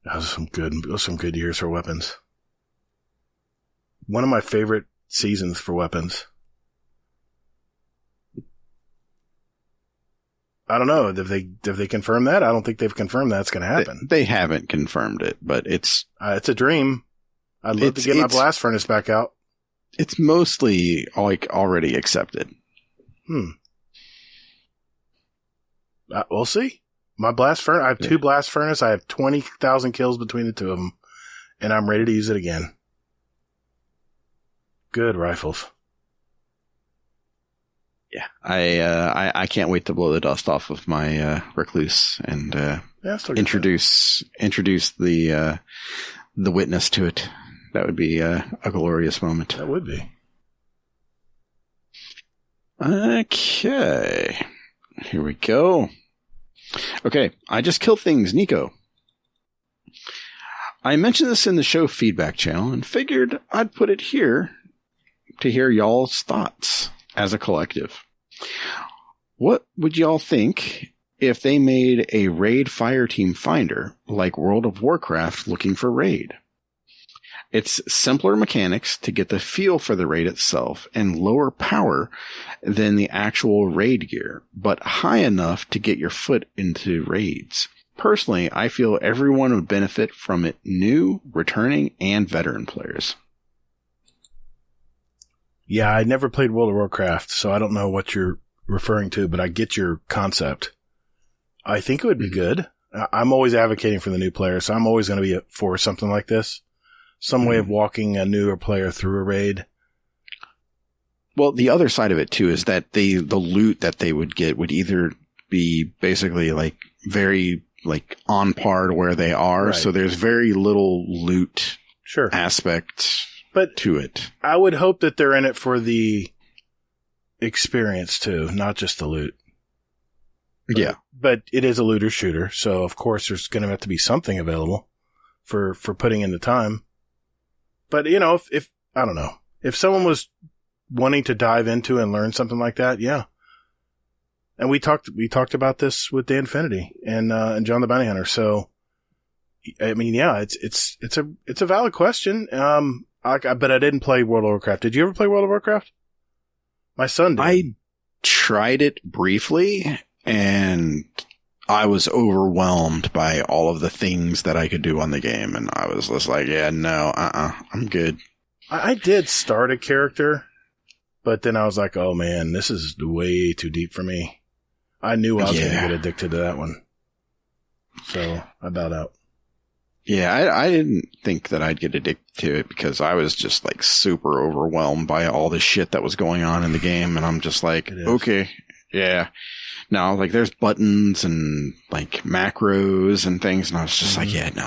Those are some good years for weapons. One of my favorite seasons for weapons. I don't know. If they confirm that, I don't think they've confirmed that's going to happen. They haven't confirmed it, but it's a dream. I'd love to get my blast furnace back out. It's mostly like already accepted. We'll see. My blast furnace, I have 2 blast furnace. I have 20,000 kills between the 2 of them, and I'm ready to use it again. Good rifles. Yeah, I can't wait to blow the dust off of my recluse and introduce the witness to it. That would be a glorious moment. That would be. Okay, here we go. Okay, I just kill things, Nico. I mentioned this in the show feedback channel and figured I'd put it here to hear y'all's thoughts as a collective. What would y'all think if they made a raid fireteam finder like World of Warcraft looking for raid? It's simpler mechanics to get the feel for the raid itself and lower power than the actual raid gear, but high enough to get your foot into raids. Personally, I feel everyone would benefit from it, new, returning, and veteran players. Yeah, I never played World of Warcraft, so I don't know what you're referring to, but I get your concept. I think it would be good. I'm always advocating for the new player, so I'm always going to be for something like this. Some way of walking a newer player through a raid. Well, the other side of it, too, is that the loot that they would get would either be basically like very like on par to where they are, right. So there's very little loot aspect to it. I would hope that they're in it for the experience, too, not just the loot. Yeah. But it is a looter shooter, so of course there's going to have to be something available for putting in the time. But, you know, if I don't know, if someone was wanting to dive into and learn something like that, yeah. And we talked about this with Dan Finity and John the Bounty Hunter. So, I mean, yeah, it's a valid question. But I didn't play World of Warcraft. Did you ever play World of Warcraft? My son did. I tried it briefly, and I was overwhelmed by all of the things that I could do on the game, and I was just like, yeah, no, I'm good. I did start a character, but then I was like, oh man, this is way too deep for me. I knew I was going to get addicted to that one. So I bowed out. Yeah, I didn't think that I'd get addicted to it because I was just like super overwhelmed by all the shit that was going on in the game, and I'm just like, okay, yeah. Now, like, there's buttons and like macros and things, and I was just like, yeah, no,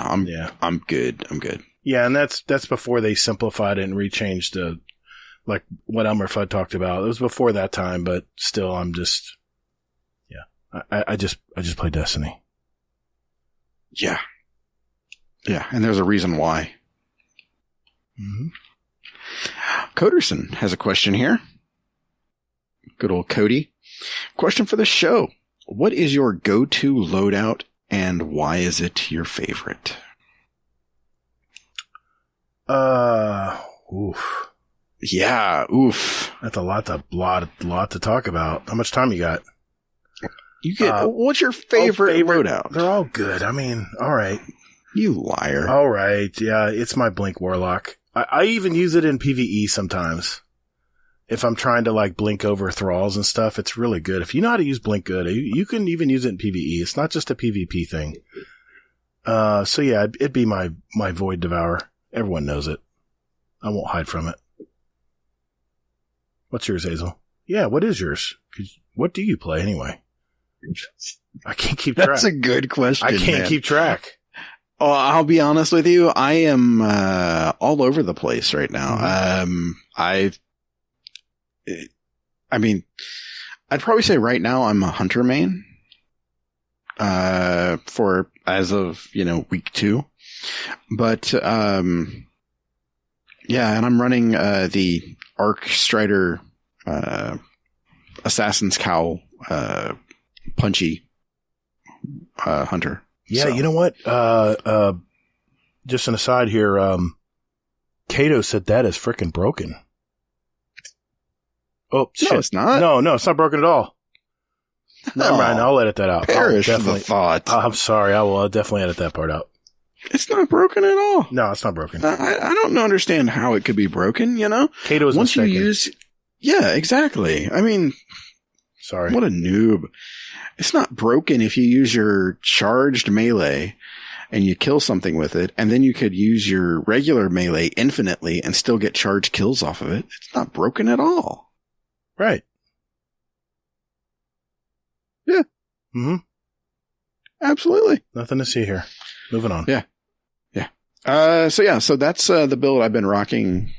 I'm good. I'm good. Yeah, and that's before they simplified it and rechanged like what Elmer Fudd talked about. It was before that time, but still, I'm just, yeah, I just play Destiny. Yeah. Yeah, and there's a reason why. Mm-hmm. Coderson has a question here. Good old Cody. Question for the show. What is your go-to loadout and why is it your favorite? Oof. Yeah, oof. That's a lot to talk about. How much time you got? You get, what's your favorite loadout? They're all good. I mean, all right. You liar. All right. Yeah, it's my Blink Warlock. I even use it in PvE sometimes. If I'm trying to like blink over thralls and stuff, it's really good. If you know how to use Blink good, you can even use it in PvE. It's not just a PvP thing. So yeah, it'd be my Void Devourer. Everyone knows it. I won't hide from it. What's yours, Hazel? Yeah, what is yours? What do you play anyway? I can't keep track. That's a good question. I can't keep track. Oh, I'll be honest with you. I am all over the place right now. Mm-hmm. I mean, I'd probably say right now I'm a hunter main. For as of week 2, but yeah, and I'm running the Arc Strider Assassin's Cowl punchy hunter. Yeah, so. You know what? Just an aside here. Kato said that is freaking broken. Oh, shit. No, it's not. No, it's not broken at all. Never mind. I'll edit that out. Perish the thought. I'm sorry. I will definitely edit that part out. It's not broken at all. No, it's not broken. I don't understand how it could be broken, Kato is once mistaken. you use... Yeah, exactly. I mean, Sorry. What a noob. It's not broken if you use your charged melee and you kill something with it, and then you could use your regular melee infinitely and still get charged kills off of it. It's not broken at all. Right. Yeah. Mm-hmm. Absolutely. Nothing to see here. Moving on. Yeah. So that's the build I've been rocking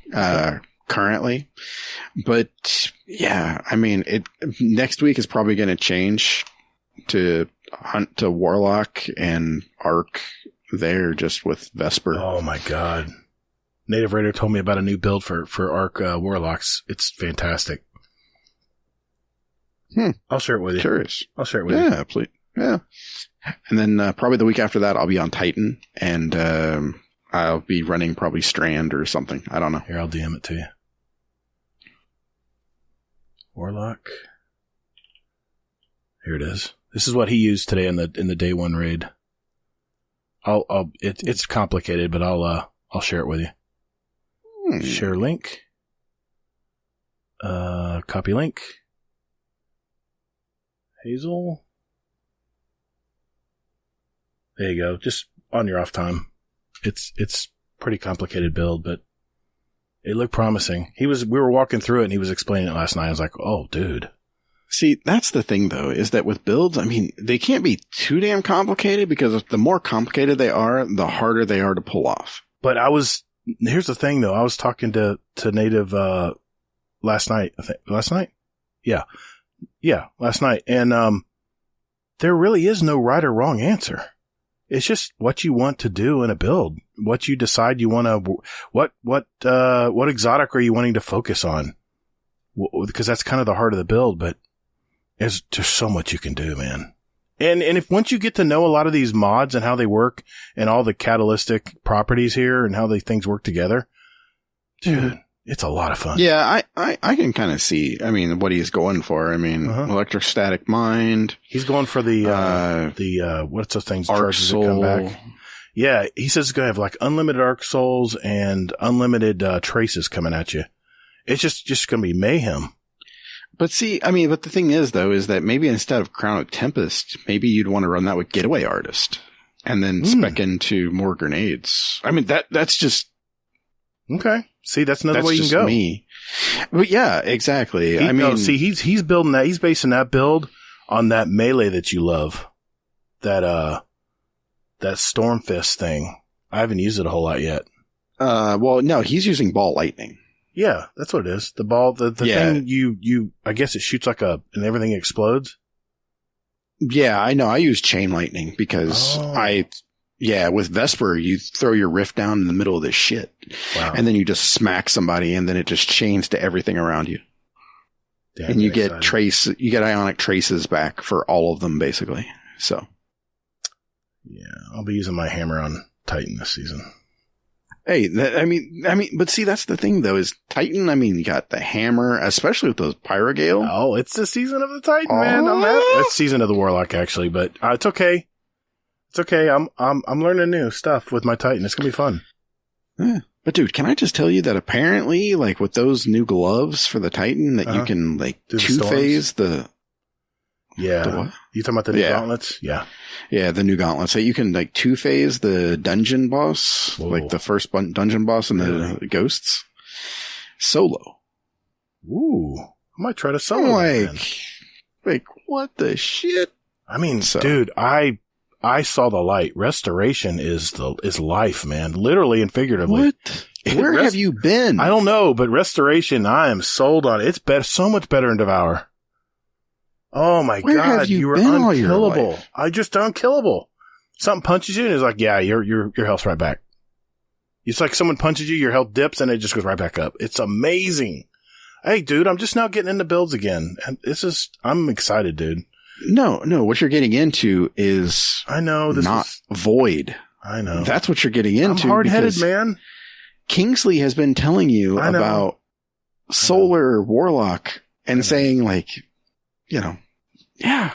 currently. But yeah, I mean, next week is probably going to change to hunt to Warlock and Arc there just with Vesper. Oh my God. Native Raider told me about a new build for Arc Warlocks. It's fantastic. I'll share it with you. Curious. I'll share it with you. Yeah, please. Yeah. And then probably the week after that, I'll be on Titan, and I'll be running probably Strand or something. I don't know. Here, I'll DM it to you. Warlock. Here it is. This is what he used today in the day one raid. It's complicated, but I'll share it with you. Share link. Copy link. Hazel. There you go. Just on your off time. It's pretty complicated build, but it looked promising. We were walking through it and he was explaining it last night. I was like, oh, dude. See, that's the thing though, is that with builds, I mean, they can't be too damn complicated because the more complicated they are, the harder they are to pull off. But here's the thing though. I was talking to Native, last night, I think. Last night? Yeah. Yeah, last night. And, there really is no right or wrong answer. It's just what you want to do in a build. What you decide you want to, what exotic are you wanting to focus on? Because that's kind of the heart of the build, but there's just so much you can do, man. And if once you get to know a lot of these mods and how they work and all the catalytic properties here and how things work together, dude, it's a lot of fun. Yeah, I can kind of see, I mean, what he's going for. I mean, electrostatic mind. He's going for the what's those things? Arc Charges that come back. Yeah, he says it's going to have like unlimited arc souls and unlimited traces coming at you. It's just going to be mayhem. But see, I mean, but the thing is though, is that maybe instead of Crown of Tempest, maybe you'd want to run that with Getaway Artist and then spec into more grenades. I mean, that's just okay. See, that's another way you can go. Me. But yeah, exactly. He's building that. He's basing that build on that melee that you love. That Stormfist thing. I haven't used it a whole lot yet. Well, no, he's using ball lightning. Yeah, that's what it is. The ball, the thing you, I guess it shoots and everything explodes. Yeah, I know. I use chain lightning because with Vesper, you throw your rift down in the middle of this shit. Wow. And then you just smack somebody and then it just chains to everything around you. Damn, and you get ionic traces back for all of them basically. So. Yeah, I'll be using my hammer on Titan this season. Hey, but see, that's the thing though, is Titan, I mean, you got the hammer, especially with those Pyrogale. Oh, it's the season of the Titan, man. It's season of the Warlock actually, but it's okay. It's okay. I'm learning new stuff with my Titan. It's gonna be fun. Yeah. But dude, can I just tell you that apparently, like with those new gloves for the Titan, that you can like two-phase the. Yeah. The what? You talking about the new gauntlets? Yeah. Yeah, the new gauntlets. So you can like two-phase the dungeon boss, like the first dungeon boss and the ghosts, solo. Ooh, I might try to solo. Like what the shit? I mean, dude, I saw the light. Restoration is life, man. Literally and figuratively. What? Where have you been? I don't know, but restoration, I am sold on it. It's better, so much better in Devour. Oh my God, you were unkillable. I just unkillable. Something punches you and it's like, yeah, your health's right back. It's like someone punches you, your health dips and it just goes right back up. It's amazing. Hey, dude, I'm just now getting into builds again. And I'm excited, dude. No, what you're getting into is Void. I know. That's what you're getting into. I'm hard-headed, man. Kingsley has been telling you about Solar Warlock and saying like, yeah.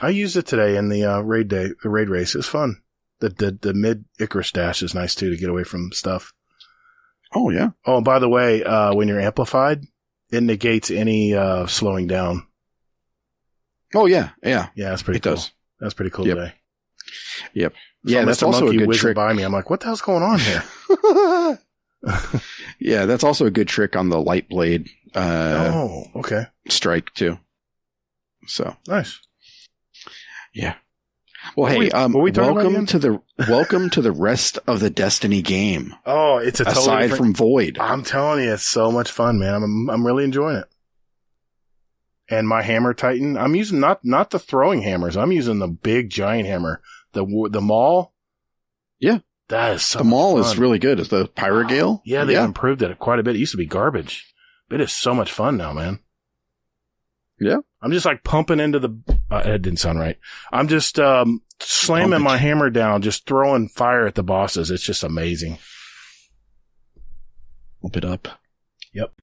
I used it today in the raid race. It was fun. The mid Icarus dash is nice too to get away from stuff. Oh yeah. Oh, and by the way, when you're amplified, it negates any slowing down. Oh yeah, yeah, Yeah, that's pretty it cool. does. That's pretty cool Yep. today. Yep. So Yeah, that's Mr. also Monkey a good whizzing trick. by me. I'm like, what the hell's going on here? Yeah, that's also a good trick on the light blade Okay. strike too. So Nice. yeah. Well, What hey, were we talking about again? welcome to the rest of the Destiny game. Oh, it's a totally aside different... from Void. I'm telling you, it's so much fun, man. I'm really enjoying it. And my hammer titan, I'm using not the throwing hammers. I'm using the big giant hammer. The maul. Yeah. That is so The much maul fun. is really good. Is the Pyrogale? Yeah, they've improved it quite a bit. It used to be garbage. But it is so much fun now, man. Yeah. I'm just like pumping into the, that didn't sound right. I'm just, slamming my hammer down, just throwing fire at the bosses. It's just amazing. Pump it up. Yep.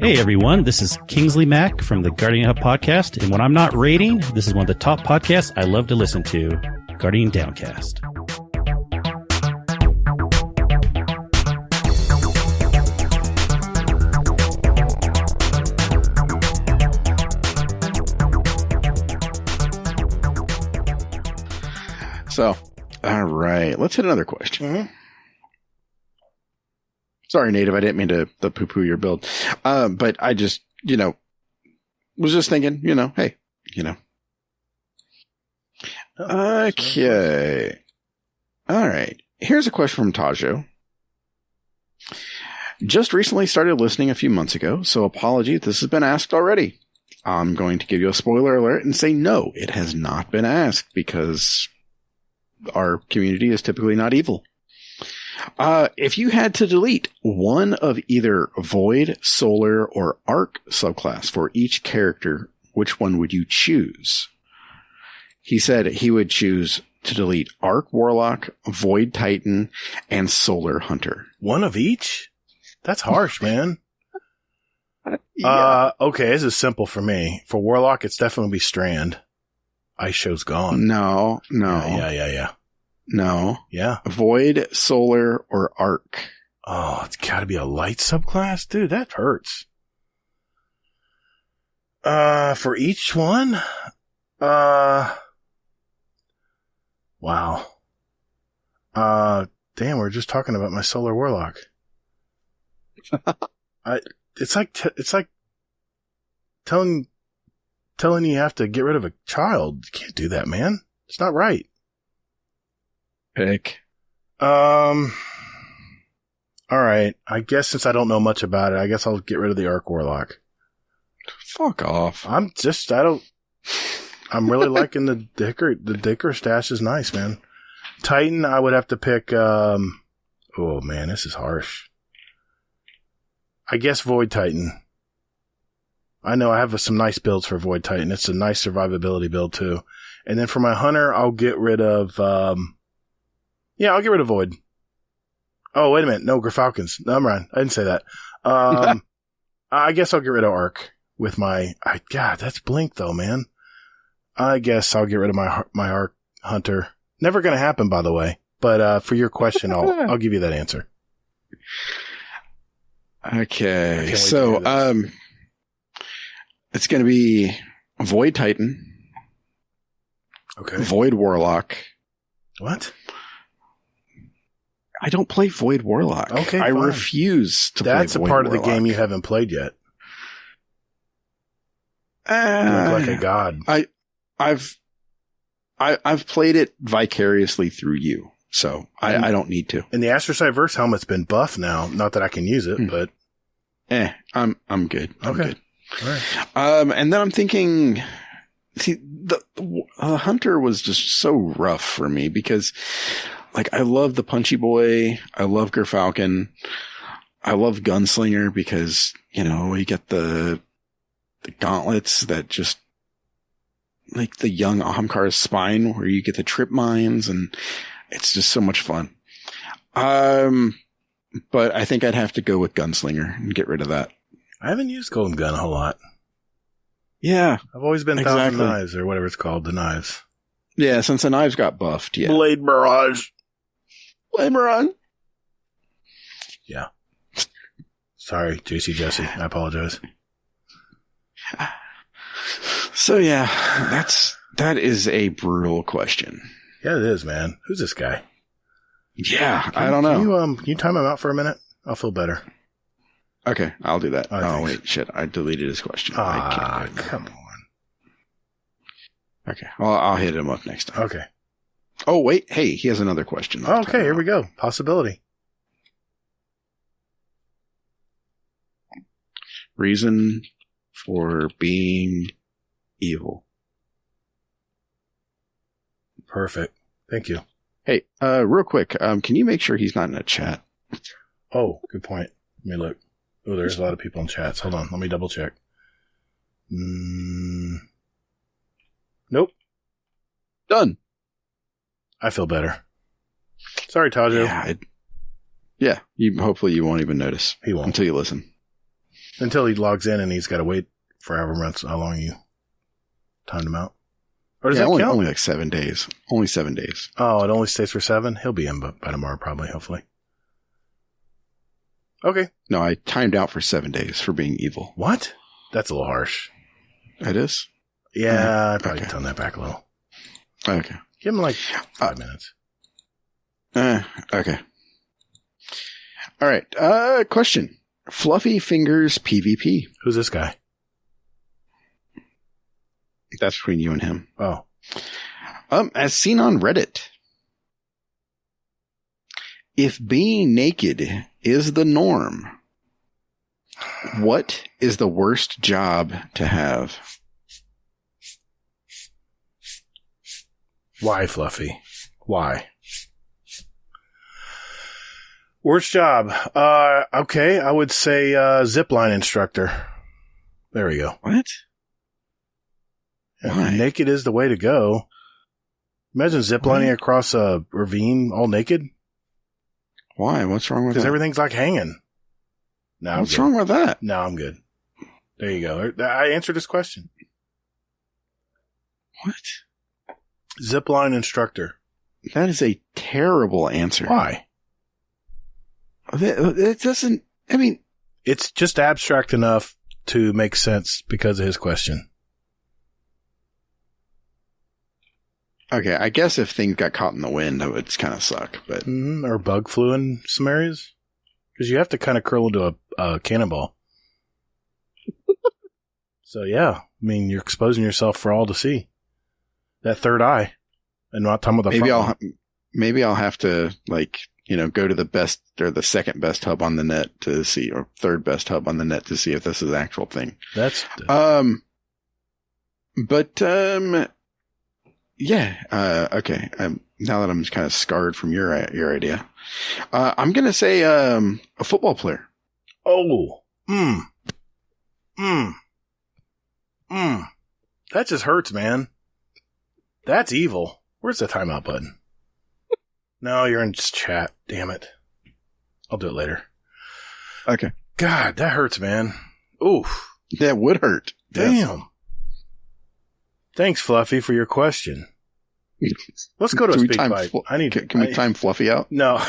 Hey everyone, this is Kingsley Mack from the Guardian Hub podcast, and when I'm not raiding, this is one of the top podcasts I love to listen to, Guardian Downcast. So, all right, let's hit another question. Mm-hmm. Sorry, Native, I didn't mean to poo-poo your build. But I just, was just thinking, hey, Okay. All right. Here's a question from Tajo. Just recently started listening a few months ago, so apology if this has been asked already. I'm going to give you a spoiler alert and say no, it has not been asked because our community is typically not evil. If you had to delete one of either Void, Solar, or Arc subclass for each character, which one would you choose? He said he would choose to delete Arc Warlock, Void Titan, and Solar Hunter. One of each? That's harsh, man. Yeah. Okay, this is simple for me. For Warlock, it's definitely going to be Strand. Ice Show's gone. No. Yeah. No. Yeah. Void, Solar, or Arc. Oh, it's got to be a light subclass? Dude, that hurts. For each one? Wow. Damn, we're just talking about my Solar Warlock. It's like telling you have to get rid of a child. You can't do that, man. It's not right. Pick. All right. I guess since I don't know much about it, I guess I'll get rid of the Arc Warlock. Fuck off. I'm really liking the Dicker stash is nice, man. Titan, I would have to pick, oh man, this is harsh. I guess Void Titan. I know I have some nice builds for Void Titan. It's a nice survivability build too. And then for my Hunter, I'll get rid of, I'll get rid of Void. Oh, wait a minute. No, Gerfalcons. No, I'm wrong. I didn't say that. I guess I'll get rid of Arc with my, God, that's Blink though, man. I guess I'll get rid of my Arc Hunter. Never going to happen, by the way. But, for your question, I'll give you that answer. Okay. So, it's going to be Void Titan. Okay. Void Warlock. What? I don't play Void Warlock. Okay, I fine. refuse to play Void Warlock. That's a part of the game you haven't played yet. You look like a god. I've played it vicariously through you, so I don't need to. And the Astrocyte Verse helmet's been buffed now. Not that I can use it, but I'm good. I'm okay. good. All right. And then I'm thinking, see, the Hunter was just so rough for me because, like, I love the Punchy Boy, I love Gerfalcon, I love Gunslinger because you get the gauntlets that just, like the young Ahamkar's spine where you get the trip mines and it's just so much fun. but I think I'd have to go with Gunslinger and get rid of that. I haven't used Golden Gun a whole lot. Yeah. I've always been Thousand Knives or whatever it's called, the knives. Yeah, since the knives got buffed, yeah. Blade Barrage. Blade Barrage. Yeah. Sorry, JC Jesse. I apologize. So yeah, that is a brutal question. Yeah, it is, man. Who's this guy? Yeah, I don't know. Can you time him out for a minute? I'll feel better. Okay, I'll do that. Oh, wait, shit. I deleted his question. Come on. Okay, well, I'll hit him up next time. Okay. Oh, wait. Hey, he has another question. Okay, here we go. Possibility. Reason for being evil. Perfect. Thank you. Hey, real quick, can you make sure he's not in a chat? Oh, good point. Let me look. Oh, there's a lot of people in chats. Hold on. Let me double check. Nope. Done. I feel better. Sorry, Tajo. Yeah. Hopefully you won't even notice. He won't. Until you listen. Until he logs in and he's got to wait for however much, how long you timed him out. Or does that count? Only like 7 days. Only 7 days. Oh, it only stays for 7? He'll be in by tomorrow, probably, hopefully. Okay. No, I timed out for 7 days for being evil. What? That's a little harsh. It is? Yeah, I probably tone that back a little. Okay. Give him like 5 minutes. Okay. All right. Question. Fluffy Fingers PvP. Who's this guy? That's between you and him. Oh. As seen on Reddit, if being naked is the norm, what is the worst job to have? Why, Fluffy? Why? Worst job. Okay, I would say zipline instructor. There we go. What? If naked is the way to go. Imagine ziplining across a ravine all naked. Why? What's wrong with that? Because everything's like hanging. No, what's wrong with that? No, I'm good. There you go. I answered this question. What? Zipline instructor. That is a terrible answer. Why? It doesn't, I mean. It's just abstract enough to make sense because of his question. Okay, I guess if things got caught in the wind, it would kind of suck, but. Or bug flew in some areas. Because you have to kind of curl into a cannonball. So, yeah. I mean, you're exposing yourself for all to see. That third eye. And not talking about the front one. Maybe I'll have to, go to the best or the second best hub on the net to see, or third best hub on the net to see if this is an actual thing. That's. Yeah. Okay. Now that I'm kind of scarred from your idea, I'm going to say, a football player. Oh. That just hurts, man. That's evil. Where's the timeout button? No, you're in just chat. Damn it. I'll do it later. Okay. God, that hurts, man. Oof. That would hurt. Damn. Yes. Thanks, Fluffy, for your question. Let's go to a speak bite. Can we time Fluffy out? No.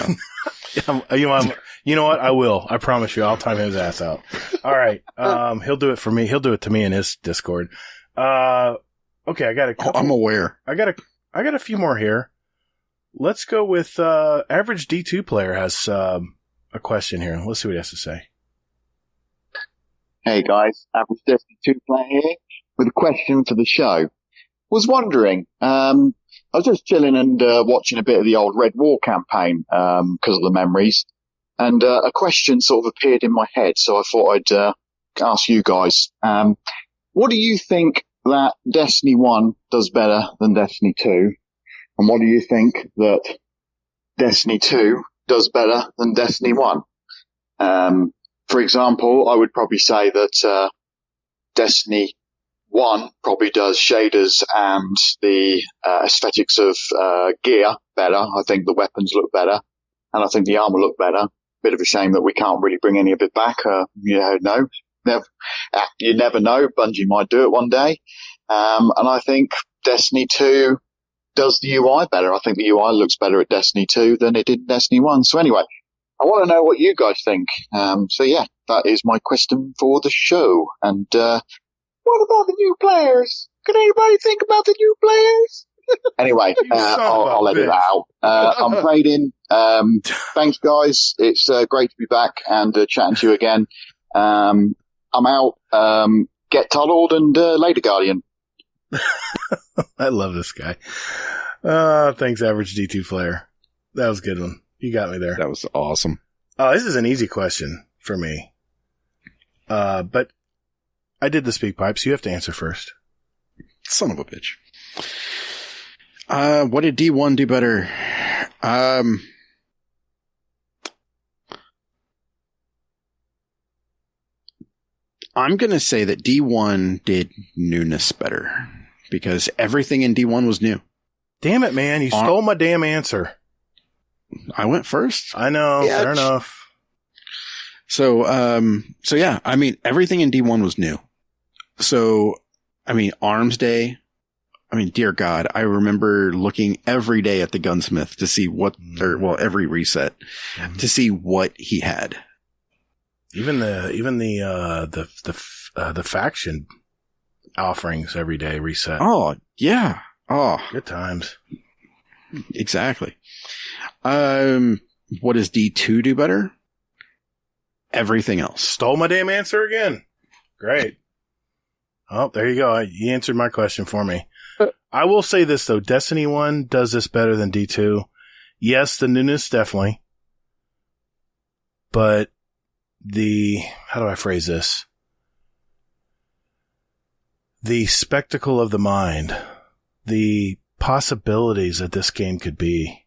You know what? I will. I promise you. I'll time his ass out. All right. He'll do it for me. He'll do it to me in his Discord. Okay. I got a couple. I'm aware. I got a few more here. Let's go with, average D2 player has, a question here. Let's see what he has to say. Hey guys, average Destiny 2 player here with a question for the show. Was wondering, I was just chilling and watching a bit of the old Red War campaign because of the memories, and a question sort of appeared in my head, so I thought I'd ask you guys. What do you think that Destiny 1 does better than Destiny 2? And what do you think that Destiny 2 does better than Destiny 1? For example, I would probably say that Destiny 1 probably does shaders and the aesthetics of gear better. I think the weapons look better, and I think the armor look better. bit of a shame that we can't really bring any of it back. You never know. Bungie might do it one day. And I think Destiny 2 does the UI better. I think the UI looks better at Destiny 2 than it did in Destiny 1. So anyway, I want to know what you guys think. So yeah, that is my question for the show. And what about the new players? Can anybody think about the new players? Anyway, I'll edit that out. I'm trading. Thanks, guys. It's great to be back and chatting to you again. I'm out. Get toddled and later, Guardian. I love this guy. Thanks, Average D2 Flare. That was a good one. You got me there. That was awesome. This is an easy question for me. But I did the speak pipes. You have to answer first. Son of a bitch. What did D1 do better? I'm going to say that D1 did newness better because everything in D1 was new. Damn it, man. You stole my damn answer. I went first. I know. Yeah, fair enough. So yeah, I mean, everything in D1 was new. So, I mean, Arms Day, I mean, dear God, I remember looking every day at the gunsmith to see every reset to see what he had. Even the faction offerings every day reset. Oh, yeah. Oh, good times. Exactly. What does D2 do better? Everything else. Stole my damn answer again. Great. Oh, there you go. You answered my question for me. I will say this, though. Destiny 1 does this better than D2. Yes, the newness, definitely. But how do I phrase this? The spectacle of the mind, the possibilities that this game could be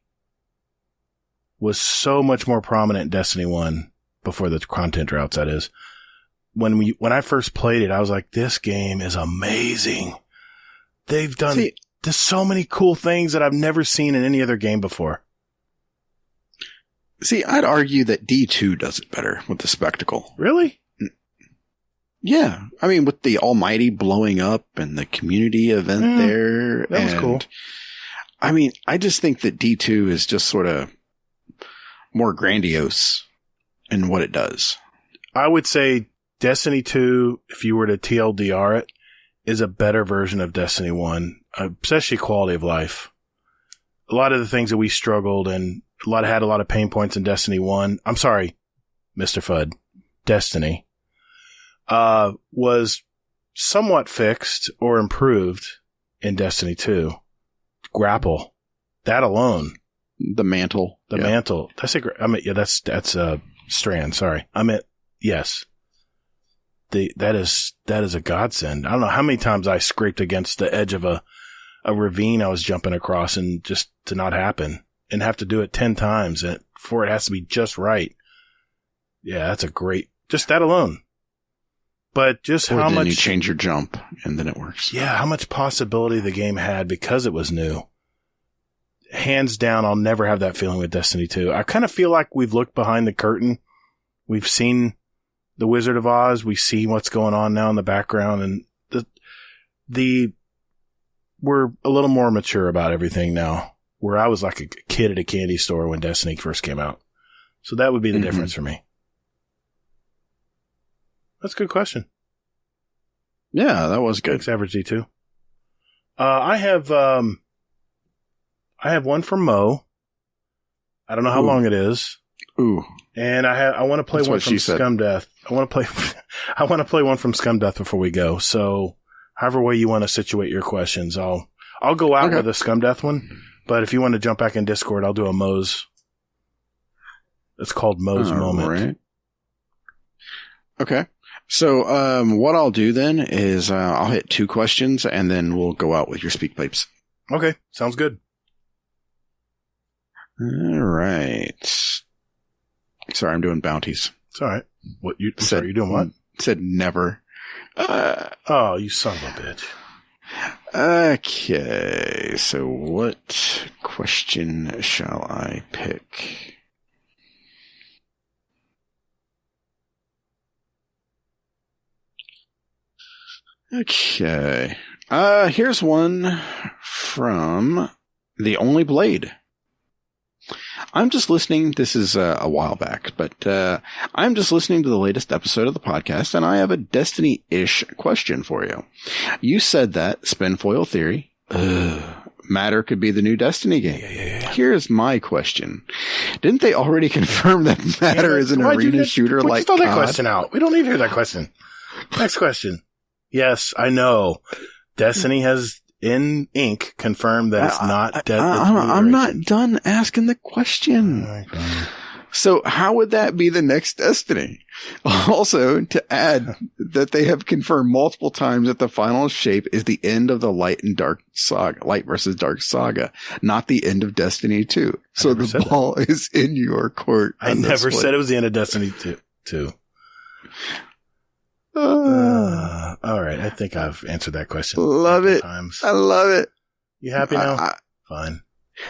was so much more prominent in Destiny 1 before the content droughts, that is. When I first played it, I was like, this game is amazing. They've done there's so many cool things that I've never seen in any other game before. See, I'd argue that D2 does it better with the spectacle. Really? Yeah. I mean, with the Almighty blowing up and the community event there. That was cool. I mean, I just think that D2 is just sort of more grandiose in what it does. I would say Destiny 2, if you were to TLDR it, is a better version of Destiny 1, especially quality of life. A lot of the things that we struggled and had a lot of pain points in Destiny 1. I'm sorry, Mr. Fudd. Destiny. Was somewhat fixed or improved in Destiny 2. Grapple. That alone. The mantle. The mantle. That's Strand. Sorry. Yes. That is a godsend. I don't know how many times I scraped against the edge of a ravine I was jumping across and just to not happen and have to do it 10 times before it has to be just right. Yeah, that's just that alone. But just how much you change your jump and then it works. Yeah, how much possibility the game had because it was new. Hands down, I'll never have that feeling with Destiny 2. I kind of feel like we've looked behind the curtain. We've seen the Wizard of Oz. We see what's going on now in the background, and we're a little more mature about everything now. Where I was like a kid at a candy store when Destiny first came out. So that would be the difference for me. That's a good question. Yeah, that was good. Thanks, Average D2. I have one from Mo. I don't know how long it is. Ooh. And I want to play one from Scumdeath. I want to play one from Scumdeath before we go. So, however way you want to situate your questions, I'll go out with a Scumdeath one. But if you want to jump back in Discord, I'll do a Mo's. It's called Mo's Moment. Right. Okay. So, what I'll do then is I'll hit 2 questions and then we'll go out with your speak pipes. Okay. Sounds good. All right. Sorry, I'm doing bounties. It's all right. You're doing what? Said never. Oh, you son of a bitch. Okay, so what question shall I pick? Okay. Here's one from The Only Blade. I'm just listening. This is a while back, but I'm just listening to the latest episode of the podcast, and I have a Destiny-ish question for you. You said that Spinfoil Theory, matter could be the new Destiny game. Yeah. Here's my question. Didn't they already confirm that matter is an arena shooter like COD? Throw that question out. We don't need to hear that question. Next question. Yes, I know. Destiny has in ink confirmed that it's not dead. I'm not done asking the question. So how would that be the next Destiny? Also, to add that they have confirmed multiple times that the final shape is the end of the Light versus Dark saga, not the end of Destiny 2. So the ball is in your court. I never said it was the end of Destiny 2. All right. I think I've answered that question. Love it. Times. I love it. You happy now? Fine.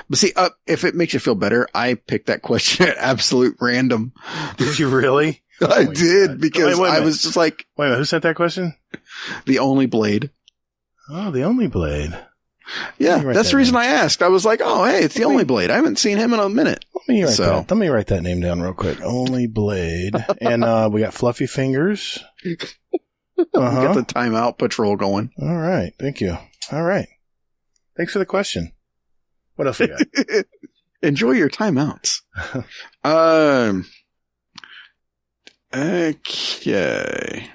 But see, if it makes you feel better, I picked that question at absolute random. Did you really? I did, because I was just like... Wait a minute, who sent that question? The Only Blade. Oh, The Only Blade. Yeah, that's the reason I asked. I was like, oh, hey, it's The Only Blade. I haven't seen him in a minute. Let me write that name down real quick. Only Blade. And we got Fluffy Fingers. Get the timeout patrol going. All right. Thank you. All right. Thanks for the question. What else we got? Enjoy your timeouts. Okay.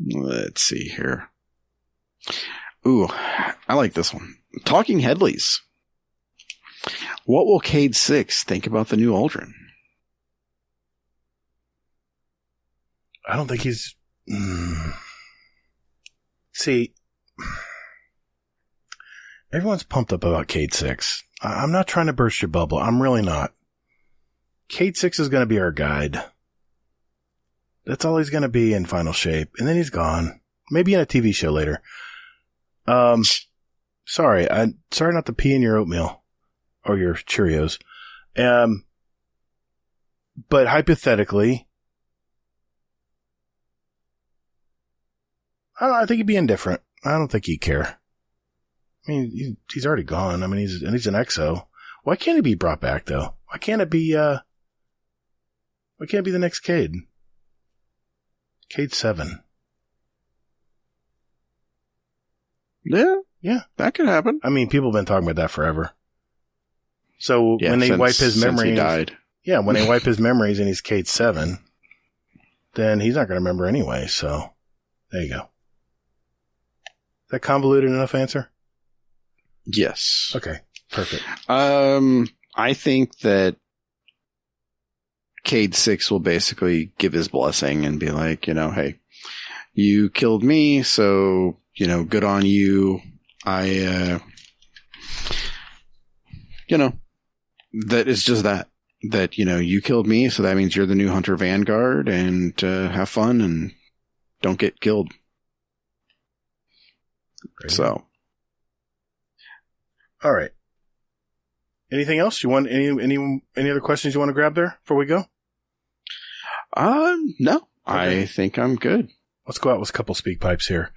Let's see here. Ooh, I like this one. Talking Headleys. What will Cade 6 think about the new Aldrin? I don't think he's... See, everyone's pumped up about Cade 6. I'm not trying to burst your bubble. I'm really not. Cade 6 is going to be our guide. That's all he's going to be in final shape. And then he's gone. Maybe in a TV show later. Sorry not to pee in your oatmeal or your Cheerios. But hypothetically, I think he'd be indifferent. I don't think he'd care. I mean, he's already gone. I mean, he's an EXO. Why can't he be brought back though? Why can't it be the next Cade? Cade 7. Yeah, that could happen. I mean, people have been talking about that forever. So when they wipe his memories, when they wipe his memories and he's Cade 7, then he's not going to remember anyway. So there you go. Is that convoluted enough answer? Yes. Okay. Perfect. I think that Cade 6 will basically give his blessing and be like, hey, you killed me, so, good on you. That is just that, you killed me, so that means you're the new Hunter Vanguard, and have fun and don't get killed. Great. So. All right. Anything else? You want any other questions you want to grab there before we go? No. Okay. I think I'm good. Let's go out with a couple speak pipes here.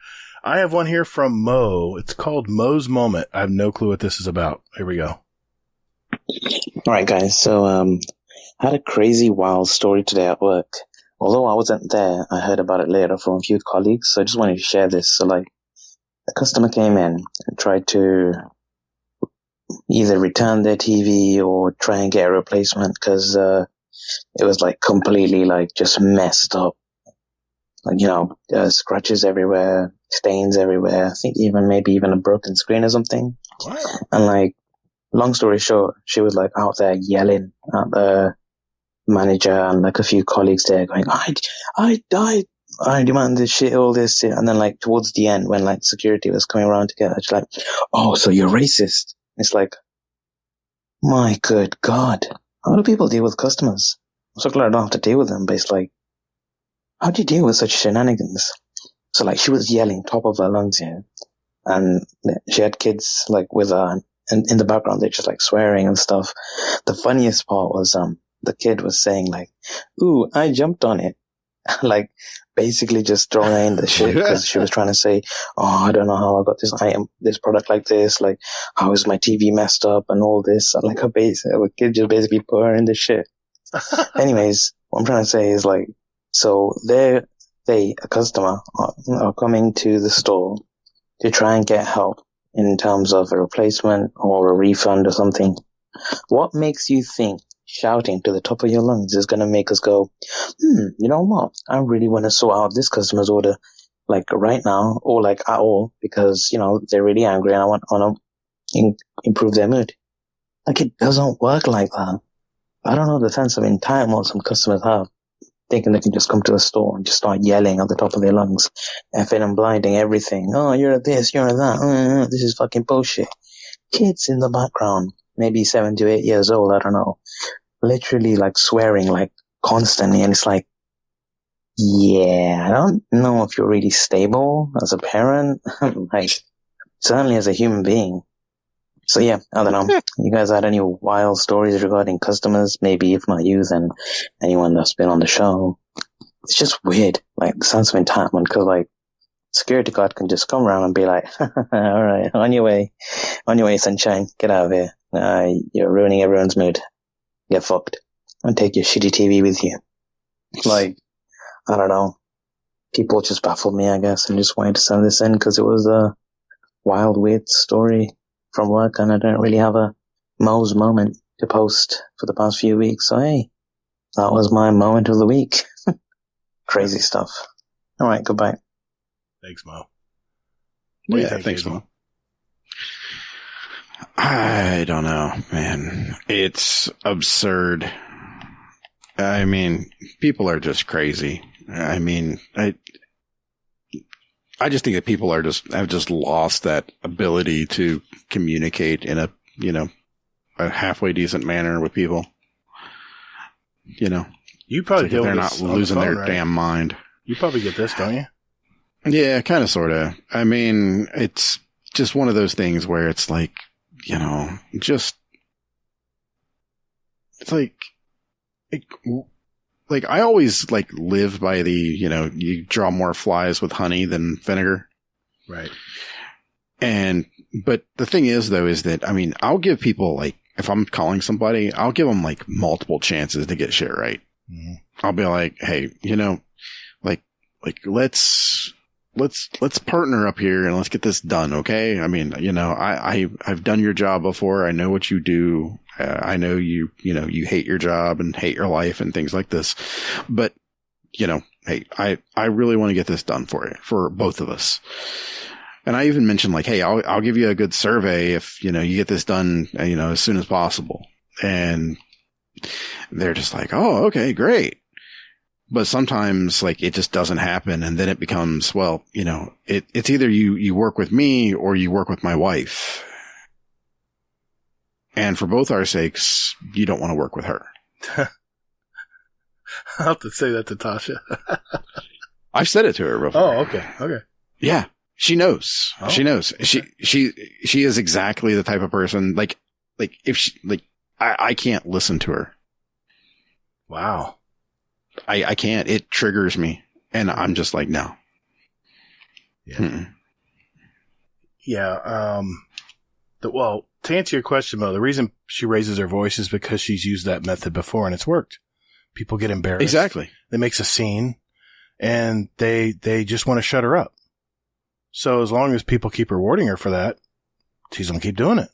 I have one here from Mo. It's called Mo's Moment. I have no clue what this is about. Here we go. All right, guys. So, I had a crazy, wild story today at work. Although I wasn't there, I heard about it later from a few colleagues. So I just wanted to share this. So, a customer came in and tried to either return their TV or try and get a replacement because it was completely just messed up. Scratches everywhere, stains everywhere. I think maybe even a broken screen or something. Wow. And long story short, she was out there yelling at the manager and a few colleagues there going, I demand this shit, all this shit. And then towards the end when security was coming around to get her, she's oh, so you're racist. It's my good God. How do people deal with customers? I'm so glad I don't have to deal with them, but it's how do you deal with such shenanigans? So she was yelling top of her lungs here, and she had kids with her, and in the background they're just swearing and stuff. The funniest part was the kid was saying ooh, I jumped on it. like basically just throwing her in the shit because she was trying to say, oh, I don't know how I got this product like this, like how is my TV messed up and all this, and like a kid just basically put her in the shit. Anyways, what I'm trying to say is like, so a customer are coming to the store to try and get help in terms of a replacement or a refund or something. What makes you think shouting to the top of your lungs is going to make us go, you know what? I really want to sort out this customer's order like right now or like at all because, you know, they're really angry and I want to improve their mood. Like it doesn't work like that. I don't know the sense of entitlement some customers have, thinking they can just come to the store and just start yelling at the top of their lungs, effing and blinding everything. Oh, you're this, you're that. This is fucking bullshit. Kids in the background, maybe 7 to 8 years old, I don't know, literally like swearing like constantly, and it's like, yeah, I don't know if you're really stable as a parent, like certainly as a human being. So yeah, I don't know. You guys had any wild stories regarding customers? Maybe if not you, then anyone that's been on the show. It's just weird, like the sense of entitlement, because like security guard can just come around and be like, all right, on your way, sunshine, get out of here. You're ruining everyone's mood. Get fucked. And take your shitty TV with you. Like, I don't know. People just baffled me, I guess, and just wanted to send this in because it was a wild, weird story from work, and I don't really have a Mo's moment to post for the past few weeks. So hey, that was my moment of the week. Crazy stuff. All right, goodbye. Thanks, Mo. Thanks, Mo. I don't know, man. It's absurd. I mean, people are just crazy. I mean, I just think that people have just lost that ability to communicate in a halfway decent manner with people. You know, you probably deal with this. They're not losing their damn mind. You probably get this, don't you? Yeah, kind of, sort of. I mean, it's just one of those things where it's like, you know, just it's like I always like live by the, you know, you draw more flies with honey than vinegar. Right. But the thing is though, is that, I mean, I'll give people like, if I'm calling somebody, I'll give them like multiple chances to get shit right. Mm-hmm. I'll be like, hey, you know, like let's partner up here and let's get this done. Okay. I mean, you know, I've done your job before. I know what you do. I know you hate your job and hate your life and things like this, but you know, hey, I really want to get this done for both of us. And I even mentioned like, hey, I'll give you a good survey if, you know, you get this done, you know, as soon as possible. And they're just like, oh, okay, great. But sometimes like it just doesn't happen. And then it becomes, well, you know, it's either you work with me or you work with my wife. And for both our sakes, you don't want to work with her. I'll have to say that to Tasha. I've said it to her before. Oh, okay. Okay. Yeah. She knows. Oh. She knows. She is exactly the type of person, like if she, like, I can't listen to her. Wow. I can't. It triggers me. And I'm just like, no. Yeah. Mm-mm. Yeah. Well, to answer your question, Mo, the reason she raises her voice is because she's used that method before and it's worked. People get embarrassed. Exactly. It makes a scene and they just want to shut her up. So as long as people keep rewarding her for that, she's going to keep doing it.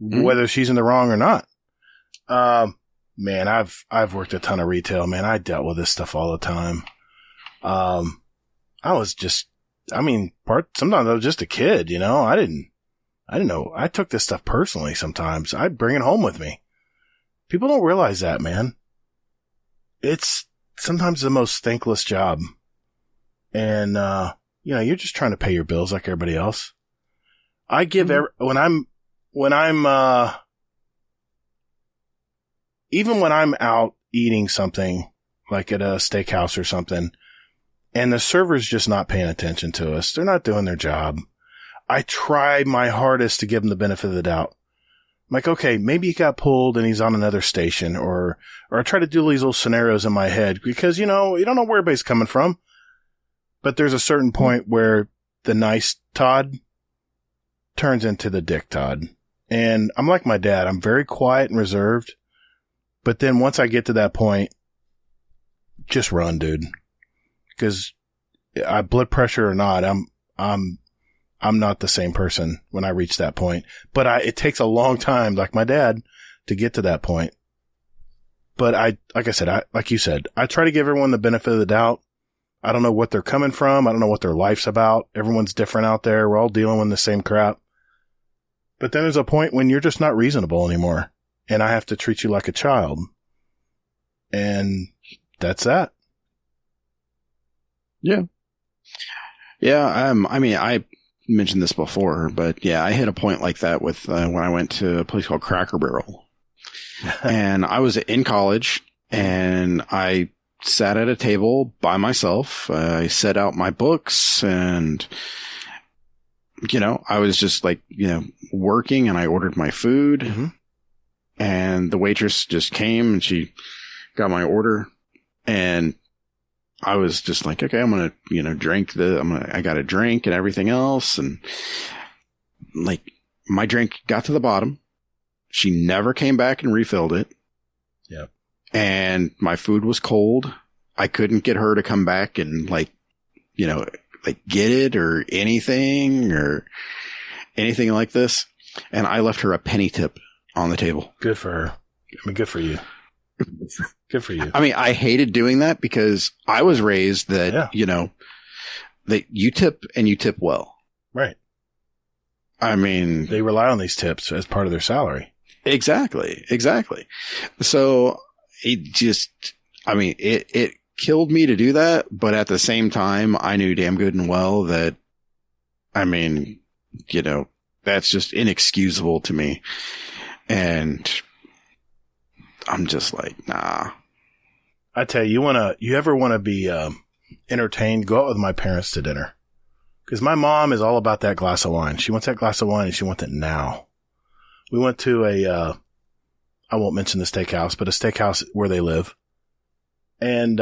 Mm-hmm. Whether she's in the wrong or not. Man, I've worked a ton of retail, man. I dealt with this stuff all the time. Sometimes I was just a kid, you know, I didn't know. I took this stuff personally sometimes. I'd bring it home with me. People don't realize that, man. It's sometimes the most thankless job. And, you know, you're just trying to pay your bills like everybody else. I give even when I'm out eating something, like at a steakhouse or something, and the server's just not paying attention to us, they're not doing their job, I try my hardest to give them the benefit of the doubt. like, okay, maybe he got pulled and he's on another station, or I try to do these little scenarios in my head because, you don't know where everybody's coming from. But there's a certain point where the nice Todd turns into the dick Todd. And I'm like my dad. I'm very quiet and reserved. But then once I get to that point, just run, dude. Because blood pressure or not, I'm not the same person when I reach that point. But it takes a long time, like my dad, to get to that point. But like you said, I try to give everyone the benefit of the doubt. I don't know what they're coming from. I don't know what their life's about. Everyone's different out there. We're all dealing with the same crap. But then there's a point when you're just not reasonable anymore. And I have to treat you like a child. And that's that. Yeah. Yeah. I mean, I mentioned this before, but yeah, I hit a point like that with when I went to a place called Cracker Barrel. And I was in college and I sat at a table by myself. I set out my books and, I was just like, working, and I ordered my food. Mm-hmm. And the waitress just came and she got my order, and I was just like, okay, I'm going to, drink I got a drink and everything else. And like my drink got to the bottom. She never came back and refilled it. Yep. And my food was cold. I couldn't get her to come back and get it or anything like this. And I left her a penny tip on the table. Good for her. I mean, good for you. Good for you. I mean, I hated doing that because I was raised that, that you tip and you tip well. Right. I mean, they rely on these tips as part of their salary. Exactly. So it killed me to do that. But at the same time, I knew damn good and well that, that's just inexcusable to me. And I'm just like, nah. I tell you, you ever want to be entertained, go out with my parents to dinner. Because my mom is all about that glass of wine. She wants that glass of wine and she wants it now. We went to I won't mention the steakhouse, but a steakhouse where they live. And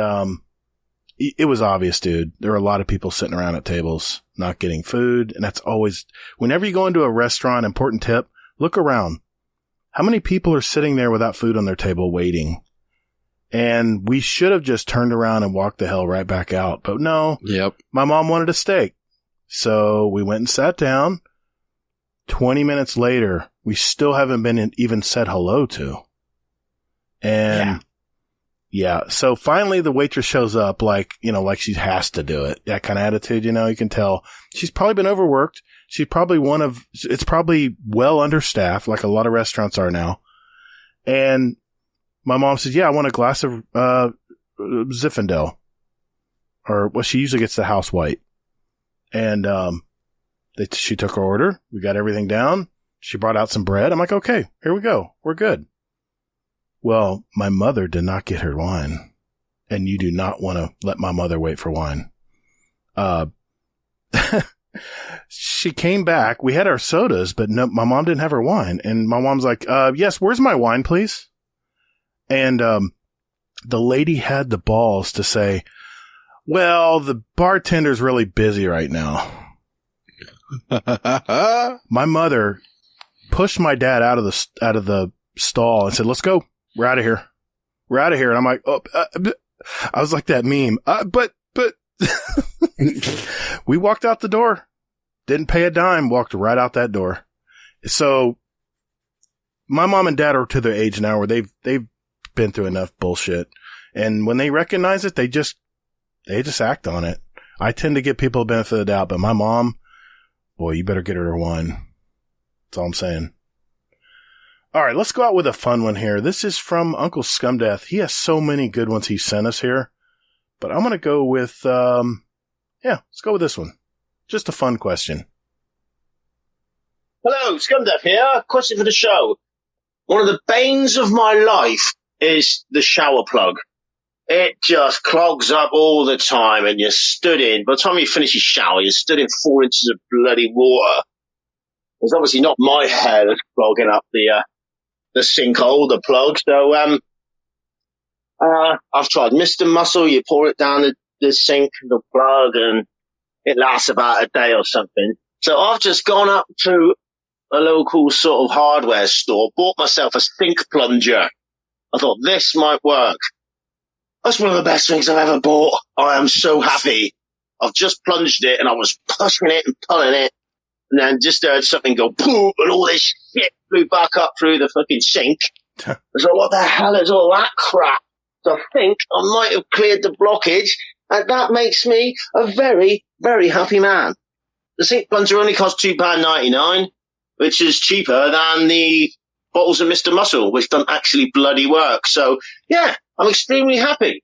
it was obvious, dude. There were a lot of people sitting around at tables not getting food. And that's always, whenever you go into a restaurant, important tip, look around. How many people are sitting there without food on their table waiting? And we should have just turned around and walked the hell right back out. But no, Yep. My mom wanted a steak. So we went and sat down. 20 minutes later, we still haven't been even said hello to. And yeah. So finally the waitress shows up like she has to do it. That kind of attitude, you can tell. She's probably been overworked. She's probably it's probably well understaffed, like a lot of restaurants are now. And my mom says, yeah, I want a glass of Zinfandel. She usually gets the house white. And she took her order. We got everything down. She brought out some bread. I'm like, okay, here we go. We're good. Well, my mother did not get her wine. And you do not want to let my mother wait for wine. She came back. We had our sodas, but no, my mom didn't have her wine. And my mom's like, yes, where's my wine, please? And the lady had the balls to say, well, the bartender's really busy right now. My mother pushed my dad out of the stall and said, let's go. We're out of here. We're out of here. And I'm like, oh, I was like that meme. But we walked out the door, didn't pay a dime, walked right out that door. So my mom and dad are to their age now where they've been through enough bullshit. And when they recognize it, they just act on it. I tend to give people a benefit of the doubt, but my mom, boy, you better get her wine. That's all I'm saying. All right, let's go out with a fun one here. This is from Uncle Scumdeath. He has so many good ones he sent us here, but I'm going to go with, let's go with this one. Just a fun question. Hello, Scumdeath here. Question for the show. One of the banes of my life is the shower plug. It just clogs up all the time, and you're stood in. By the time you finish your shower, you're stood in 4 inches of bloody water. It's obviously not my hair that's clogging up the sinkhole, the plug. So I've tried Mr. Muscle. You pour it down the sink, the plug, and it lasts about a day or something. So I've just gone up to a local sort of hardware store, bought myself a sink plunger. I thought this might work. That's one of the best things I've ever bought. I am so happy. I've just plunged it and I was pushing it and pulling it, and then just heard something go boom, and all this shit flew back up through the fucking sink. I was like, what the hell is all that crap? So I think I might have cleared the blockage, and that makes me a very, very happy man. The sink plunger only costs £2.99, which is cheaper than the bottles of Mr. Muscle, which don't actually bloody work. So, yeah, I'm extremely happy.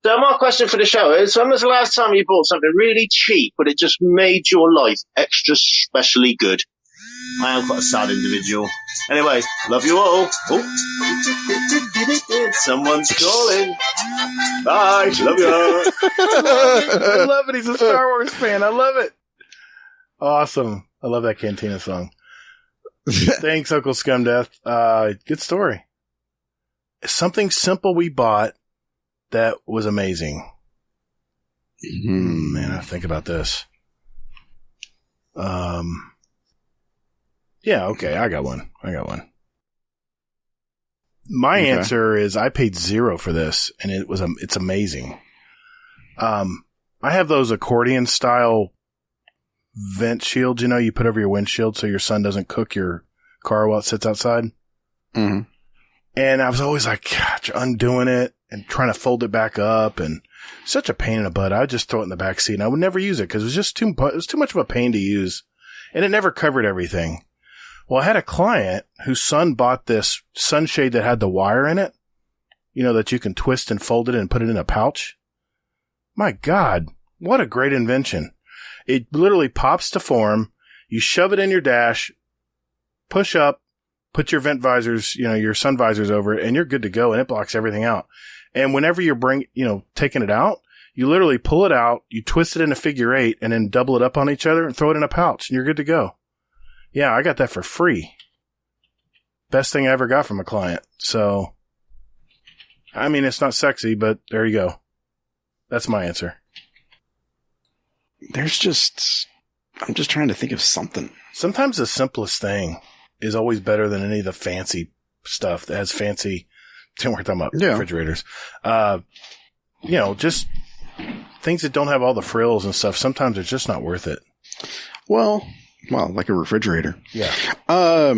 So my question for the show is, when was the last time you bought something really cheap, but it just made your life extra specially good? I am quite a sad individual. Anyway, love you all. Oh, someone's calling. Bye, love you. I love it. He's a Star Wars fan. I love it. Awesome. I love that Cantina song. Thanks, Uncle Scumdeath. Good story. Something simple we bought that was amazing. Man, I think about this. Yeah, okay, I got one. My answer is I paid $0 for this, and it's amazing. I have those accordion style vent shields, you put over your windshield so your son doesn't cook your car while it sits outside. Mm-hmm. And I was always like, gosh, undoing it and trying to fold it back up, and such a pain in the butt. I would just throw it in the back seat, and I would never use it because it was just too much of a pain to use, and it never covered everything. Well, I had a client whose son bought this sunshade that had the wire in it, that you can twist and fold it and put it in a pouch. My God, what a great invention. It literally pops to form. You shove it in your dash, push up, put your vent visors, your sun visors over it, and you're good to go, and it blocks everything out. And whenever you're taking it out, you literally pull it out, you twist it in a figure 8, and then double it up on each other and throw it in a pouch, and you're good to go. Yeah, I got that for free. Best thing I ever got from a client. So, I mean, it's not sexy, but there you go. That's my answer. I'm just trying to think of something. Sometimes the simplest thing is always better than any of the fancy stuff that has fancy, we're talking about refrigerators. Just things that don't have all the frills and stuff. Sometimes it's just not worth it. Well, like a refrigerator. Yeah. Now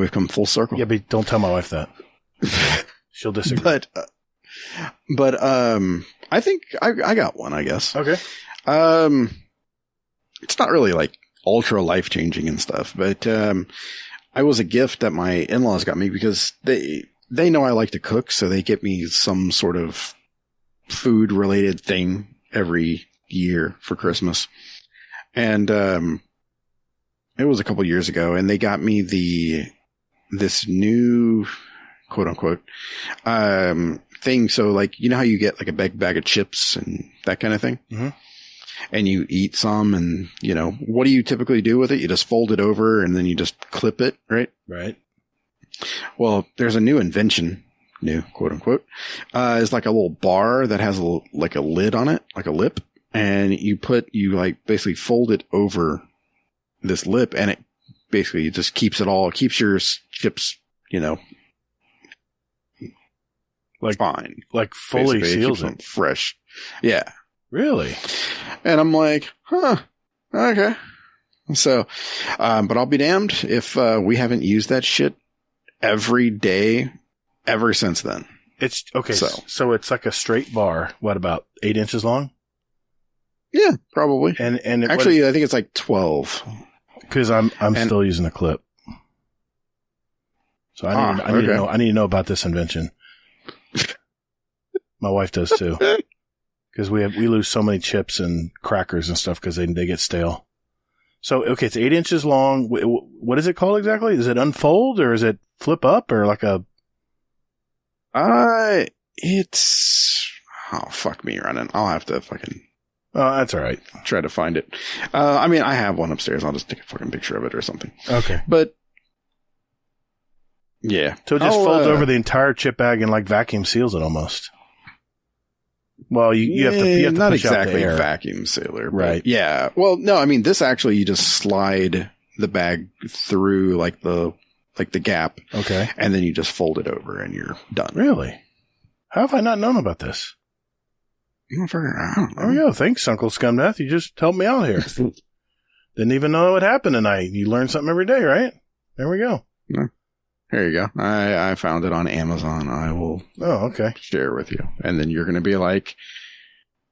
we've come full circle. Yeah, but don't tell my wife that. She'll disagree. But I think I got one, I guess. Okay. It's not really like ultra life changing and stuff, but I was a gift that my in-laws got me because they know I like to cook, so they get me some sort of food related thing every year for Christmas. And it was a couple years ago, and they got me this new quote unquote thing. So like, how you get like a bag of chips and that kind of thing. Mm-hmm. And you eat some, and what do you typically do with it? You just fold it over and then you just clip it, right? Right. Well, there's a new invention, new quote unquote, is like a little bar that has a lid on it, like a lip. And you basically fold it over this lip, and it basically just keeps your chips, like fine, like fully basically, seals it fresh. Yeah. Really? And I'm like, okay. So, but I'll be damned if we haven't used that shit every day ever since then. It's okay. So it's like a straight bar. What, about 8 inches long? Yeah, probably. And actually, I think it's like 12. Because I'm still using a clip. So I need to know about this invention. My wife does too. Because we lose so many chips and crackers and stuff because they get stale. So okay, it's 8 inches long. What is it called exactly? Is it unfold, or is it flip up, or like a? It's fuck me running. I'll have to fucking. Oh, that's all right. Try to find it. I mean, I have one upstairs. I'll just take a fucking picture of it or something. Okay. But Yeah. So it just folds over the entire chip bag and like vacuum seals it almost. Well, you have to not push exactly out the air. a vacuum sealer, but Right? yeah. Well, no, I mean this actually you just slide the bag through like the gap, Okay. and then you just fold it over and you're done. Really? How have I not known about this? I don't know. There we go. Thanks, Uncle Scumdeath. You just helped me out here. Didn't even know what happened tonight. You learn something every day, right? There we go. Yeah. There you go. I found it on Amazon. I will share with you. And then you're going to be like,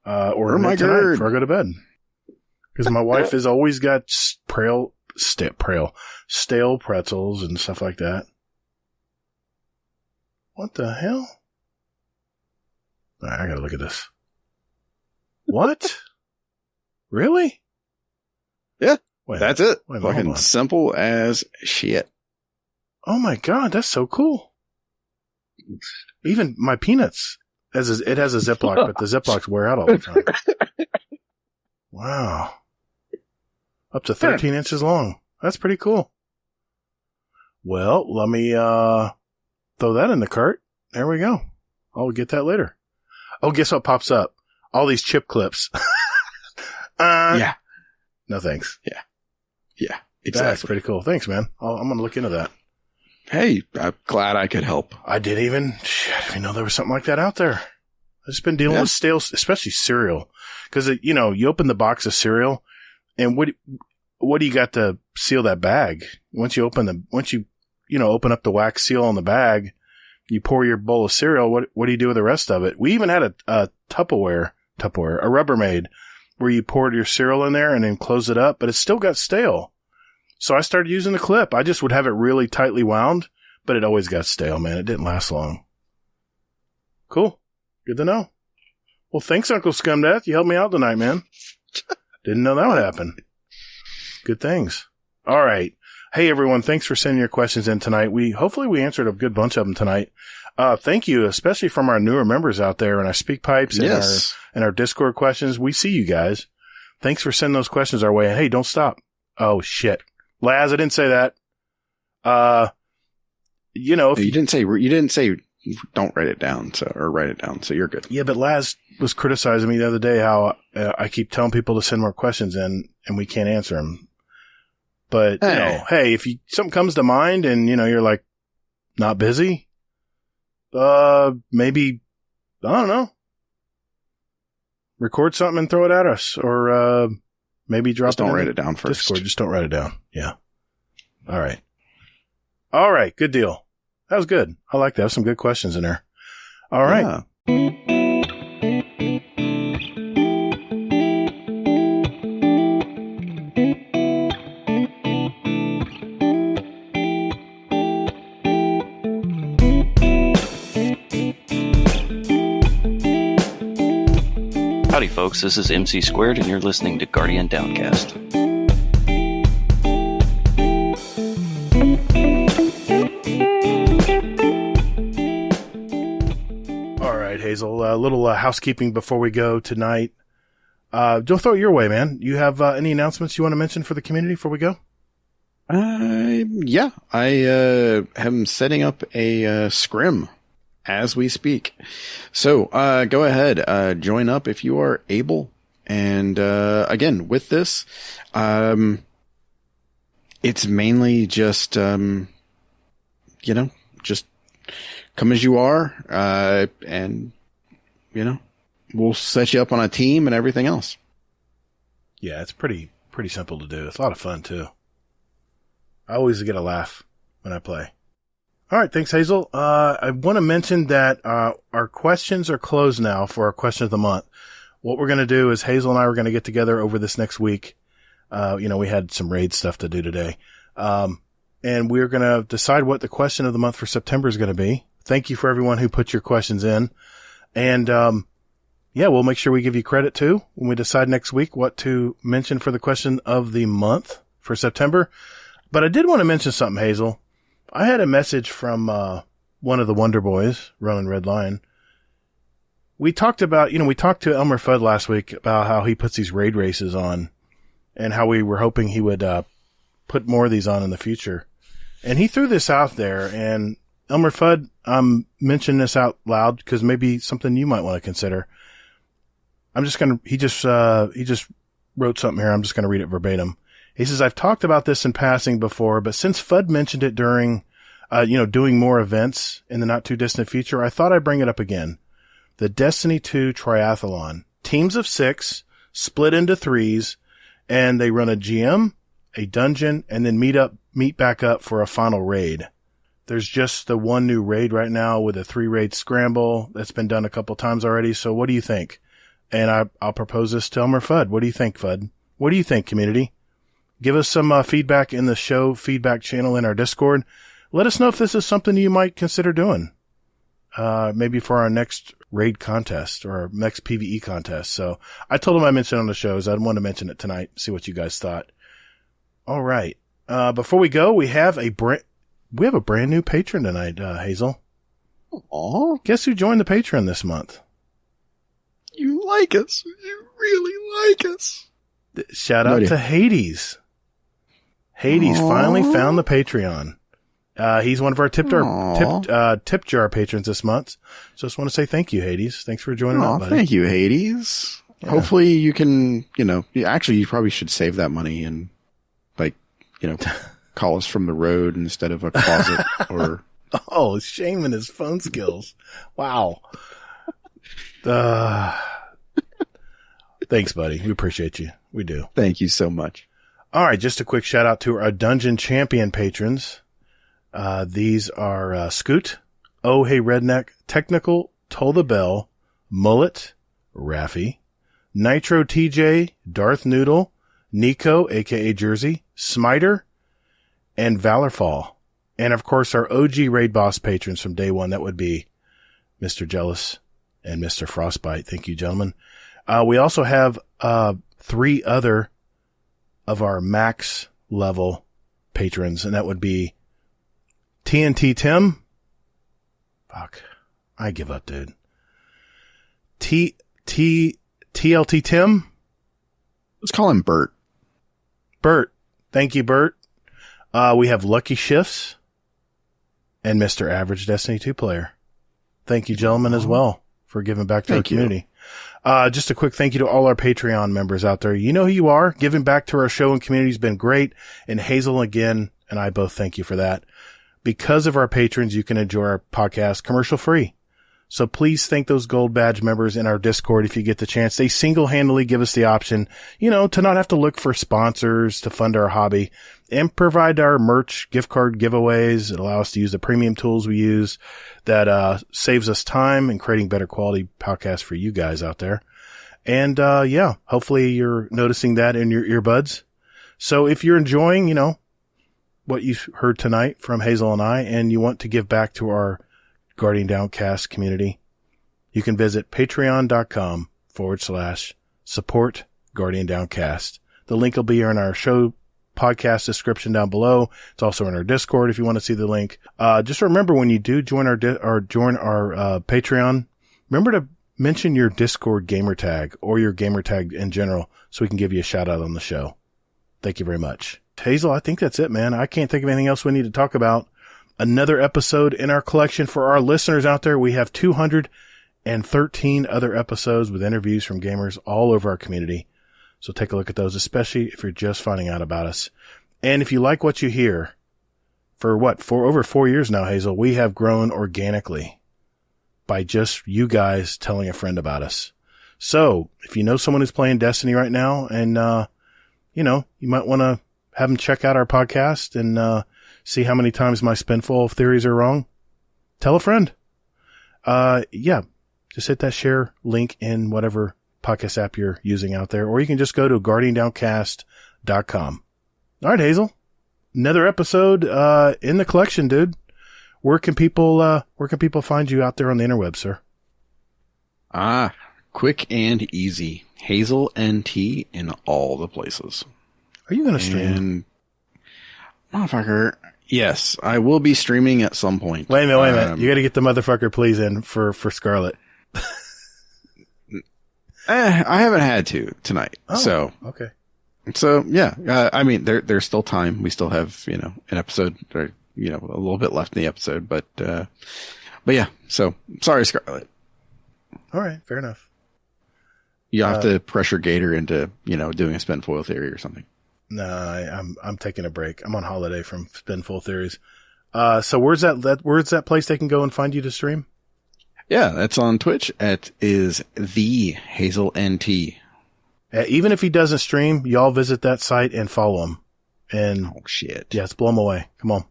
order my tonight before I go to bed. Because my wife has always got stale pretzels and stuff like that. What the hell? All right, I got to look at this. What? Really? Yeah. Wait, that's it. Wait, fucking simple as shit. Oh my God, that's so cool. Even my peanuts, it has a Ziploc, but the Ziplocs wear out all the time. Wow. Up to 13 inches long. That's pretty cool. Well, let me throw that in the cart. There we go. I'll get that later. Oh, guess what pops up? All these chip clips. Yeah. No thanks. Yeah. Yeah. Exactly. That's pretty cool. Thanks, man. I'm going to look into that. Hey, I'm glad I could help. I didn't even know there was something like that out there. I've just been dealing with stale, especially cereal. Because, you open the box of cereal, and what do you got to seal that bag? Once you open up the wax seal on the bag, you pour your bowl of cereal. What do you do with the rest of it? We even had a Tupperware, a Rubbermaid, where you poured your cereal in there and then close it up, but it still got stale. So I started using the clip. I just would have it really tightly wound, but it always got stale, man. It didn't last long. Cool. Good to know. Well, thanks, Uncle Scumdeath. You helped me out tonight, man. Didn't know that would happen. Good things. All right. Hey, everyone. Thanks for sending your questions in tonight. Hopefully we answered a good bunch of them tonight. Thank you, especially from our newer members out there and our speak pipes and our Discord questions. We see you guys. Thanks for sending those questions our way. And hey, don't stop. Oh, shit. Laz, I didn't say that. You didn't say don't write it down, write it down. So you're good. Yeah, but Laz was criticizing me the other day how I keep telling people to send more questions in and we can't answer them. But hey, if something comes to mind and you're like not busy, maybe I don't know, record something and throw it at us, or maybe drop. Just don't write it down first. Discord. Just don't write it down. Yeah. All right. Good deal. That was good. I like that. Some good questions in there. All right. Howdy, folks. This is MC Squared, and you're listening to Guardian Downcast. All right, Hazel. A little housekeeping before we go tonight. Don't throw it your way, man. You have any announcements you want to mention for the community before we go? Yeah. I am setting up a scrim as we speak. So, go ahead, join up if you are able. And, again, with this, it's mainly just, just come as you are, and, we'll set you up on a team and everything else. Yeah, it's pretty simple to do. It's a lot of fun too. I always get a laugh when I play. All right. Thanks, Hazel. I want to mention that, our questions are closed now for our question of the month. What we're going to do is Hazel and I are going to get together over this next week. We had some raid stuff to do today. And we're going to decide what the question of the month for September is going to be. Thank you for everyone who put your questions in. And, we'll make sure we give you credit too when we decide next week what to mention for the question of the month for September. But I did want to mention something, Hazel. I had a message from, one of the Wonder Boys, running Red Lion. We talked about, we talked to Elmer Fudd last week about how he puts these raid races on and how we were hoping he would, put more of these on in the future. And he threw this out there, and Elmer Fudd, I'm mentioning this out loud because maybe something you might want to consider. He just wrote something here. I'm just going to read it verbatim. He says, I've talked about this in passing before, but since Fudd mentioned it during, doing more events in the not too distant future, I thought I'd bring it up again. The Destiny 2 Triathlon. Teams of 6 split into 3s, and they run a GM, a dungeon, and then meet back up for a final raid. There's just the one new raid right now with a 3-raid scramble that's been done a couple times already. So what do you think? And I'll propose this to Elmer Fudd. What do you think, Fudd? What do you think, community? Give us some feedback in the show feedback channel in our Discord. Let us know if this is something you might consider doing. Maybe for our next raid contest or our next PvE contest. So I told him I mentioned it on the shows. I want to mention it tonight. See what you guys thought. All right. Before we go, we have a brand new patron tonight, Hazel. Aw. Guess who joined the Patreon this month? You like us. You really like us. Shout out to Hades. Hades finally found the Patreon. He's one of our tip jar patrons this month. So just want to say thank you, Hades. Thanks for joining up, buddy. Thank you, Hades. Yeah. Hopefully you can, you probably should save that money and call us from the road instead of a closet or. Oh, shaming his phone skills. Wow. Thanks, buddy. We appreciate you. We do. Thank you so much. All right. Just a quick shout out to our Dungeon Champion patrons. These are, Scoot, Oh Hey Redneck, Technical, Toll the Bell, Mullet, Raffy, Nitro TJ, Darth Noodle, Nico, aka Jersey, Smiter, and Valorfall. And of course our OG Raid Boss patrons from day one. That would be Mr. Jealous and Mr. Frostbite. Thank you, gentlemen. We also have, 3 other of our max level patrons, and that would be TNT Tim. Fuck. I give up, dude. TLT Tim. Let's call him Bert. Bert. Thank you, Bert. We have Lucky Shifts and Mr. Average Destiny 2 player. Thank you, gentlemen, as well for giving back to our community. Just a quick thank you to all our Patreon members out there. You know who you are. Giving back to our show and community has been great. And Hazel, again, and I both thank you for that. Because of our patrons, you can enjoy our podcast commercial free. So please thank those gold badge members in our Discord if you get the chance. They single-handedly give us the option, to not have to look for sponsors to fund our hobby and provide our merch, gift card giveaways. It allows us to use the premium tools we use that saves us time and creating better quality podcasts for you guys out there. And hopefully you're noticing that in your earbuds. So if you're enjoying, what you heard tonight from Hazel and I, and you want to give back to our Guardian Downcast community, you can visit patreon.com/support Guardian Downcast. The link will be here in our show podcast description down below. It's also in our Discord if you want to see the link. Just remember when you do join our Patreon, remember to mention your Discord gamer tag or your gamer tag in general so we can give you a shout out on the show. Thank you very much. Hazel, I think that's it, man. I can't think of anything else we need to talk about. Another episode in our collection for our listeners out there. We have 213 other episodes with interviews from gamers all over our community. So take a look at those, especially if you're just finding out about us. And if you like what you hear, for over 4 years now, Hazel, we have grown organically by just you guys telling a friend about us. So if you know someone who's playing Destiny right now and, you might want to have them check out our podcast and, see how many times my spinful of theories are wrong. Tell a friend. Just hit that share link in whatever podcast app you're using out there, or you can just go to guardiandowncast.com. All right, Hazel. Another episode, in the collection, dude. Where can people find you out there on the interweb, sir? Quick and easy. Hazel NT in all the places. Are you going to stream? Motherfucker. Yes, I will be streaming at some point. Wait a minute. You got to get the motherfucker please in for Scarlet. I haven't had to tonight. Oh, so okay. So yeah, I mean, there's still time. We still have, an episode or a little bit left in the episode, but yeah. So sorry, Scarlett. All right, fair enough. You have to pressure Gator into, doing a spin foil theory or something. No, I'm taking a break. I'm on holiday from spin foil theories. So where's that place they can go and find you to stream? Yeah, that's on Twitch. It is the Hazel NT. Even if he doesn't stream, y'all visit that site and follow him. And oh shit. Yes, blow him away. Come on.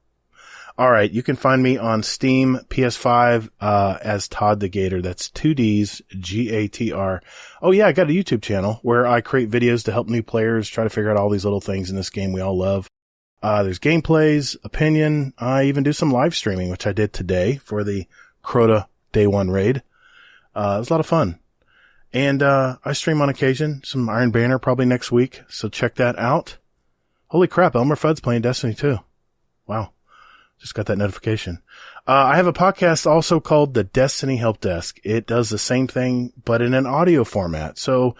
All right. You can find me on Steam, PS5, as Todd the Gator. That's 2Ds, Gatr. Oh yeah. I got a YouTube channel where I create videos to help new players try to figure out all these little things in this game we all love. There's gameplays, opinion. I even do some live streaming, which I did today for the Crota Day 1 raid. It was a lot of fun. And, I stream on occasion, some Iron Banner probably next week. So check that out. Holy crap. Elmer Fudd's playing Destiny 2. Wow. Just got that notification. I have a podcast also called the Destiny Help Desk. It does the same thing, but in an audio format. So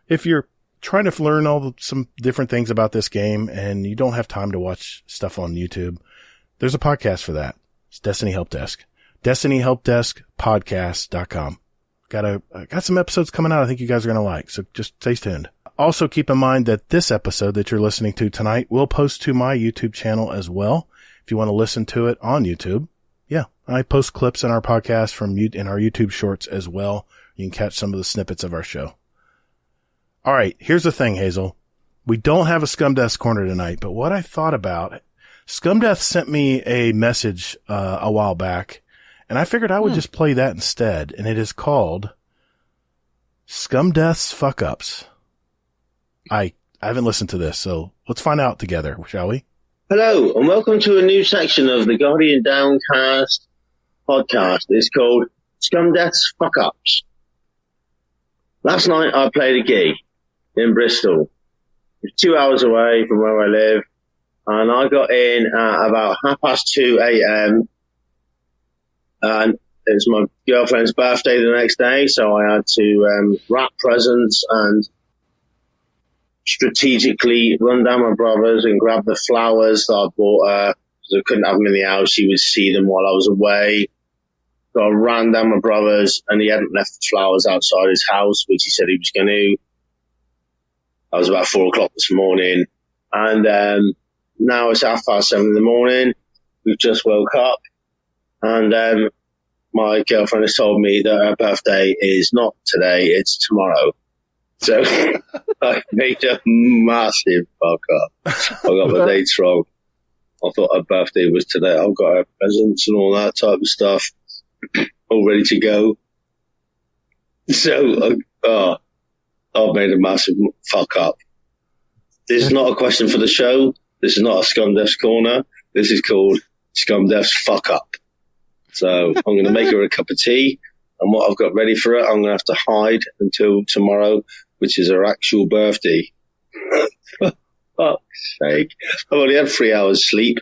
if you're trying to learn some different things about this game and you don't have time to watch stuff on YouTube, there's a podcast for that. It's Destiny Help Desk. DestinyHelpDeskPodcast.com. Got some episodes coming out I think you guys are going to like, so just stay tuned. Also keep in mind that this episode that you're listening to tonight will post to my YouTube channel as well. If you want to listen to it on YouTube. Yeah, I post clips in our podcast in our YouTube shorts as well. You can catch some of the snippets of our show. All right, here's the thing, Hazel. We don't have a Scumdeath Corner tonight, but what I thought about, Scumdeath sent me a message a while back, and I figured I would just play that instead, and it is called Scumdeath's Fuck Ups. I haven't listened to this, so let's find out together, shall we? Hello, and welcome to a new section of the Guardian Downcast podcast. It's called Scumdeath's Fuck Ups. Last night I played a gig in Bristol. It's 2 hours away from where I live, and I got in at about 2:30 a.m. and it was my girlfriend's birthday the next day, so I had to wrap presents and strategically run down my brother's and grab the flowers that I bought her because I couldn't have them in the house. She would see them while I was away. So I ran down my brother's and he hadn't left the flowers outside his house, which he said he was going to. I was about 4 o'clock this morning, and now it's 7:30 in the morning. We've just woke up, and my girlfriend has told me that her birthday is not today, it's tomorrow. So I made a massive fuck up. I got my dates wrong. I thought her birthday was today. I've got her presents and all that type of stuff all ready to go. So I've made a massive fuck up. This is not a question for the show. This is not a Scumdeath's Corner. This is called Scumdeath's Fuck Up. So I'm going to make her a cup of tea, and what I've got ready for her, I'm going to have to hide until tomorrow, which is her actual birthday. For fuck's sake. I've only had 3 hours sleep.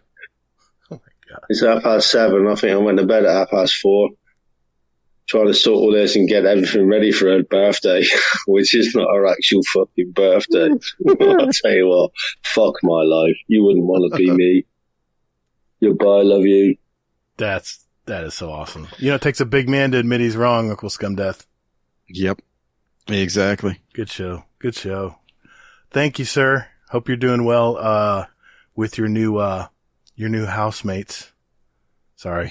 Oh my God. It's 7:30. I think I went to bed at 4:30. Trying to sort all this and get everything ready for her birthday, which is not her actual fucking birthday. I'll tell you what, fuck my life. You wouldn't want to be me. Goodbye, love you. That is so awesome. It takes a big man to admit he's wrong, Uncle Scumdeath. Yep. Exactly. Good show. Good show. Thank you, sir. Hope you're doing well, with your new housemates. Sorry.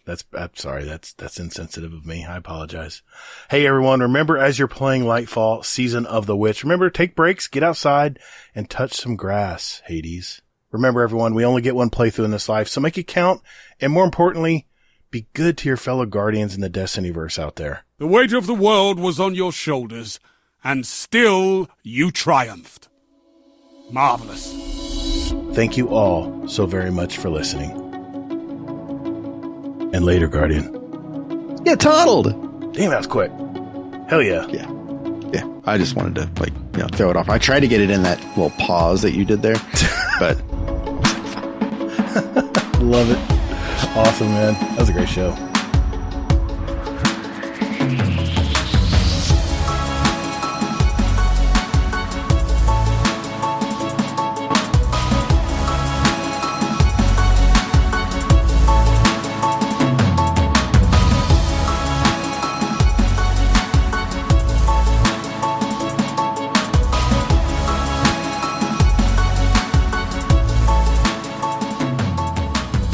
I'm sorry. That's insensitive of me. I apologize. Hey, everyone. Remember, as you're playing Lightfall, Season of the Witch, remember, take breaks, get outside, and touch some grass, Hades. Remember, everyone, we only get one playthrough in this life, so make it count. And more importantly, be good to your fellow Guardians in the Destinyverse out there. The weight of the world was on your shoulders, and still you triumphed. Marvelous. Thank you all so very much for listening. And later, Guardian. Yeah, toddled. Damn, that was quick. Hell yeah. Yeah. I just wanted to, throw it off. I tried to get it in that little pause that you did there, but. Love it. Awesome, man. That was a great show.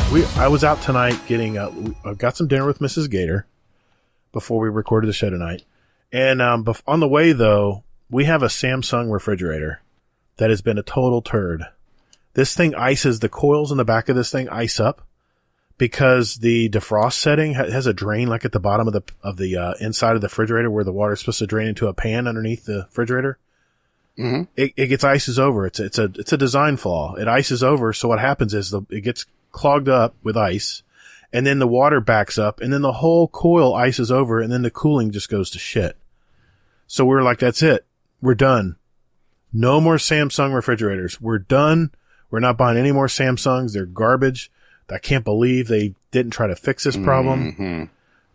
I was out tonight getting, I got some dinner with Mrs. Gator before we recorded the show tonight. And on the way, though, we have a Samsung refrigerator that has been a total turd. This thing ices, the coils in the back of this thing ice up because the defrost setting has a drain like at the bottom of the inside of the refrigerator where the water is supposed to drain into a pan underneath the refrigerator. Mm-hmm. It gets ices over. It's a design flaw. It ices over. So what happens is it gets clogged up with ice, and then the water backs up, and then the whole coil ices over, and then the cooling just goes to shit. So we were like, that's it. We're done. No more Samsung refrigerators. We're done. We're not buying any more Samsungs. They're garbage. I can't believe they didn't try to fix this problem. Mm-hmm.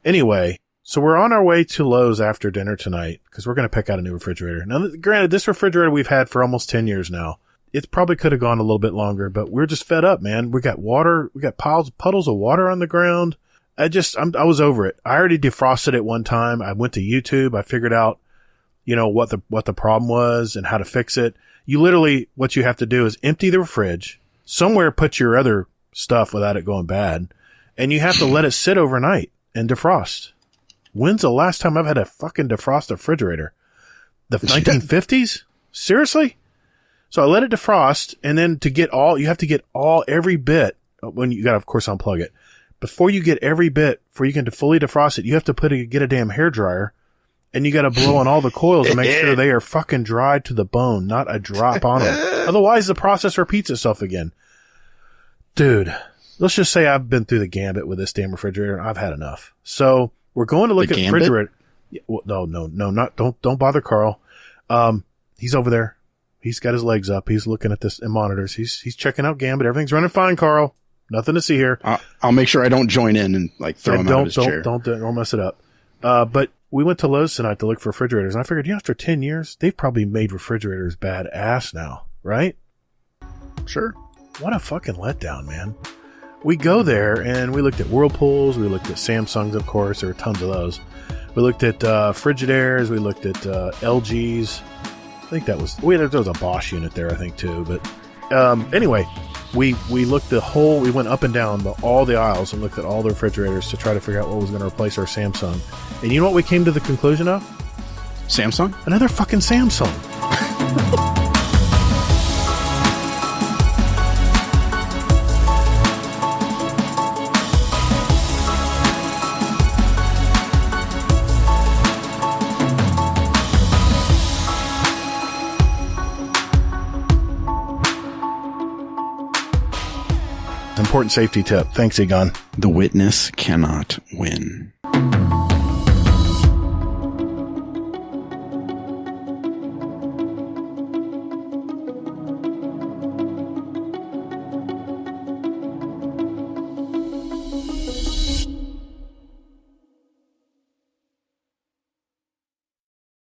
Anyway, so we're on our way to Lowe's after dinner tonight because we're going to pick out a new refrigerator. Now, granted, this refrigerator we've had for almost 10 years now. It probably could have gone a little bit longer, but we're just fed up, man. We got water. We got puddles of water on the ground. I was over it. I already defrosted it one time. I went to YouTube. I figured out, what the problem was and how to fix it. You literally, what you have to do is empty the fridge, somewhere put your other stuff without it going bad, and you have to let it sit overnight and defrost. When's the last time I've had a fucking defrost refrigerator? The 1950s? Seriously? So I let it defrost, and then you have to get every bit, when you gotta, of course, unplug it. Before you get every bit, before you can fully defrost it, you have to get a damn hairdryer, and you gotta blow on all the coils and make sure they are fucking dried to the bone, not a drop on them. Otherwise, the process repeats itself again. Dude, let's just say I've been through the gambit with this damn refrigerator, and I've had enough. So, we're going to look at the refrigerator. Yeah, well, no, don't bother Carl. He's over there. He's got his legs up. He's looking at this and monitors. He's checking out Gambit. Everything's running fine, Carl. Nothing to see here. I'll make sure I don't join in and throw him out of his chair. Don't mess it up. But we went to Lowe's tonight to look for refrigerators, and I figured, after 10 years, they've probably made refrigerators badass now, right? Sure. What a fucking letdown, man. We go there, and we looked at Whirlpools. We looked at Samsungs, of course. There were tons of those. We looked at Frigidairs. We looked at LGs. I think there was a Bosch unit there, I think, too. But anyway, we looked we went up and down all the aisles and looked at all the refrigerators to try to figure out what was going to replace our Samsung. And you know what we came to the conclusion of? Samsung? Another fucking Samsung. Important safety tip. Thanks, Egon. The witness cannot win.